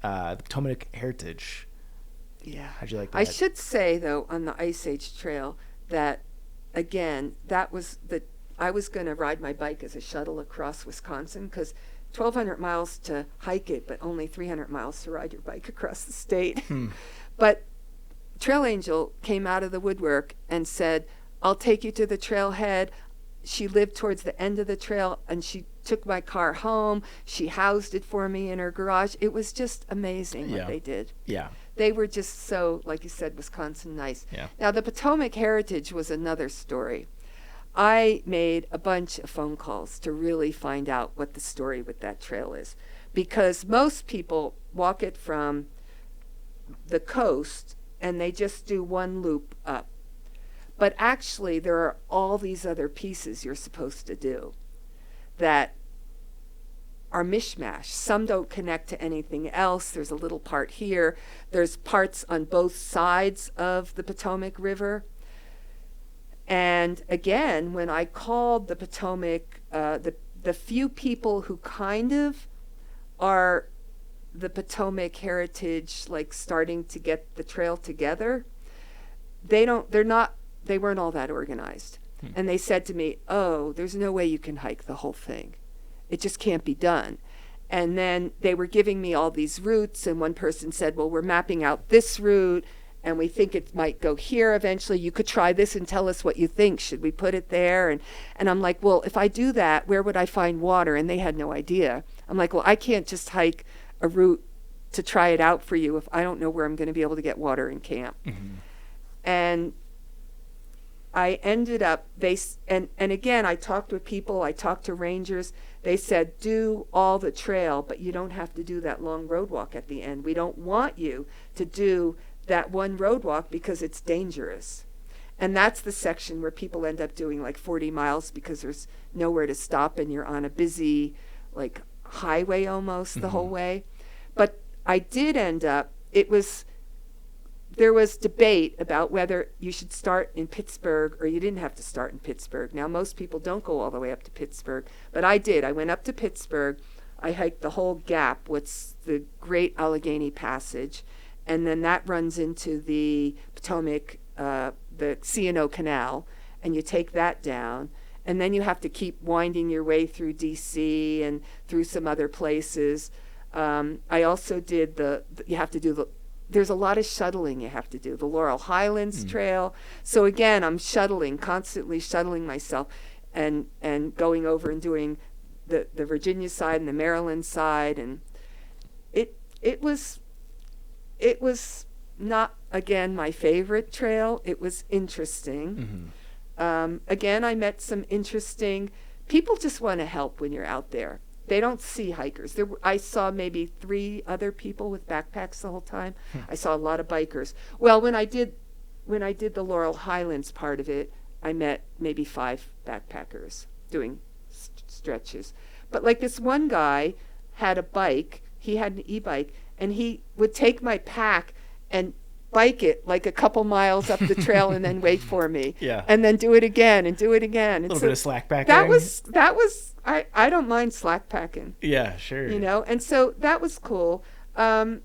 the Potomac Heritage. Yeah. How'd you like that? I should say, though, on the Ice Age Trail that, again, I was going to ride my bike as a shuttle across Wisconsin because 1,200 miles to hike it, but only 300 miles to ride your bike across the state. But Trail Angel came out of the woodwork and said, I'll take you to the trailhead. She lived towards the end of the trail, and she took my car home. She housed it for me in her garage. It was just amazing what they did. Yeah. They were just so, like you said, Wisconsin nice. Yeah. Now, the Potomac Heritage was another story. I made a bunch of phone calls to really find out what the story with that trail is, because most people walk it from the coast and they just do one loop up. But actually, there are all these other pieces you're supposed to do that are mishmash. Some don't connect to anything else. There's a little part here. There's parts on both sides of the Potomac River. And again, when I called the Potomac, the few people who kind of are the Potomac Heritage, like starting to get the trail together, they weren't all that organized. And they said to me, oh, there's no way you can hike the whole thing. It just can't be done. And then they were giving me all these routes, and one person said, well, we're mapping out this route, and we think it might go here eventually. You could try this and tell us what you think. Should we put it there? And I'm like, well, if I do that, where would I find water? And they had no idea. I'm like, well, I can't just hike a route to try it out for you if I don't know where I'm going to be able to get water in camp. And I ended up, and again, I talked with people, I talked to rangers. They said, do all the trail, but you don't have to do that long road walk at the end. We don't want you to do that one road walk because it's dangerous. And that's the section where people end up doing like 40 miles because there's nowhere to stop and you're on a busy, like, highway almost the whole way. But I did end up, there was debate about whether you should start in Pittsburgh or you didn't have to start in Pittsburgh. Now, most people don't go all the way up to Pittsburgh, but I did. I went up to Pittsburgh. I hiked the whole gap, what's the Great Allegheny Passage, and then that runs into the Potomac, the C&O Canal, and you take that down. And then you have to keep winding your way through D.C. and through some other places. I also did there's a lot of shuttling you have to do. The Laurel Highlands Trail. So again, I'm constantly shuttling myself and going over and doing the Virginia side and the Maryland side. And it was not, again, my favorite trail. It was interesting. Again, I met some interesting people. Just want to help when you're out there. They don't see hikers. I saw maybe 3 other people with backpacks the whole time. I saw a lot of bikers. Well, when I did the Laurel Highlands part of it, I met maybe 5 backpackers doing stretches. But like this one guy had a bike. He had an e-bike, and he would take my pack and bike it like a couple miles up the trail and then wait for me. Yeah. And then do it again and do it again. A little bit of slack packing. That was I don't mind slack packing. Yeah, sure. And so that was cool. Again,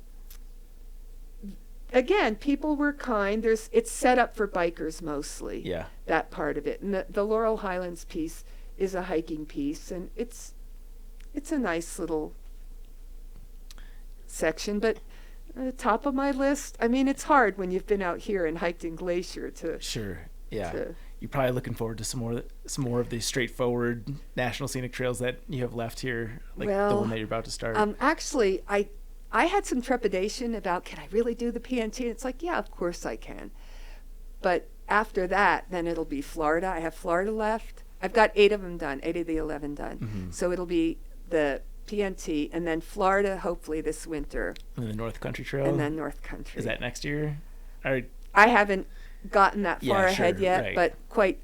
people were kind. It's set up for bikers mostly. Yeah. That part of it. And the Laurel Highlands piece is a hiking piece, and it's a nice little section, but top of my list. I mean, it's hard when you've been out here and hiked in Glacier to. Sure. Yeah. You're probably looking forward to some more of the straightforward National Scenic Trails that you have left here, like the one that you're about to start. Actually, I had some trepidation about, can I really do the PNT? And it's like, yeah, of course I can. But after that, then it'll be Florida. I have Florida left. I've got 8 of them done, 8 of the 11 done. Mm-hmm. So it'll be the PNT, and then Florida, hopefully this winter. And the North Country Trail? And then North Country. Is that next year? I haven't gotten that far ahead yet, right. but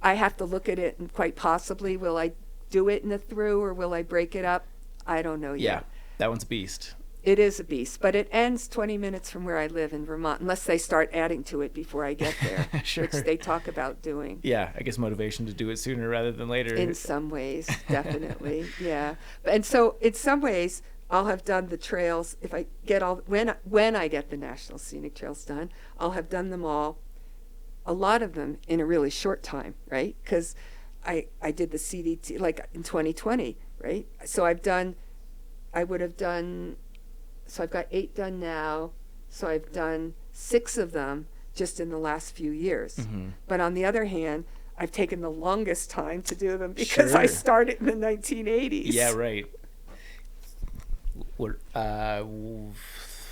I have to look at it, and quite possibly, will I do it in the thru, or will I break it up? I don't know yet. Yeah, that one's a beast. It is a beast, but it ends 20 minutes from where I live in Vermont, unless they start adding to it before I get there, Sure. which they talk about doing. Yeah, I guess motivation to do it sooner rather than later. In some ways, definitely, yeah. And so, in some ways, I'll have done the trails if I get when I get the National Scenic Trails done. I'll have done them all, a lot of them in a really short time, right? Because I did the CDT like in 2020, right? So I've got 8 done now. So I've done 6 of them just in the last few years. Mm-hmm. But on the other hand, I've taken the longest time to do them because I Sure. started in the 1980s. Yeah, right. What,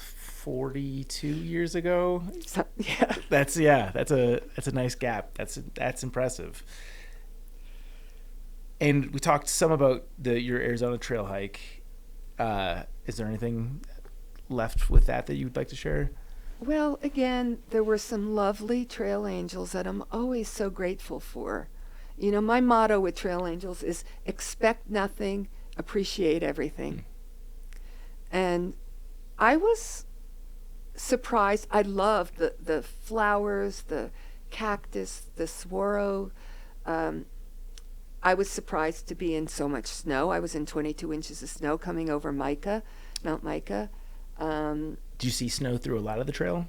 42 years ago? So, yeah. That's a nice gap. That's impressive. And we talked some about your Arizona trail hike. Is there anything left with that you'd like to share? Well, again, there were some lovely trail angels that I'm always so grateful for. You know, my motto with trail angels is expect nothing, appreciate everything. And I was surprised. I loved the flowers, the cactus, the saguaro. I was surprised to be in so much snow. I was in 22 inches of snow coming over Mount Mica. Do you see snow through a lot of the trail?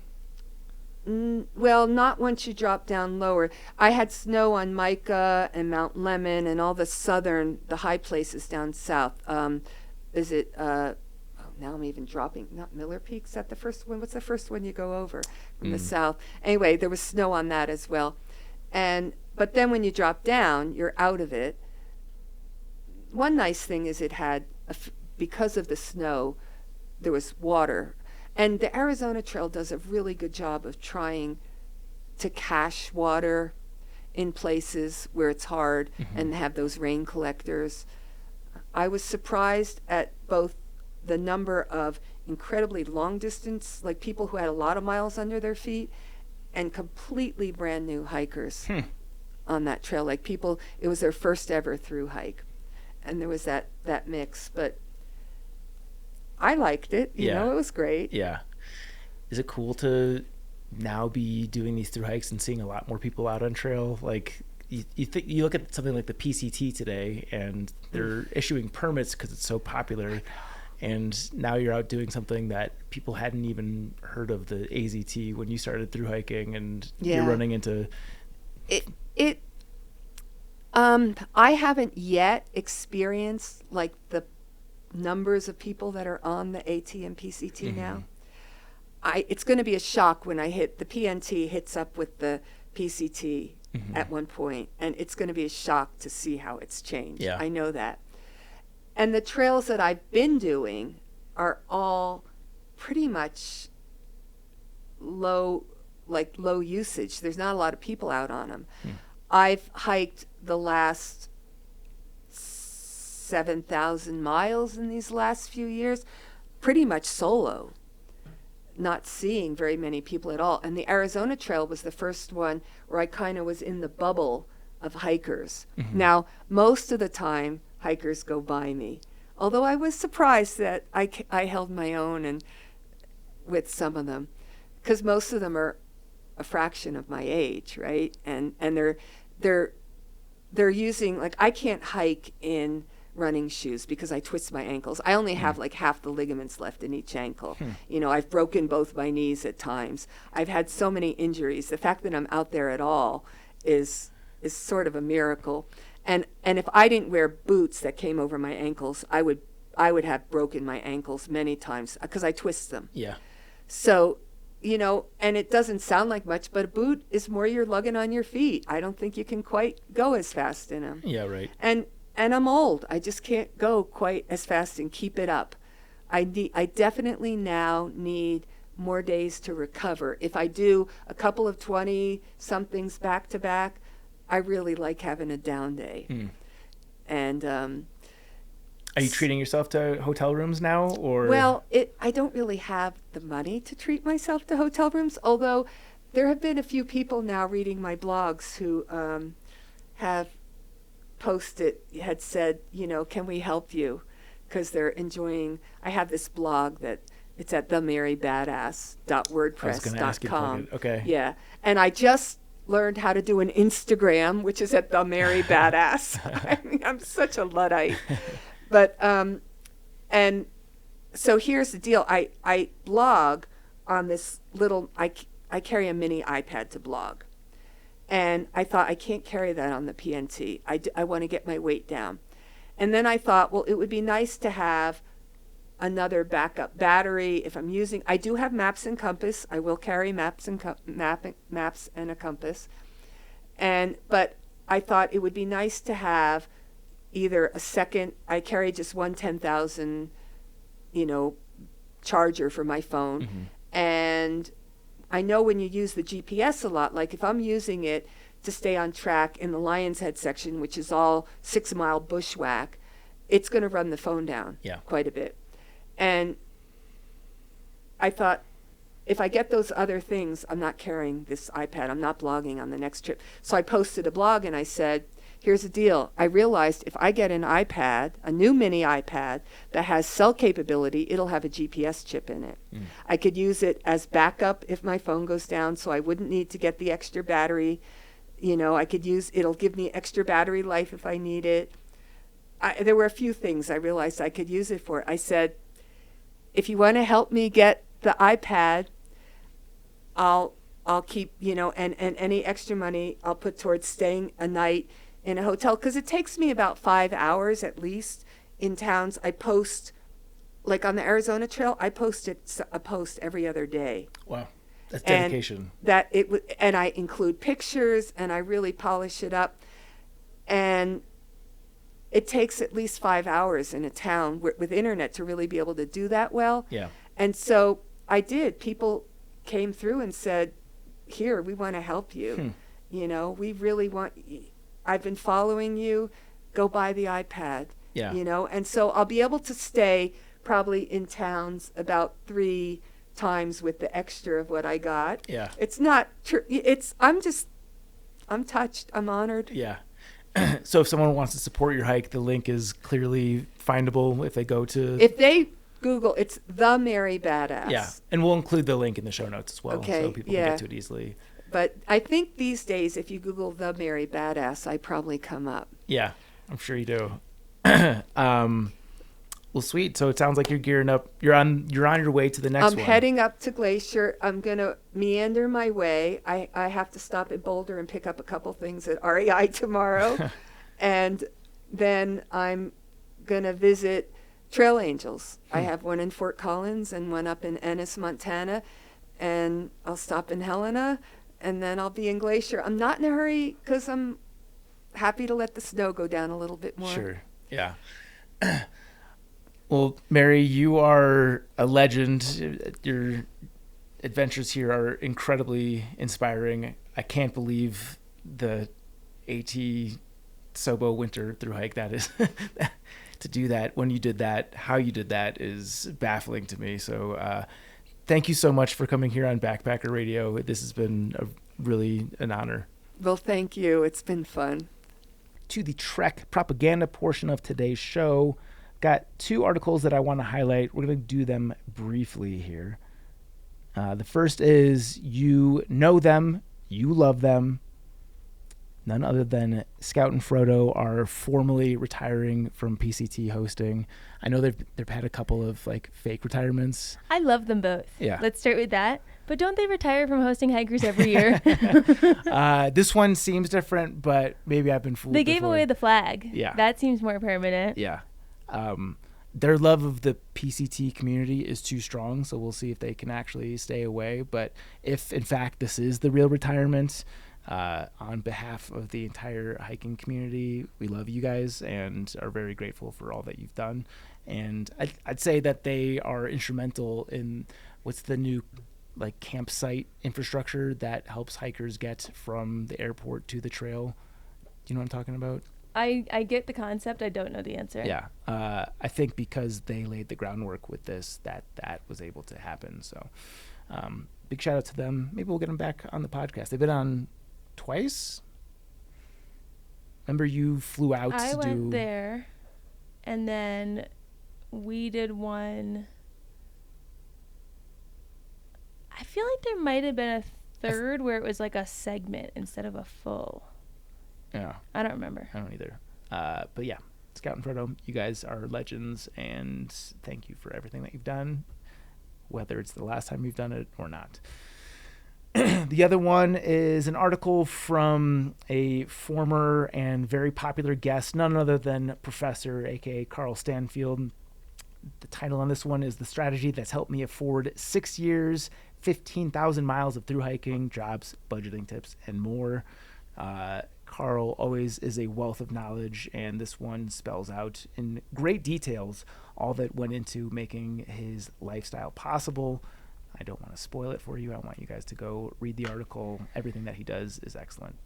Well, not once you drop down lower. I had snow on Mica and Mount Lemmon and all the high places down south. Now I'm even dropping, not Miller Peak, is that the first one? What's the first one you go over from the south? Anyway, there was snow on that as well. But then when you drop down, you're out of it. One nice thing is it had, because of the snow, there was water. And the Arizona Trail does a really good job of trying to cache water in places where it's hard and have those rain collectors. I was surprised at both the number of incredibly long distance, like people who had a lot of miles under their feet, and completely brand new hikers on that trail. Like people, it was their first ever thru hike. And there was that mix, but I liked it. You know, it was great. Yeah. Is it cool to now be doing these thru hikes and seeing a lot more people out on trail? Like you look at something like the PCT today, and they're issuing permits because it's so popular. And now you're out doing something that people hadn't even heard of, the AZT, when you started thru hiking, and you're running into it. I haven't yet experienced like the numbers of people that are on the AT and PCT now. It's going to be a shock when the PNT hits up with the PCT at one point, and it's going to be a shock to see how it's changed. Yeah. I know that. And the trails that I've been doing are all pretty much low usage. There's not a lot of people out on them. I've hiked the last 7,000 miles in these last few years, pretty much solo, not seeing very many people at all. And the Arizona Trail was the first one where I kind of was in the bubble of hikers. Now, most of the time, hikers go by me. Although I was surprised that I held my own and with some of them, because most of them are a fraction of my age, right? And they're using, like, I can't hike in running shoes because I twist my ankles. I only have like half the ligaments left in each ankle. You know, I've broken both my knees at times. I've had so many injuries. The fact that I'm out there at all is sort of a miracle. And if I didn't wear boots that came over my ankles, I would have broken my ankles many times because I twist them. Yeah. So, and it doesn't sound like much, but a boot is more you're lugging on your feet. I don't think you can quite go as fast in them. Yeah, right. And I'm old. I just can't go quite as fast and keep it up. I definitely now need more days to recover. If I do a couple of 20 somethings back to back, I really like having a down day. And are you treating yourself to hotel rooms now, or? Well, I don't really have the money to treat myself to hotel rooms, although there have been a few people now reading my blogs who have had said, can we help you? Because they're enjoying, I have this blog that it's at themarybadass.wordpress.com. Okay. Yeah. And I just learned how to do an Instagram, which is at themarybadass. I mean, I'm such a Luddite. But, and so here's the deal. I blog on this little, I carry a mini iPad to blog. And I thought, I can't carry that on the PNT. I want to get my weight down. And then I thought, well, it would be nice to have another backup battery if I'm using. I do have maps and compass. I will carry maps and a compass. But I thought it would be nice to have either a second. I carry just one 10,000, charger for my phone. Mm-hmm. And I know when you use the GPS a lot, like if I'm using it to stay on track in the Lion's Head section, which is all 6 mile bushwhack, it's going to run the phone down quite a bit. And I thought, if I get those other things, I'm not carrying this iPad. I'm not blogging on the next trip. So I posted a blog and I said, here's the deal. I realized if I get an iPad, a new mini iPad that has cell capability, it'll have a GPS chip in it. I could use it as backup if my phone goes down, so I wouldn't need to get the extra battery. It'll give me extra battery life if I need it. There were a few things I realized I could use it for. I said, if you want to help me get the iPad, I'll keep, and any extra money I'll put towards staying a night in a hotel, because it takes me about 5 hours at least in towns. I post, like on the Arizona Trail, I posted a post every other day. Wow. That's dedication. And I include pictures and I really polish it up. And it takes at least 5 hours in a town with internet to really be able to do that well. Yeah. And so I did. People came through and said, here, we want to help you. We really want, I've been following you, go buy the iPad. Yeah. And so I'll be able to stay probably in towns about 3 times with the extra of what I got. Yeah. It's not true. I'm touched. I'm honored. Yeah. So if someone wants to support your hike, the link is clearly findable if they go to... If they Google, it's The Mary Badass. Yeah. And we'll include the link in the show notes as well, okay, so people can get to it easily. But I think these days, if you Google The Mary Badass, I probably come up. Yeah, I'm sure you do. Well, sweet. So it sounds like you're gearing up. You're on your way to the next one. I'm heading up to Glacier. I'm going to meander my way. I have to stop at Boulder and pick up a couple things at REI tomorrow. And then I'm going to visit Trail Angels. I have one in Fort Collins and one up in Ennis, Montana. And I'll stop in Helena, and then I'll be in Glacier. I'm not in a hurry because I'm happy to let the snow go down a little bit more. Sure. Yeah. Well, Mary, you are a legend. Your adventures here are incredibly inspiring. I can't believe the AT SOBO winter thru hike that is. To do that, when you did that, how you did that is baffling to me. So thank you so much for coming here on Backpacker Radio. This has been really an honor. Well, thank you. It's been fun. To the Trek propaganda portion of today's show, got 2 articles that I want to highlight. We're going to do them briefly here. The first is You Know Them, You Love Them. none other than Scout and Frodo are formally retiring from PCT hosting. I know they've had a couple of like fake retirements. I love them both. Yeah. Let's start with that. But don't they retire from hosting hikers every year? This one seems different, but maybe I've been fooled. They gave away the flag. Yeah. That seems more permanent. Yeah. Their love of the PCT community is too strong, so we'll see if they can actually stay away. But if, in fact, this is the real retirement, on behalf of the entire hiking community, we love you guys and are very grateful for all that you've done. And I'd say that they are instrumental in what's the new like campsite infrastructure that helps hikers get from the airport to the trail. Do you know what I'm talking about? I get the concept. I don't know the answer. Yeah. I think because they laid the groundwork with this, that was able to happen. So big shout out to them. Maybe we'll get them back on the podcast. They've been on twice. Remember you flew out I to went there, and then we did one. I feel like there might have been a third where it was like a segment instead of a full. Yeah. I don't remember. I don't either. But yeah, Scout and Frodo, you guys are legends, and thank you for everything that you've done, whether it's the last time you've done it or not. The other one is an article from a former and very popular guest, none other than Professor, aka Carl Stanfield. The title on this one is "The Strategy That's Helped Me Afford 6 years, 15,000 miles of thru hiking, jobs, budgeting tips, and more." Carl always is a wealth of knowledge, and this one spells out in great details all that went into making his lifestyle possible. I don't want to spoil it for you. I want you guys to go read the article. Everything that he does is excellent.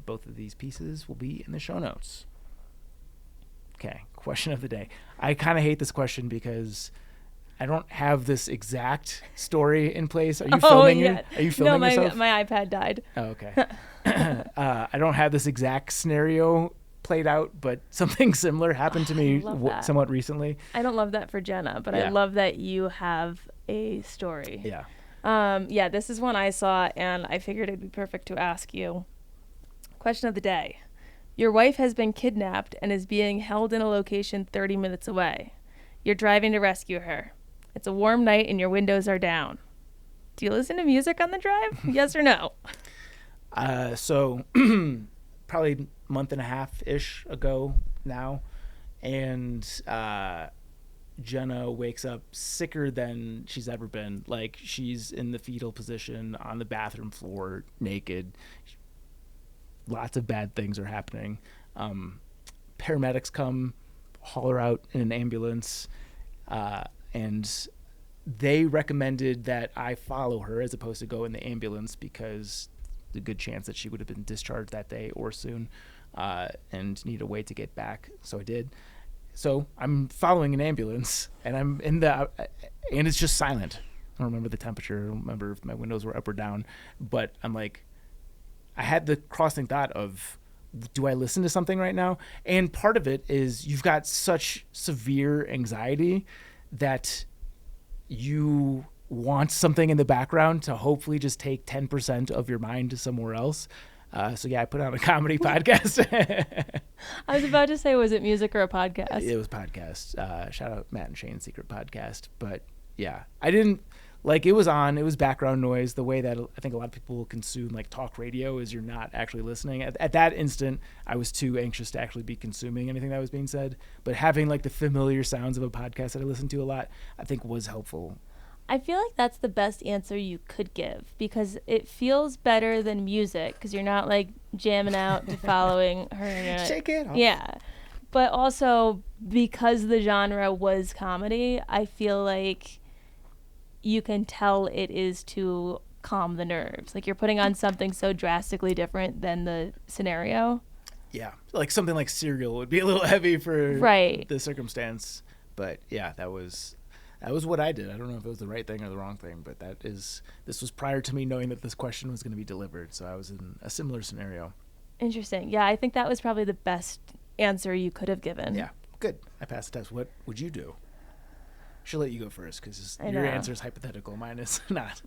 Both of these pieces will be in the show notes. Okay, question of the day. I kind of hate this question because I don't have this exact story in place. Are you filming it? Are you filming yourself? No, my iPad died. Oh, okay. I don't have this exact scenario played out, but something similar happened to me somewhat recently. I don't love that for Jenna, but I love that you have a story. Yeah. This is one I saw, and I figured it'd be perfect to ask you. Question of the day. Your wife has been kidnapped and is being held in a location 30 minutes away. You're driving to rescue her. It's a warm night and your windows are down. Do you listen to music on the drive? Yes or no? So probably a month and a half-ish ago now, and Jenna wakes up sicker than she's ever been. Like, she's in the fetal position on the bathroom floor, naked. Lots of bad things are happening. Paramedics come, haul her out in an ambulance, and they recommended that I follow her as opposed to go in the ambulance because the good chance that she would have been discharged that day or soon, and need a way to get back. So I did. So I'm following an ambulance, and I'm in and it's just silent. I don't remember the temperature. I don't remember if my windows were up or down, but I'm like, I had the crossing thought of, do I listen to something right now? And part of it is you've got such severe anxiety that you want something in the background to hopefully just take 10% of your mind to somewhere else. So yeah, I put on a comedy podcast. I was about to say, was it music or a podcast? It was podcast. Shout out Matt and Shane's secret podcast. But yeah, I didn't like, it was on, it was background noise, the way that I think a lot of people consume like talk radio is you're not actually listening. At that instant, I was too anxious to actually be consuming anything that was being said. But having like the familiar sounds of a podcast that I listen to a lot, I think was helpful. I feel like that's the best answer you could give because it feels better than music because you're not like jamming out to following her. Shake it off. Yeah. But also because the genre was comedy, I feel like you can tell it is to calm the nerves. Like you're putting on something so drastically different than the scenario. Yeah. Like something like Serial would be a little heavy for the circumstance. But yeah, that was what I did. I don't know if it was the right thing or the wrong thing, but this was prior to me knowing that this question was going to be delivered. So I was in a similar scenario. Interesting. Yeah, I think that was probably the best answer you could have given. Yeah, good. I passed the test. What would you do? Should let you go first because your answer is hypothetical. Mine is not.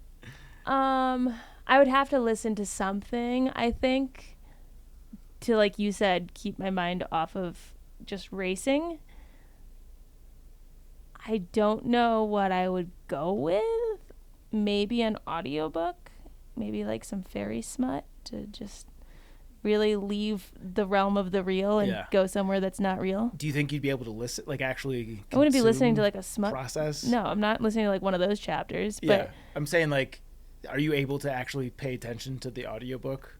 I would have to listen to something, I think. to, like you said, keep my mind off of just racing. I don't know what I would go with. Maybe an audiobook, maybe like some fairy smut to just really leave the realm of the real and go somewhere that's not real. Do you think you'd be able to listen, like actually I wouldn't be listening to like a smut process? No, I'm not listening to like one of those chapters. Yeah, but I'm saying, like, are you able to actually pay attention to the audiobook?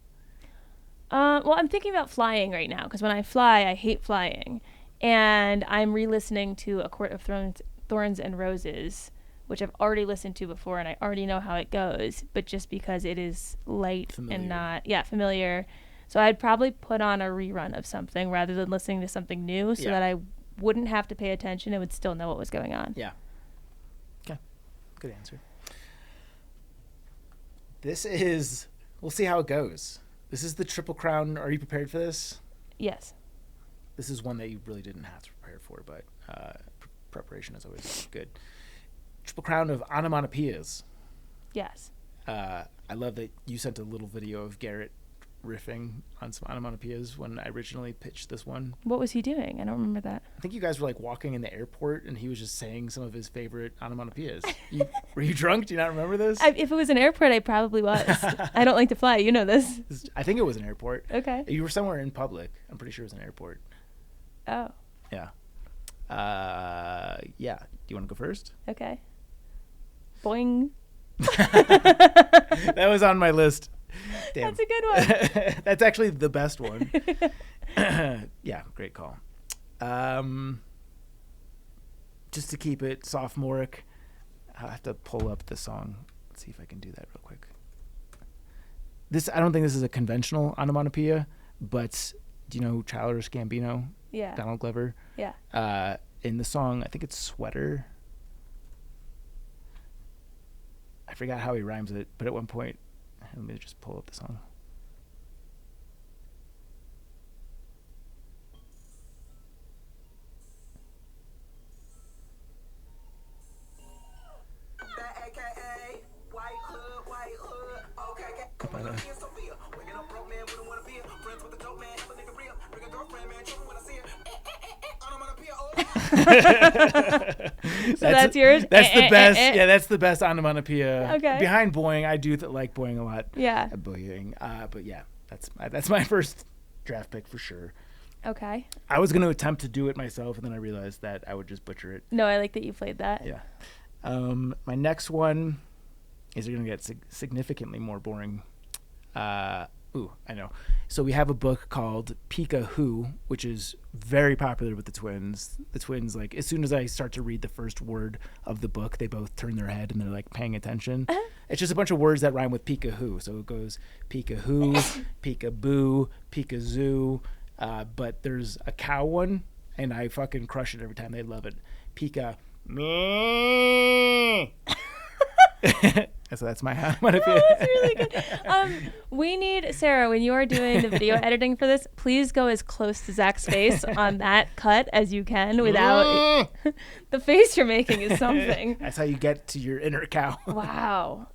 Well, I'm thinking about flying right now because when I fly, I hate flying. And I'm re-listening to A Court of Thorns and Roses, which I've already listened to before and I already know how it goes, but just because it is light and not familiar. So I'd probably put on a rerun of something rather than listening to something new so that I wouldn't have to pay attention and would still know what was going on. Yeah. Okay. Good answer. This is, we'll see how it goes. This is the Triple Crown. Are you prepared for this? Yes. This is one that you really didn't have to prepare for, but preparation is always good. Triple Crown of onomatopoeias. Yes. I love that you sent a little video of Garrett riffing on some onomatopoeias when I originally pitched this one. What was he doing? I don't remember that. I think you guys were like walking in the airport and he was just saying some of his favorite onomatopoeias. Were you drunk? Do you not remember this? If it was an airport, I probably was. I don't like to fly. You know this. I think it was an airport. Okay. You were somewhere in public. I'm pretty sure it was an airport. Oh. Yeah. Yeah. Do you want to go first? Okay. Boing. That was on my list. Damn. That's a good one. That's actually the best one. Yeah, great call. Just to keep it sophomoric, I have to pull up the song. Let's see if I can do that real quick. I don't think this is a conventional onomatopoeia, but do you know Childish Gambino? Yeah. Donald Glover? Yeah. In the song, I think it's Sweater. I forgot how he rhymes it, but at one point, let me just pull up the song. So that's yours? That's the best. Yeah, that's the best onomatopoeia. Okay. Behind boing, I do like boing a lot. Yeah. Boing. But yeah, that's my first draft pick for sure. Okay. I was going to attempt to do it myself, and then I realized that I would just butcher it. No, I like that you played that. Yeah. My next one is going to get significantly more boring. I know. So we have a book called Pika Who, which is very popular with the twins. The twins, like, as soon as I start to read the first word of the book, they both turn their head and they're like paying attention. It's just a bunch of words that rhyme with Pika Who. So it goes Pika Who, Pika Boo, Pika Zoo. But there's a cow one, and I fucking crush it every time. They love it. Pika me. So that's my onomatopoeia. Oh, that's really good. We need, Sarah, when you are doing the video editing for this, please go as close to Zach's face on that cut as you can without the face you're making is something. That's how you get to your inner cow. Wow.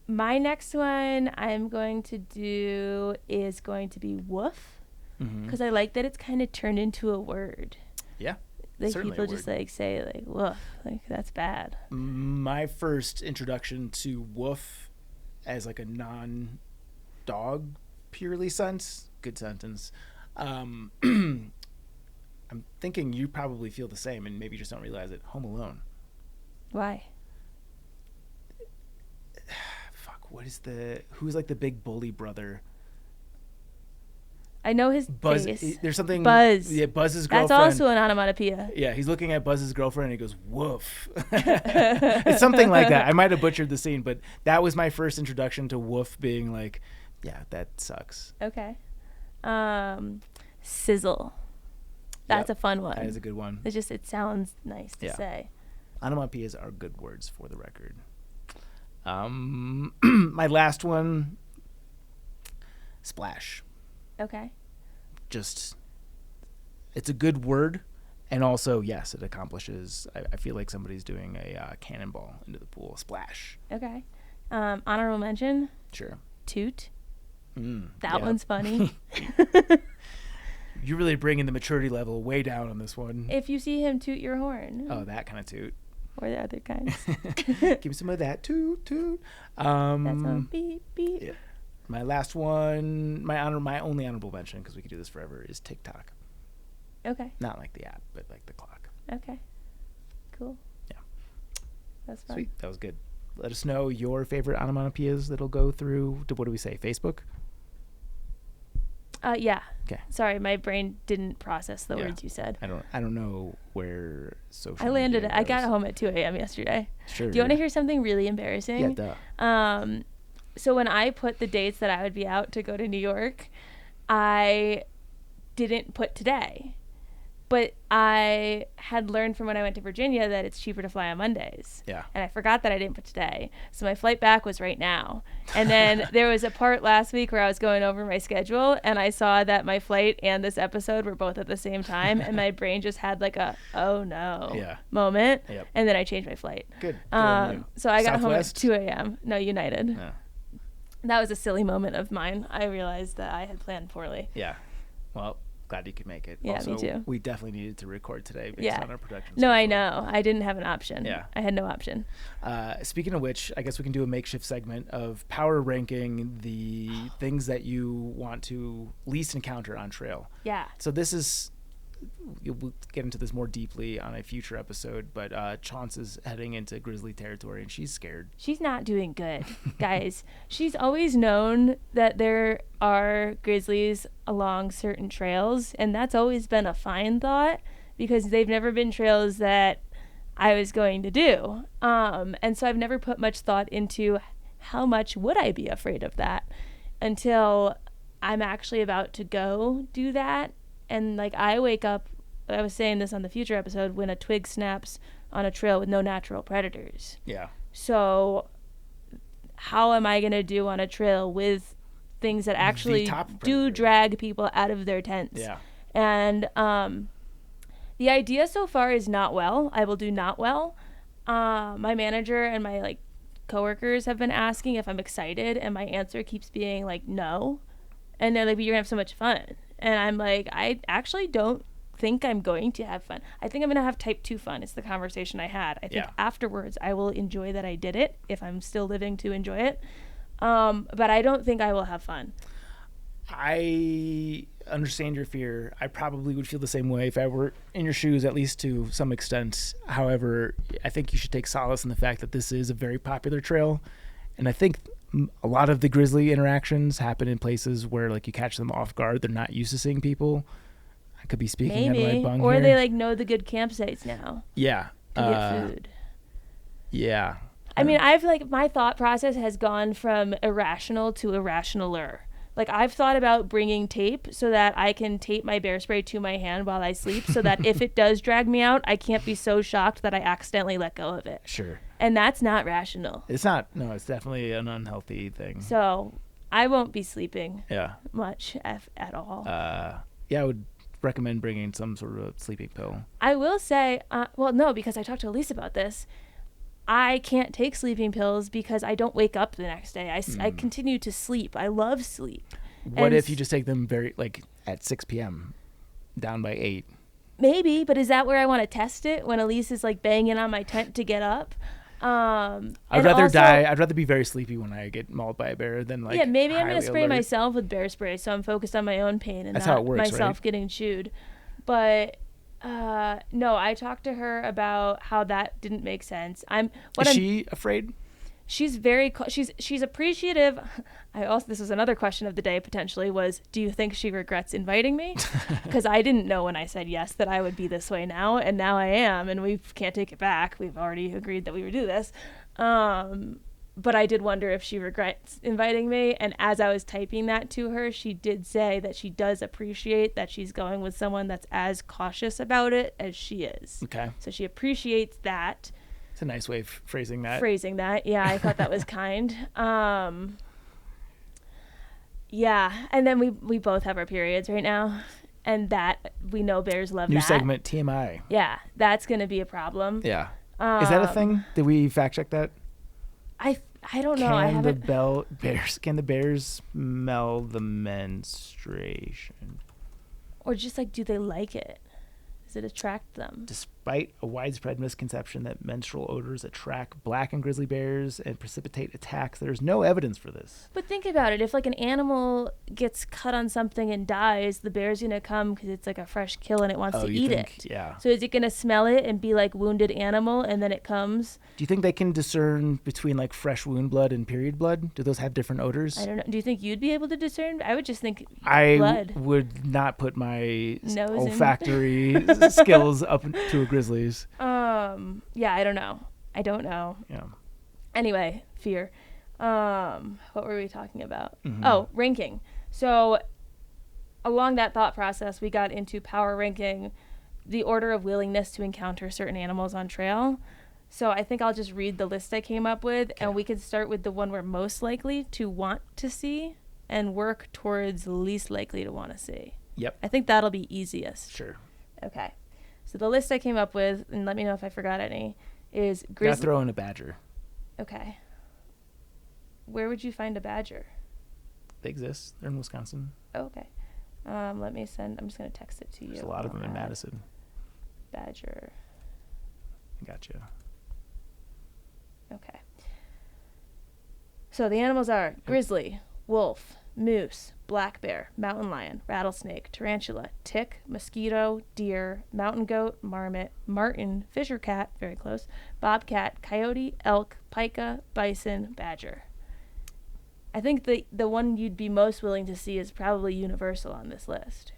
My next one I'm going to do is going to be woof, because I like that it's kind of turned into a word. Yeah. Like people just like say like woof, like that's bad. My first introduction to woof as like a non-dog purely sense, good sentence. I'm thinking you probably feel the same and maybe you just don't realize it. Home Alone. Why? Fuck, who's like the big bully brother? I know his Buzz. face. There's something. Buzz. Yeah, Buzz's girlfriend. That's also an onomatopoeia. Yeah, he's looking at Buzz's girlfriend and he goes, woof. It's something like that. I might have butchered the scene, but that was my first introduction to woof being like, yeah, that sucks. Okay. Sizzle. That's a fun one. That is a good one. It sounds nice to say. Onomatopoeias are good words for the record. My last one, splash. Okay. It's a good word, and also, yes, it accomplishes, I feel like somebody's doing a cannonball into the pool. Splash. Okay. Honorable mention? Sure. Toot. That one's funny. You're really bringing the maturity level way down on this one. If you see him toot your horn. Oh, that kind of toot. Or the other kinds. Give me some of that toot toot. That's a beep beep. Yeah. My last one, my only honorable mention, because we could do this forever, is TikTok. Okay. Not like the app, but like the clock. Okay. Cool. Yeah. That's fun. Sweet. That was good. Let us know your favorite onomatopoeias that'll go through. What do we say? Facebook? Yeah. Okay. Sorry, my brain didn't process the words you said. I don't know where social. I landed media it. I got goes. home at 2 a.m. yesterday. Sure. Do you want to hear something really embarrassing? Yeah, duh. So when I put the dates that I would be out to go to New York, I didn't put today. But I had learned from when I went to Virginia that it's cheaper to fly on Mondays. Yeah. And I forgot that I didn't put today. So my flight back was right now. And then there was a part last week where I was going over my schedule and I saw that my flight and this episode were both at the same time. And my brain just had like a, oh no moment. Yep. And then I changed my flight. Good. Good on you. So I got Southwest? home at 2 a.m. No, United. Yeah. That was a silly moment of mine. I realized that I had planned poorly. Yeah. Well, glad you could make it. Yeah, also, me too. We definitely needed to record today based on our production No, I schedule. know. I didn't have an option. Yeah. I had no option. Speaking of which, I guess we can do a makeshift segment of power ranking the things that you want to least encounter on trail. Yeah. So this is, we'll get into this more deeply on a future episode, but Chance is heading into grizzly territory and she's scared. She's not doing good, guys. She's always known that there are grizzlies along certain trails, and that's always been a fine thought because they've never been trails that I was going to do. And so I've never put much thought into how much would I be afraid of that until I'm actually about to go do that. And like I wake up, I was saying this on the future episode, when a twig snaps on a trail with no natural predators. Yeah. So how am I going to do on a trail with things that actually do drag people out of their tents? Yeah. And the idea so far is not well. I will do not well. My manager and my coworkers have been asking if I'm excited, and my answer keeps being like no. And they're like, but you're gonna have so much fun. And I'm like, I actually don't think I'm going to have fun. I think I'm gonna have type 2 fun. It's the conversation I had. I think afterwards I will enjoy that I did it if I'm still living to enjoy it. But I don't think I will have fun. I understand your fear. I probably would feel the same way if I were in your shoes, at least to some extent. However, I think you should take solace in the fact that this is a very popular trail. And I think a lot of the grizzly interactions happen in places where you catch them off guard. They're not used to seeing people. I could be speaking out of my bung or here. they know the good campsites now. Yeah. To get food. Yeah. I mean, my thought process has gone from irrational to irrationaler. I've thought about bringing tape so that I can tape my bear spray to my hand while I sleep so that if it does drag me out, I can't be so shocked that I accidentally let go of it. Sure. And that's not rational. It's not. No, it's definitely an unhealthy thing. So I won't be sleeping much at all. Yeah, I would recommend bringing some sort of sleeping pill. I will say, no, because I talked to Elise about this. I can't take sleeping pills because I don't wake up the next day. I continue to sleep. I love sleep. What if you just take them at 6 p.m. down by 8? Maybe, but is that where I want to test it when Elise is banging on my tent to get up? I'd rather be very sleepy when I get mauled by a bear than maybe I'm gonna spray alert. myself with bear spray so I'm focused on my own pain and That's not how it works, myself right? getting chewed. But no, I talked to her about how that didn't make sense. Is she afraid? She's very she's appreciative. This was another question of the day potentially was, do you think she regrets inviting me? Because I didn't know when I said yes that I would be this way now, and now I am, and we can't take it back. We've already agreed that we would do this. But I did wonder if she regrets inviting me, and as I was typing that to her, she did say that she does appreciate that she's going with someone that's as cautious about it as she is. Okay. So she appreciates that. It's a nice way of phrasing that. Yeah, I thought that was kind. Yeah, and then we both have our periods right now, and that we know bears love New that. segment, TMI. Yeah, that's going to be a problem. Yeah. Is that a thing? Did we fact check that? I don't know. I Can the haven't. bears smell the menstruation? Or just like, do they like it? Does it attract them? Despite a widespread misconception that menstrual odors attract black and grizzly bears and precipitate attacks, there's no evidence for this. But think about it. If like an animal gets cut on something and dies, the bear's going to come because it's like a fresh kill and it wants to eat it. Yeah. So is it going to smell it and be like wounded animal and then it comes? Do you think they can discern between like fresh wound blood and period blood? Do those have different odors? I don't know. Do you think you'd be able to discern? I would just think I blood. would not put my Nose in. olfactory skills up to a grizzly's. Yeah, I don't know. Yeah. Anyway, fear. What were we talking about? Oh, ranking. So along that thought process, we got into power ranking the order of willingness to encounter certain animals on trail. So I think I'll just read the list I came up with, and we can start with the one we're most likely to want to see and work towards least likely to want to see. Yep. I think that'll be easiest. Sure. Okay. So the list I came up with, and let me know if I forgot any, is Gotta grizzly. throw in a badger. Okay. Where would you find a badger? They exist. They're in Wisconsin. Oh, okay. Let me send. I'm just gonna text it to you. There's a lot of them in Madison. Badger. I gotcha. Okay. So the animals are grizzly, wolf, moose, black bear, mountain lion, rattlesnake, tarantula, tick, mosquito, deer, mountain goat, marmot, marten, fisher cat, very close, bobcat, coyote, elk, pika, bison, badger. I think the one you'd be most willing to see is probably universal on this list.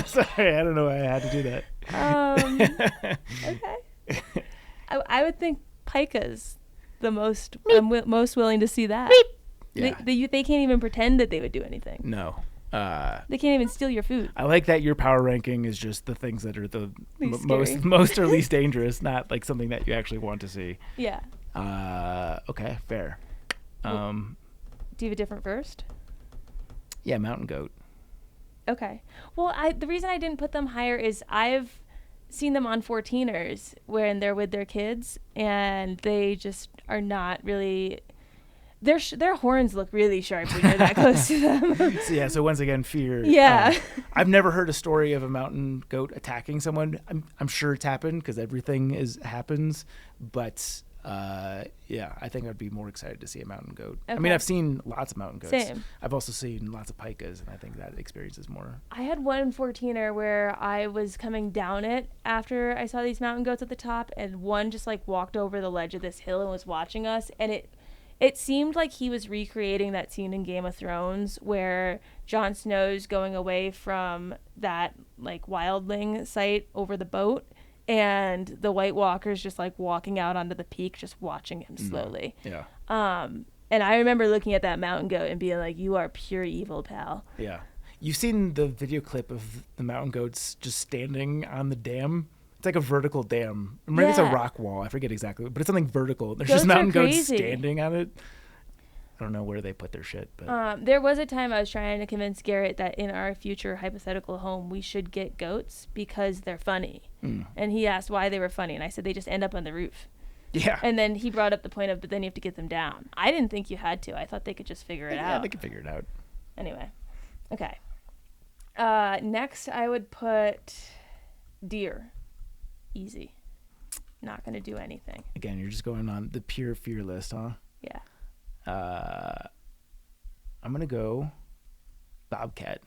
Sorry, I don't know why I had to do that. Okay. I would think pika's the most. I'm most willing to see that. Yeah. They can't even pretend that they would do anything. No. They can't even steal your food. I like that your power ranking is just the things that are the Least scary. most or least dangerous, not like something that you actually want to see. Yeah. Okay, fair. Do you have a different first? Yeah, mountain goat. Okay. Well, the reason I didn't put them higher is I've seen them on 14ers when they're with their kids, and they just are not really. Their horns look really sharp when you're that close to them. So once again, fear. Yeah. I've never heard a story of a mountain goat attacking someone. I'm sure it's happened because everything happens. But yeah, I think I'd be more excited to see a mountain goat. Okay. I mean, I've seen lots of mountain goats. Same. I've also seen lots of pikas, and I think that experience is more. I had one 14er where I was coming down it after I saw these mountain goats at the top, and one just like walked over the ledge of this hill and was watching us, and it seemed like he was recreating that scene in Game of Thrones where Jon Snow's going away from that like wildling site over the boat, and the White Walker's just like walking out onto the peak, just watching him slowly. Yeah. And I remember looking at that mountain goat and being like, "You are pure evil, pal." Yeah. You've seen the video clip of the mountain goats just standing on the dam. It's like a vertical dam. Maybe it's a Yeah. rock wall. I forget exactly, but it's something vertical. There's Goats just mountain are goats crazy. standing on it. I don't know where they put their shit, but There was a time I was trying to convince Garrett that in our future hypothetical home we should get goats because they're funny. And he asked why they were funny, and I said they just end up on the roof. yeah. And then he brought up the point of, but then you have to get them down. I didn't think you had to. I thought they could just figure it Yeah, out. they can figure it out. Anyway. Okay. Next, I would put deer. Easy. Not going to do anything. Again, you're just going on the pure fear list, huh? Yeah. I'm going to go bobcat.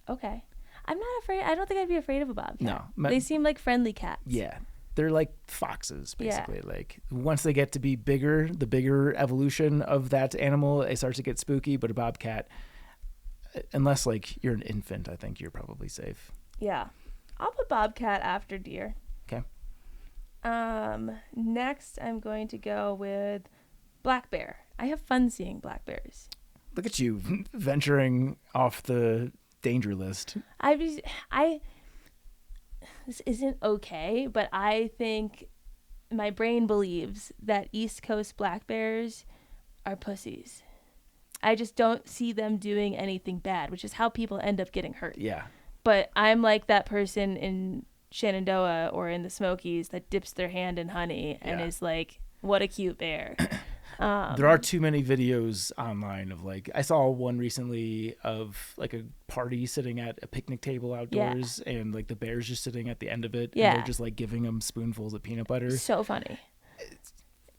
Okay. I'm not afraid. I don't think I'd be afraid of a bobcat. No. They seem like friendly cats. Yeah. They're like foxes, Yeah. basically. Like once they get to be bigger, the bigger evolution of that animal, it starts to get spooky. But a bobcat, unless like you're an infant, I think you're probably safe. Yeah. I'll put bobcat after deer. Okay. Next, I'm going to go with black bear. I have fun seeing black bears. Look at you venturing off the danger list. This isn't okay, but I think my brain believes that East Coast black bears are pussies. I just don't see them doing anything bad, which is how people end up getting hurt. Yeah. But I'm like that person in Shenandoah or in the Smokies that dips their hand in honey and is like, what a cute bear. There are too many videos online of like, I saw one recently of like a party sitting at a picnic table outdoors and like the bear's just sitting at the end of it. And they're just like giving them spoonfuls of peanut butter. So funny.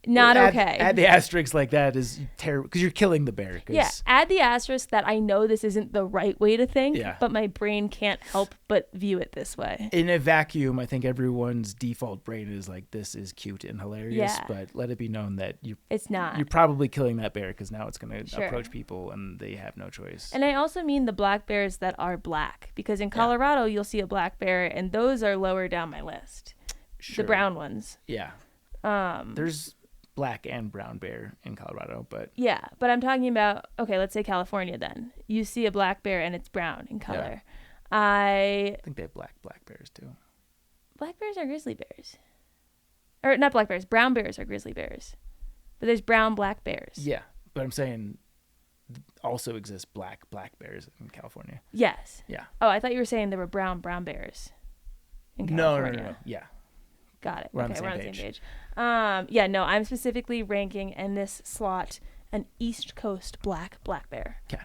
Not okay. Add the asterisk like that is terrible because you're killing the bear. Add the asterisk that I know this isn't the right way to think, but my brain can't help but view it this way. In a vacuum, I think everyone's default brain is like, this is cute and hilarious, but let it be known that it's not. You're probably killing that bear because now it's going to approach people and they have no choice. And I also mean the black bears that are black, because in Colorado, you'll see a black bear and those are lower down my list. The brown ones. Yeah. There's black and brown bear in Colorado, but I'm talking about, okay, let's say California then. You see a black bear and it's brown in color. I think they have black bears too. Black bears are grizzly bears. Or not black bears, brown bears are grizzly bears. But there's brown black bears. Yeah, but I'm saying also exists black bears in California. Yes. Yeah. Oh, I thought you were saying there were brown bears in California. No. Yeah. Got it. We're on the same page. I'm specifically ranking in this slot an East Coast black bear. Okay.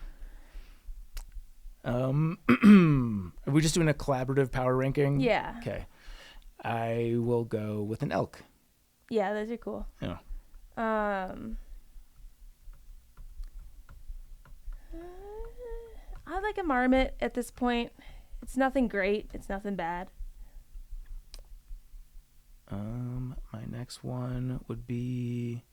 Are we just doing a collaborative power ranking? Yeah. Okay. I will go with an elk. Yeah, those are cool. Yeah. I like a marmot at this point. It's nothing great. It's nothing bad. My next one would be,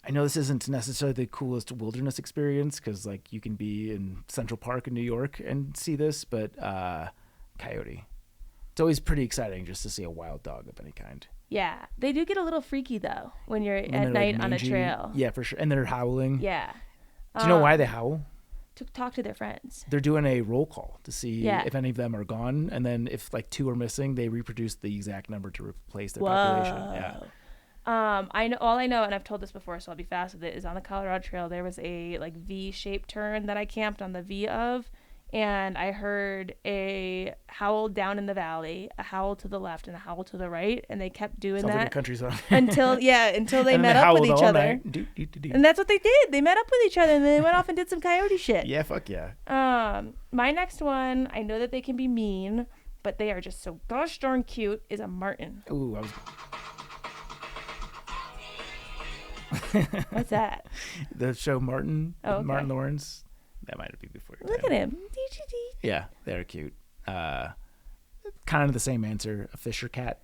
I know this isn't necessarily the coolest wilderness experience because like you can be in Central Park in New York and see this, but coyote. It's always pretty exciting just to see a wild dog of any kind. Yeah, they do get a little freaky though when you're at night on a trail. Yeah, for sure. And they're howling. Yeah. Do you know why they howl? To talk to their friends. They're doing a roll call to see if any of them are gone, and then if like 2 are missing, they reproduce the exact number to replace their population. Yeah. I know, and I've told this before, so I'll be fast with it. Is on the Colorado Trail there was a like V-shaped turn that I camped on the V of, and I heard a howl down in the valley, a howl to the left, and a howl to the right, and they kept doing Sounds that like a country song. until they met up with each other. And that's what they did. They met up with each other, and then they went off and did some coyote shit. Yeah, fuck yeah. My next one, I know that they can be mean, but they are just so gosh darn cute, is a marten. Ooh, What's that? The show Martin. Oh, okay. Martin Lawrence. That might be before your Look time. at him. Yeah, they're cute. Kind of the same answer. A fisher cat.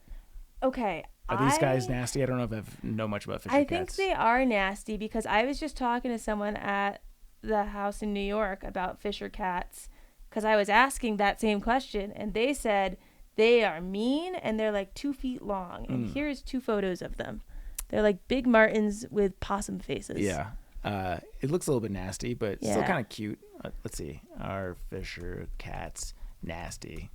Okay. Are these guys nasty? I don't know if I know much about fisher cats. I think they are nasty because I was just talking to someone at the house in New York about fisher cats because I was asking that same question, and they said they are mean and they're like 2 feet long. And here's 2 photos of them. They're like big martens with possum faces. Yeah. It looks a little bit nasty, but still kind of cute. Let's see. Are fisher cats nasty?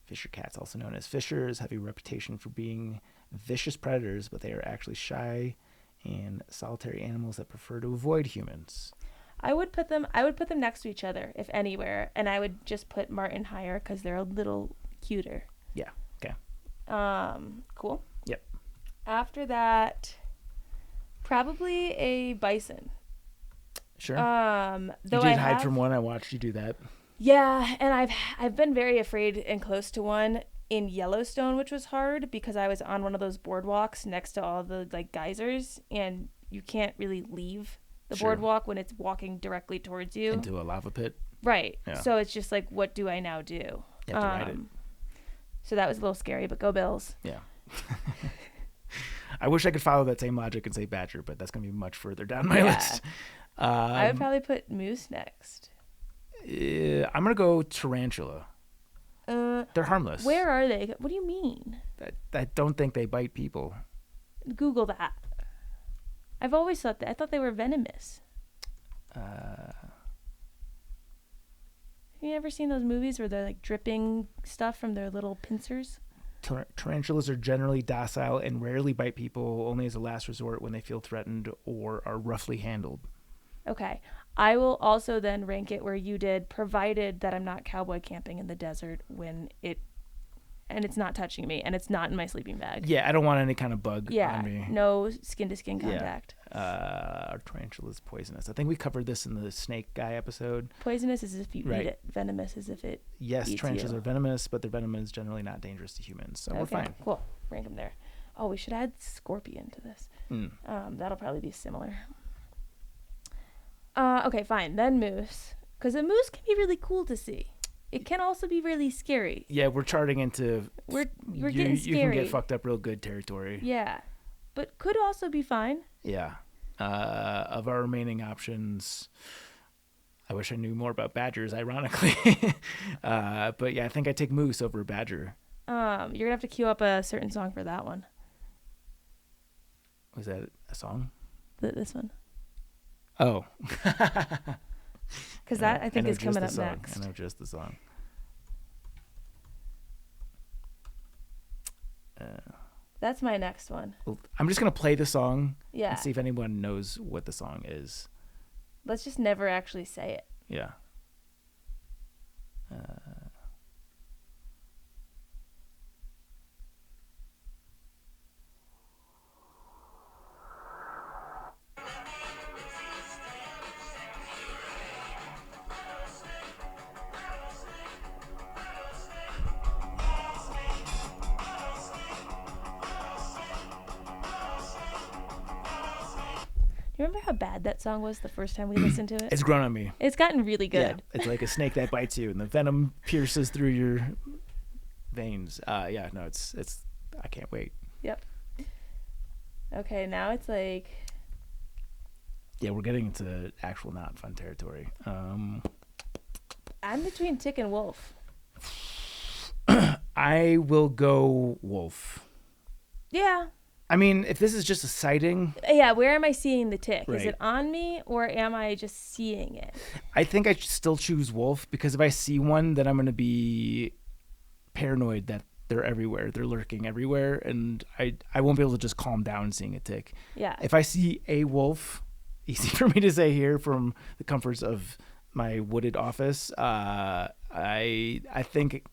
Fisher cats, also known as fishers, have a reputation for being vicious predators, but they are actually shy and solitary animals that prefer to avoid humans. I would put them next to each other, if anywhere, and I would just put marten higher because they're a little cuter. Yeah. Okay. Cool. Yep. After that, probably a bison. Sure. Though you did hide from one. I watched you do that. Yeah, and I've been very afraid and close to one in Yellowstone, which was hard because I was on one of those boardwalks next to all the like geysers, and you can't really leave the boardwalk when it's walking directly towards you into a lava pit. Right. Yeah. So it's just like, what do I now do? You have to ride it. So that was a little scary, but go Bills. Yeah. I wish I could follow that same logic and say badger, but that's going to be much further down my list. I would probably put moose next. I'm going to go tarantula. They're harmless. Where are they? What do you mean? I don't think they bite people. Google that. I've always thought that. I thought they were venomous. Have you ever seen those movies where they're like dripping stuff from their little pincers? Tarantulas are generally docile and rarely bite people, only as a last resort when they feel threatened or are roughly handled. Okay. I will also then rank it where you did, provided that I'm not cowboy camping in the desert and it's not touching me and it's not in my sleeping bag. Yeah, I don't want any kind of bug on me. No skin to skin contact. Are tarantulas poisonous? I think we covered this in the snake guy episode. Poisonous is if you eat it. Venomous is if it Yes, eats tarantulas you. are venomous, but their venom is generally not dangerous to humans, so we're fine. Cool. Rank them there. Oh, we should add scorpion to this. That'll probably be similar. Okay, fine. Then moose. Because a moose can be really cool to see. It can also be really scary. Yeah, we're charting into... We're getting scary. You can get fucked up real good territory. Yeah. But could also be fine. Yeah. Of our remaining options, I wish I knew more about badgers, ironically. But yeah, I think I take moose over badger. You're going to have to queue up a certain song for that one. Was that a song? This one. Oh. Because that, I think, is coming up song. next. I know just the song. That's my next one. Well, I'm just going to play the song Yeah. and see if anyone knows what the song is. Let's just never actually say it. Yeah. Do you remember how bad that song was the first time we listened to it? It's grown on me. It's gotten really good. Yeah, it's like a snake that bites you and the venom pierces through your veins. Yeah, no, it's I can't wait. Yep. Okay, now it's like... Yeah, we're getting into actual not fun territory. I'm between tick and wolf. I will go wolf. Yeah. I mean, if this is just a sighting... Yeah, where am I seeing the tick? Right. Is it on me or am I just seeing it? I think I should still choose wolf because if I see one, then I'm going to be paranoid that they're everywhere. They're lurking everywhere, and I won't be able to just calm down seeing a tick. Yeah. If I see a wolf, easy for me to say here from the comforts of my wooded office, I think...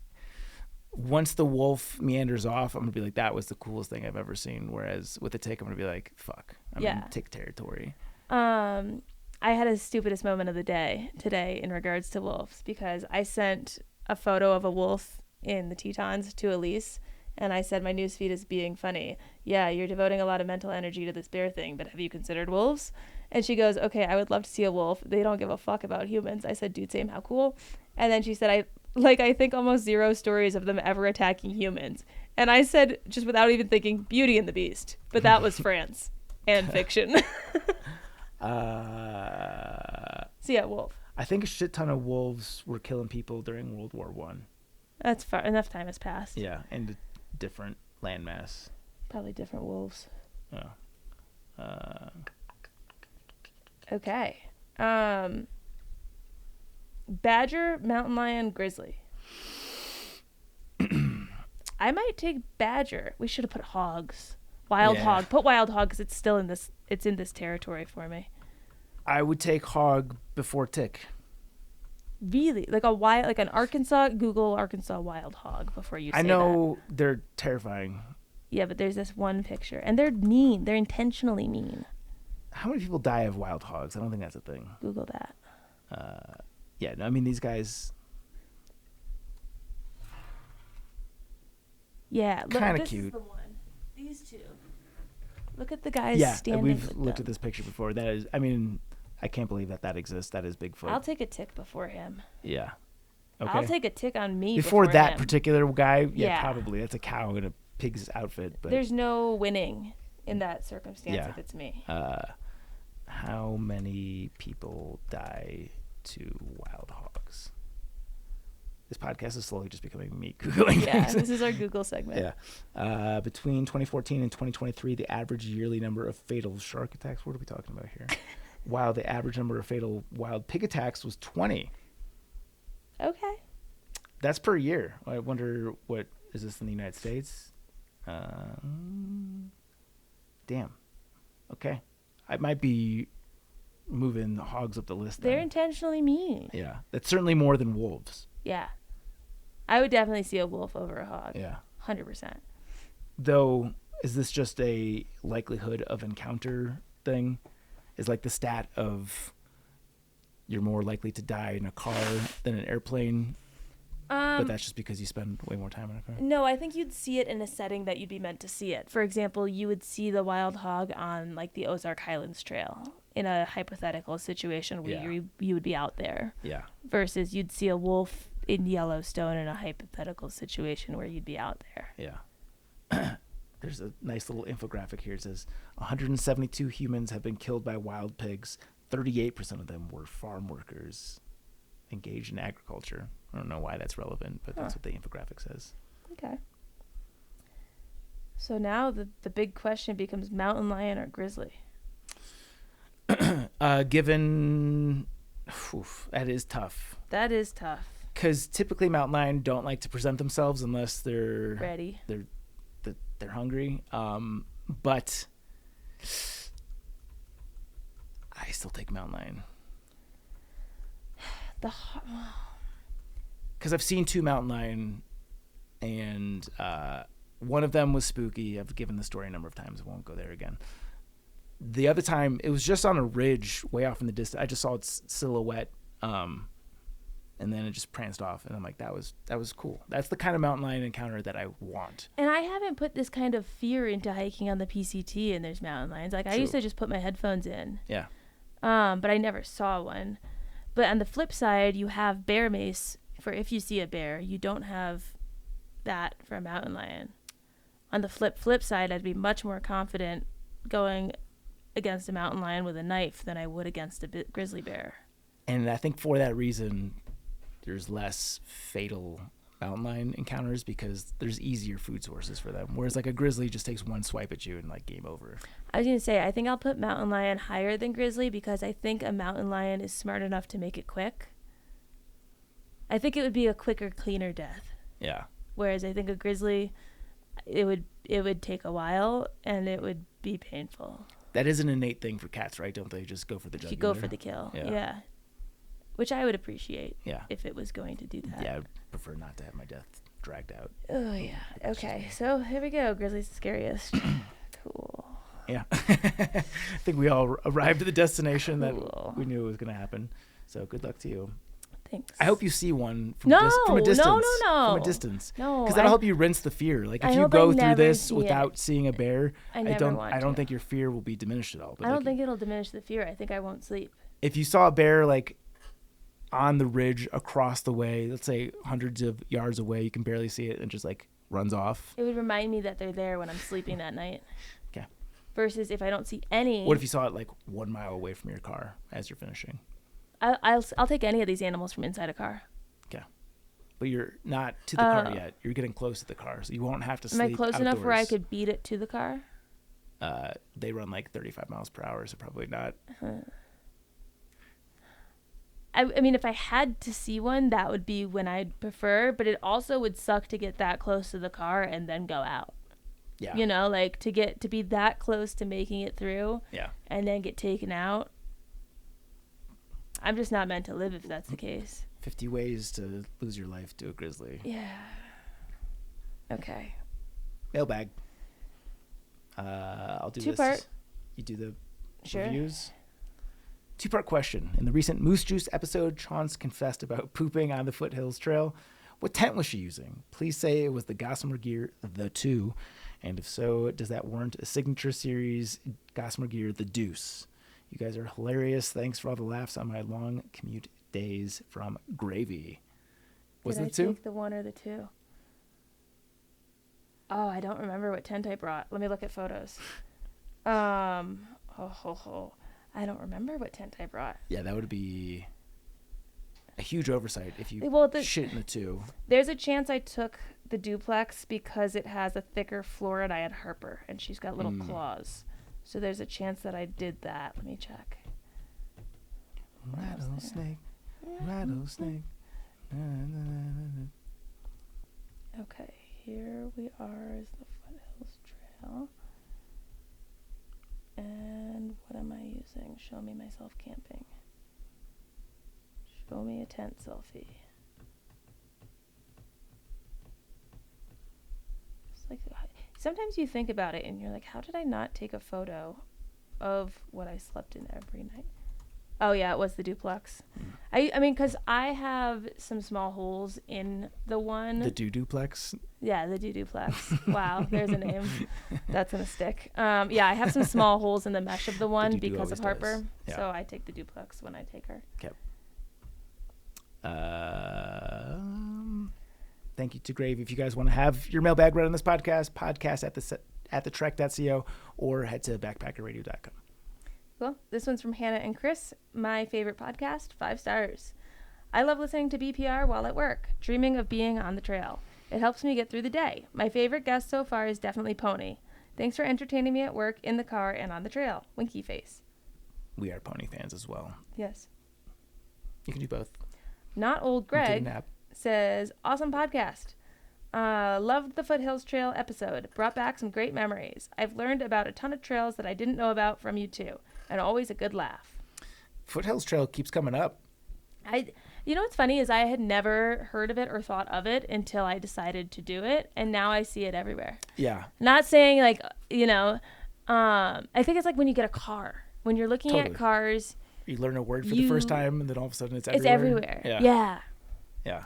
Once the wolf meanders off, I'm going to be like, that was the coolest thing I've ever seen. Whereas with the tick, I'm going to be like, fuck, I'm in tick territory. I had a stupidest moment of the day today in regards to wolves because I sent a photo of a wolf in the Tetons to Elise. And I said, my newsfeed is being funny. Yeah, you're devoting a lot of mental energy to this bear thing, but have you considered wolves? And she goes, okay, I would love to see a wolf. They don't give a fuck about humans. I said, dude, same, how cool. And then she said, I think almost zero stories of them ever attacking humans. And I said, just without even thinking, Beauty and the Beast. But that was France and fiction. So yeah, wolf. I think a shit ton of wolves were killing people during World War One. That's far enough time has passed. Yeah, and a different landmass. Probably different wolves. Yeah. Okay. Badger, mountain lion, grizzly. I might take badger. We should have put hogs. Wild hog. Put wild hog because it's still in this. It's in this territory for me. I would take hog before tick. Really, like an Arkansas. Google Arkansas wild hog before you say I know they're terrifying. Yeah, but there's this one picture, and they're mean. They're intentionally mean. How many people die of wild hogs? I don't think that's a thing. Google that. Yeah, no, I mean, these guys... Yeah, look, kind of this cute. is the one. These two. Look at the guys standing we've with looked them. at this picture before. That is, I mean, I can't believe that exists. That is Bigfoot. I'll take a tick before him. Yeah. Okay. I'll take a tick on me before that him. particular guy. Yeah. Probably. That's a cow in a pig's outfit. But there's no winning in that circumstance Yeah. if it's me. How many people die to wild hogs? This podcast is slowly just becoming me Googling Yeah, things. this is our Google segment. Yeah. Between 2014 and 2023, the average yearly number of fatal shark attacks, what are we talking about here? While the average number of fatal wild pig attacks was 20. Okay. That's per year. I wonder, what is this in the United States? Damn. Okay. I might be moving the hogs up the list. They're then. intentionally mean. Yeah, that's certainly more than wolves. Yeah. I would definitely see a wolf over a hog. Yeah. 100%. Though, is this just a likelihood of encounter thing? Is like the stat of you're more likely to die in a car than an airplane, but that's just because you spend way more time in a car? No, I think you'd see it in a setting that you'd be meant to see it. For example, you would see the wild hog on like the Ozark Highlands Trail in a hypothetical situation where you would be out there. Yeah. Versus you'd see a wolf in Yellowstone in a hypothetical situation where you'd be out there. Yeah. There's a nice little infographic here. It says 172 humans have been killed by wild pigs. 38% of them were farm workers engaged in agriculture. I don't know why that's relevant, but that's what the infographic says. Okay. So now the big question becomes mountain lion or grizzly. Given, that is tough. That is tough. Because typically mountain lion don't like to present themselves unless they're Ready. They're hungry. But I still take mountain lion. Because I've seen 2 mountain lion, and one of them was spooky. I've given the story a number of times. I won't go there again. The other time, it was just on a ridge way off in the distance. I just saw its silhouette, and then it just pranced off, and I'm like, that was cool. That's the kind of mountain lion encounter that I want. And I haven't put this kind of fear into hiking on the PCT, and there's mountain lions. Like, I used to just put my headphones in. Yeah. But I never saw one. But on the flip side, you have bear mace for if you see a bear. You don't have that for a mountain lion. On the flip side, I'd be much more confident going against a mountain lion with a knife than I would against a grizzly bear. And I think for that reason, there's less fatal mountain lion encounters because there's easier food sources for them. Whereas like a grizzly just takes one swipe at you and like game over. I was going to say, I think I'll put mountain lion higher than grizzly because I think a mountain lion is smart enough to make it quick. I think it would be a quicker, cleaner death. Yeah. Whereas I think a grizzly, it would take a while and it would be painful. That is an innate thing for cats, right? Don't they just go for the jugular? You go for the kill. Yeah. Which I would appreciate. Yeah. If it was going to do that. Yeah, I would prefer not to have my death dragged out. Oh, yeah. Okay. So here we go. Grizzly's the scariest. Cool. Yeah. I think we all arrived at the destination that we knew was going to happen. So good luck to you. Thanks. I hope you see one from No, a distance. no. From a distance. No. Because that'll help you rinse the fear. Like if I you hope go I through never this see without seeing a bear, I don't think your fear will be diminished at all. But I don't think it'll diminish the fear. I think I won't sleep. If you saw a bear like on the ridge across the way, let's say hundreds of yards away, you can barely see it and just like runs off. It would remind me that they're there when I'm sleeping that night. Okay. Versus if I don't see any. What if you saw it like 1 mile away from your car as you're finishing? I'll take any of these animals from inside a car. Okay. But you're not to the car yet. You're getting close to the car, so you won't have to sleep Am I close outdoors. enough where I could beat it to the car? They run like 35 miles per hour, so probably not. I mean, if I had to see one, that would be when I'd prefer, but it also would suck to get that close to the car and then go out. Yeah. You know, like to be that close to making it through and then get taken out. I'm just not meant to live if that's the case. 50 ways to lose your life to a grizzly. Yeah. Okay. Mailbag. I'll do Two-part. this. You do the Sure. reviews. 2-part question. In the recent Moose Juice episode, Chance confessed about pooping on the Foothills Trail. What tent was she using? Please say it was the Gossamer Gear the 2. And if so, does that warrant a signature series Gossamer Gear the Deuce? You guys are hilarious. Thanks for all the laughs on my long commute days from Gravy. Was it the 2? Did I take the 1 or the 2? Oh, I don't remember what tent I brought. Let me look at photos. I don't remember what tent I brought. Yeah, that would be a huge oversight if you shit in the 2. There's a chance I took the duplex because it has a thicker floor and I had Harper and she's got little claws. So there's a chance that I did that. Let me check. Rattlesnake, rattlesnake. Okay, here we are is the Foothills Trail. And what am I using? Show me myself camping. Show me a tent selfie. It's like, sometimes you think about it and you're like, how did I not take a photo of what I slept in every night? Oh yeah, it was the duplex. I mean, because I have some small holes in the one. The duplex? Yeah, the duplex. Wow, there's a name. That's gonna stick. Yeah, I have some small holes in the mesh of the one because of Harper. Yeah. So I take the duplex when I take her. Okay. Thank you to Grave. If you guys want to have your mailbag read on this podcast at the trek.co or head to backpackerradio.com. Cool. This one's from Hannah and Chris. My favorite podcast, 5 stars. I love listening to BPR while at work, dreaming of being on the trail. It helps me get through the day. My favorite guest so far is definitely Pony. Thanks for entertaining me at work, in the car, and on the trail. Winky face. We are Pony fans as well. Yes. You can do both. Not Old Greg says, awesome podcast. Loved the Foothills Trail episode. Brought back some great memories. I've learned about a ton of trails that I didn't know about from you too. And always a good laugh. Foothills Trail keeps coming up. You know what's funny is I had never heard of it or thought of it until I decided to do it, and now I see it everywhere. Yeah. Not saying like, I think it's like when you get a car. When you're looking at cars, you learn a word for the first time, and then all of a sudden it's everywhere. It's everywhere. Yeah.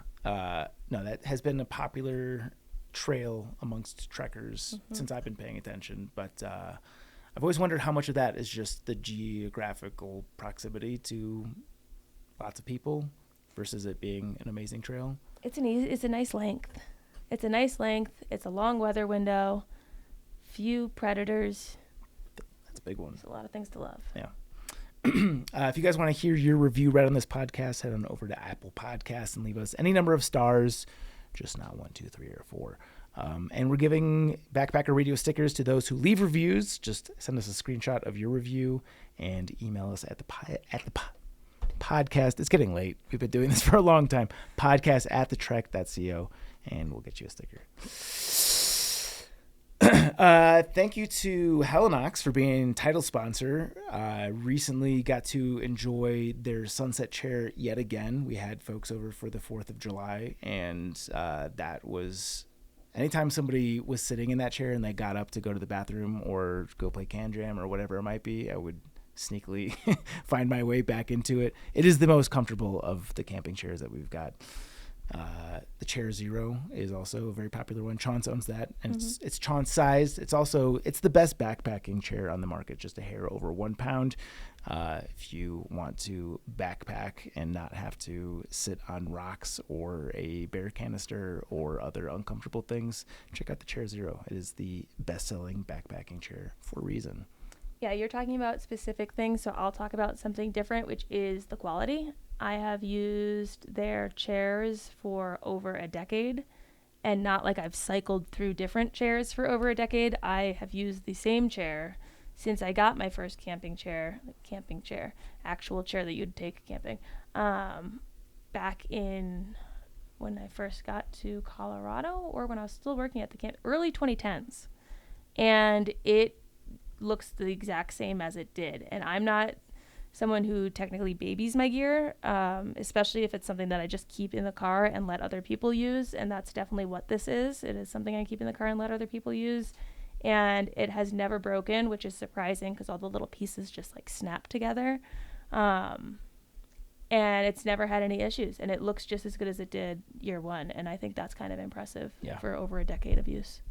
No, that has been a popular trail amongst trekkers since I've been paying attention, but I've always wondered how much of that is just the geographical proximity to lots of people versus it being an amazing trail. It's a nice length. It's a nice length. It's a long weather window. Few predators. That's a big one. There's a lot of things to love. Yeah. If you guys want to hear your review read on this podcast, head on over to Apple Podcasts and leave us any number of stars, just not 1, 2, 3, or 4. And we're giving Backpacker Radio stickers to those who leave reviews. Just send us a screenshot of your review and email us at the podcast. It's getting late. We've been doing this for a long time. Podcast at thetrek.co, and we'll get you a sticker. Thank you to Helinox for being title sponsor. Recently got to enjoy their sunset chair yet again. We had folks over for the 4th of July, and that was... Anytime somebody was sitting in that chair and they got up to go to the bathroom or go play Can Jam or whatever it might be, I would sneakily find my way back into it. It is the most comfortable of the camping chairs that we've got. The Chair Zero is also a very popular one. Chance owns that, and it's Chance sized. It's the best backpacking chair on the market, just a hair over 1 pound. If you want to backpack and not have to sit on rocks or a bear canister or other uncomfortable things, check out the Chair Zero. It is the best-selling backpacking chair for a reason. Yeah, you're talking about specific things, so I'll talk about something different, which is the quality. I have used their chairs for over a decade, and not like I've cycled through different chairs for over a decade. I have used the same chair since I got my first actual chair that you'd take camping, back in when I first got to Colorado, or when I was still working at the camp, early 2010s. And it looks the exact same as it did. And I'm not someone who technically babies my gear, especially if it's something that I just keep in the car and let other people use. And that's definitely what this is. It is something I keep in the car and let other people use. And it has never broken, which is surprising because all the little pieces just like snap together. And it's never had any issues. And it looks just as good as it did year one. And I think that's kind of impressive for over a decade of use.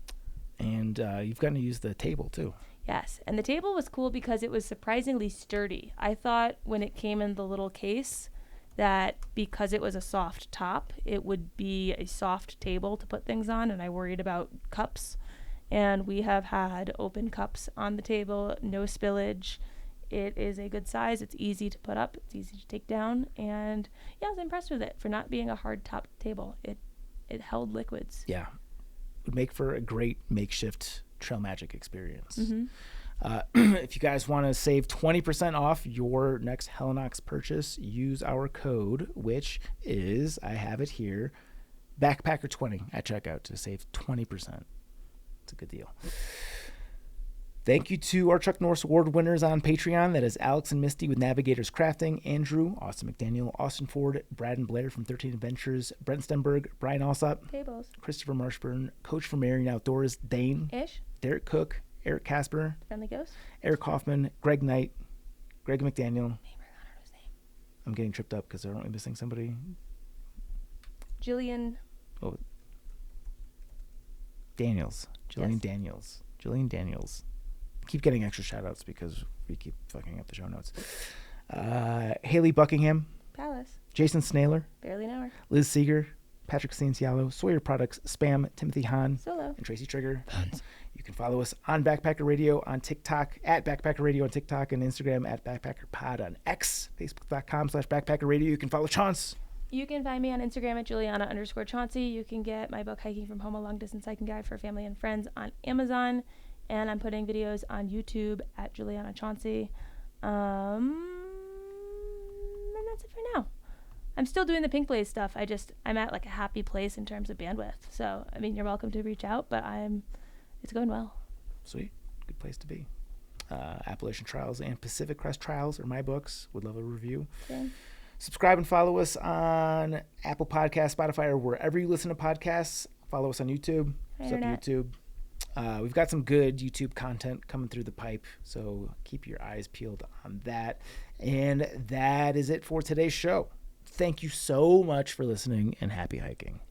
And you've gotten to use the table too. Yes, and the table was cool because it was surprisingly sturdy. I thought when it came in the little case that because it was a soft top, it would be a soft table to put things on, and I worried about cups. And we have had open cups on the table, no spillage. It is a good size. It's easy to put up. It's easy to take down. And yeah, I was impressed with it for not being a hard top table. It held liquids. Yeah, would make for a great makeshift Trail Magic experience. If you guys want to save 20% off your next Helinox purchase, use our code, which is, I have it here, Backpacker20 at checkout to save 20%. It's a good deal. Thank you to our Chuck Norris Award winners on Patreon. That is Alex and Misty with Navigators Crafting, Andrew, Austin McDaniel, Austin Ford, Brad and Blair from 13 Adventures, Brent Stenberg, Brian Alsop, Tables. Christopher Marshburn, Coach from Marion Outdoors, Dane, Ish. Derek Cook, Eric Casper, Friendly Ghost. Eric Hoffman, Greg Knight, Greg McDaniel. Name. I'm getting tripped up because aren't we missing somebody? Jillian. Oh, Daniels. Jillian Yes. Daniels. Jillian Daniels. Keep getting extra shout outs because we keep fucking up the show notes. Haley Buckingham, Palace. Jason Snailer, Barely an hour. Liz Seeger, Patrick Ciancialo, Sawyer Products, Spam, Timothy Hahn, Solo. and Tracy Trigger. You can follow us on Backpacker Radio on TikTok, at Backpacker Radio on TikTok, and Instagram at Backpacker Pod on X, Facebook.com/Backpacker Radio. You can follow Chance. You can find me on Instagram at Juliana_Chauncey. You can get my book, Hiking from Home, a long distance hiking guide for family and friends, on Amazon. And I'm putting videos on YouTube at Juliana Chauncey. And that's it for now. I'm still doing the Pink Blaze stuff. I'm at like a happy place in terms of bandwidth. So, I mean, you're welcome to reach out, but it's going well. Sweet. Good place to be. Appalachian Trials and Pacific Crest Trials are my books. Would love a review. Same. Subscribe and follow us on Apple Podcasts, Spotify, or wherever you listen to podcasts. Follow us on YouTube. What's up, Internet. YouTube? We've got some good YouTube content coming through the pipe, so keep your eyes peeled on that. And that is it for today's show. Thank you so much for listening, and happy hiking.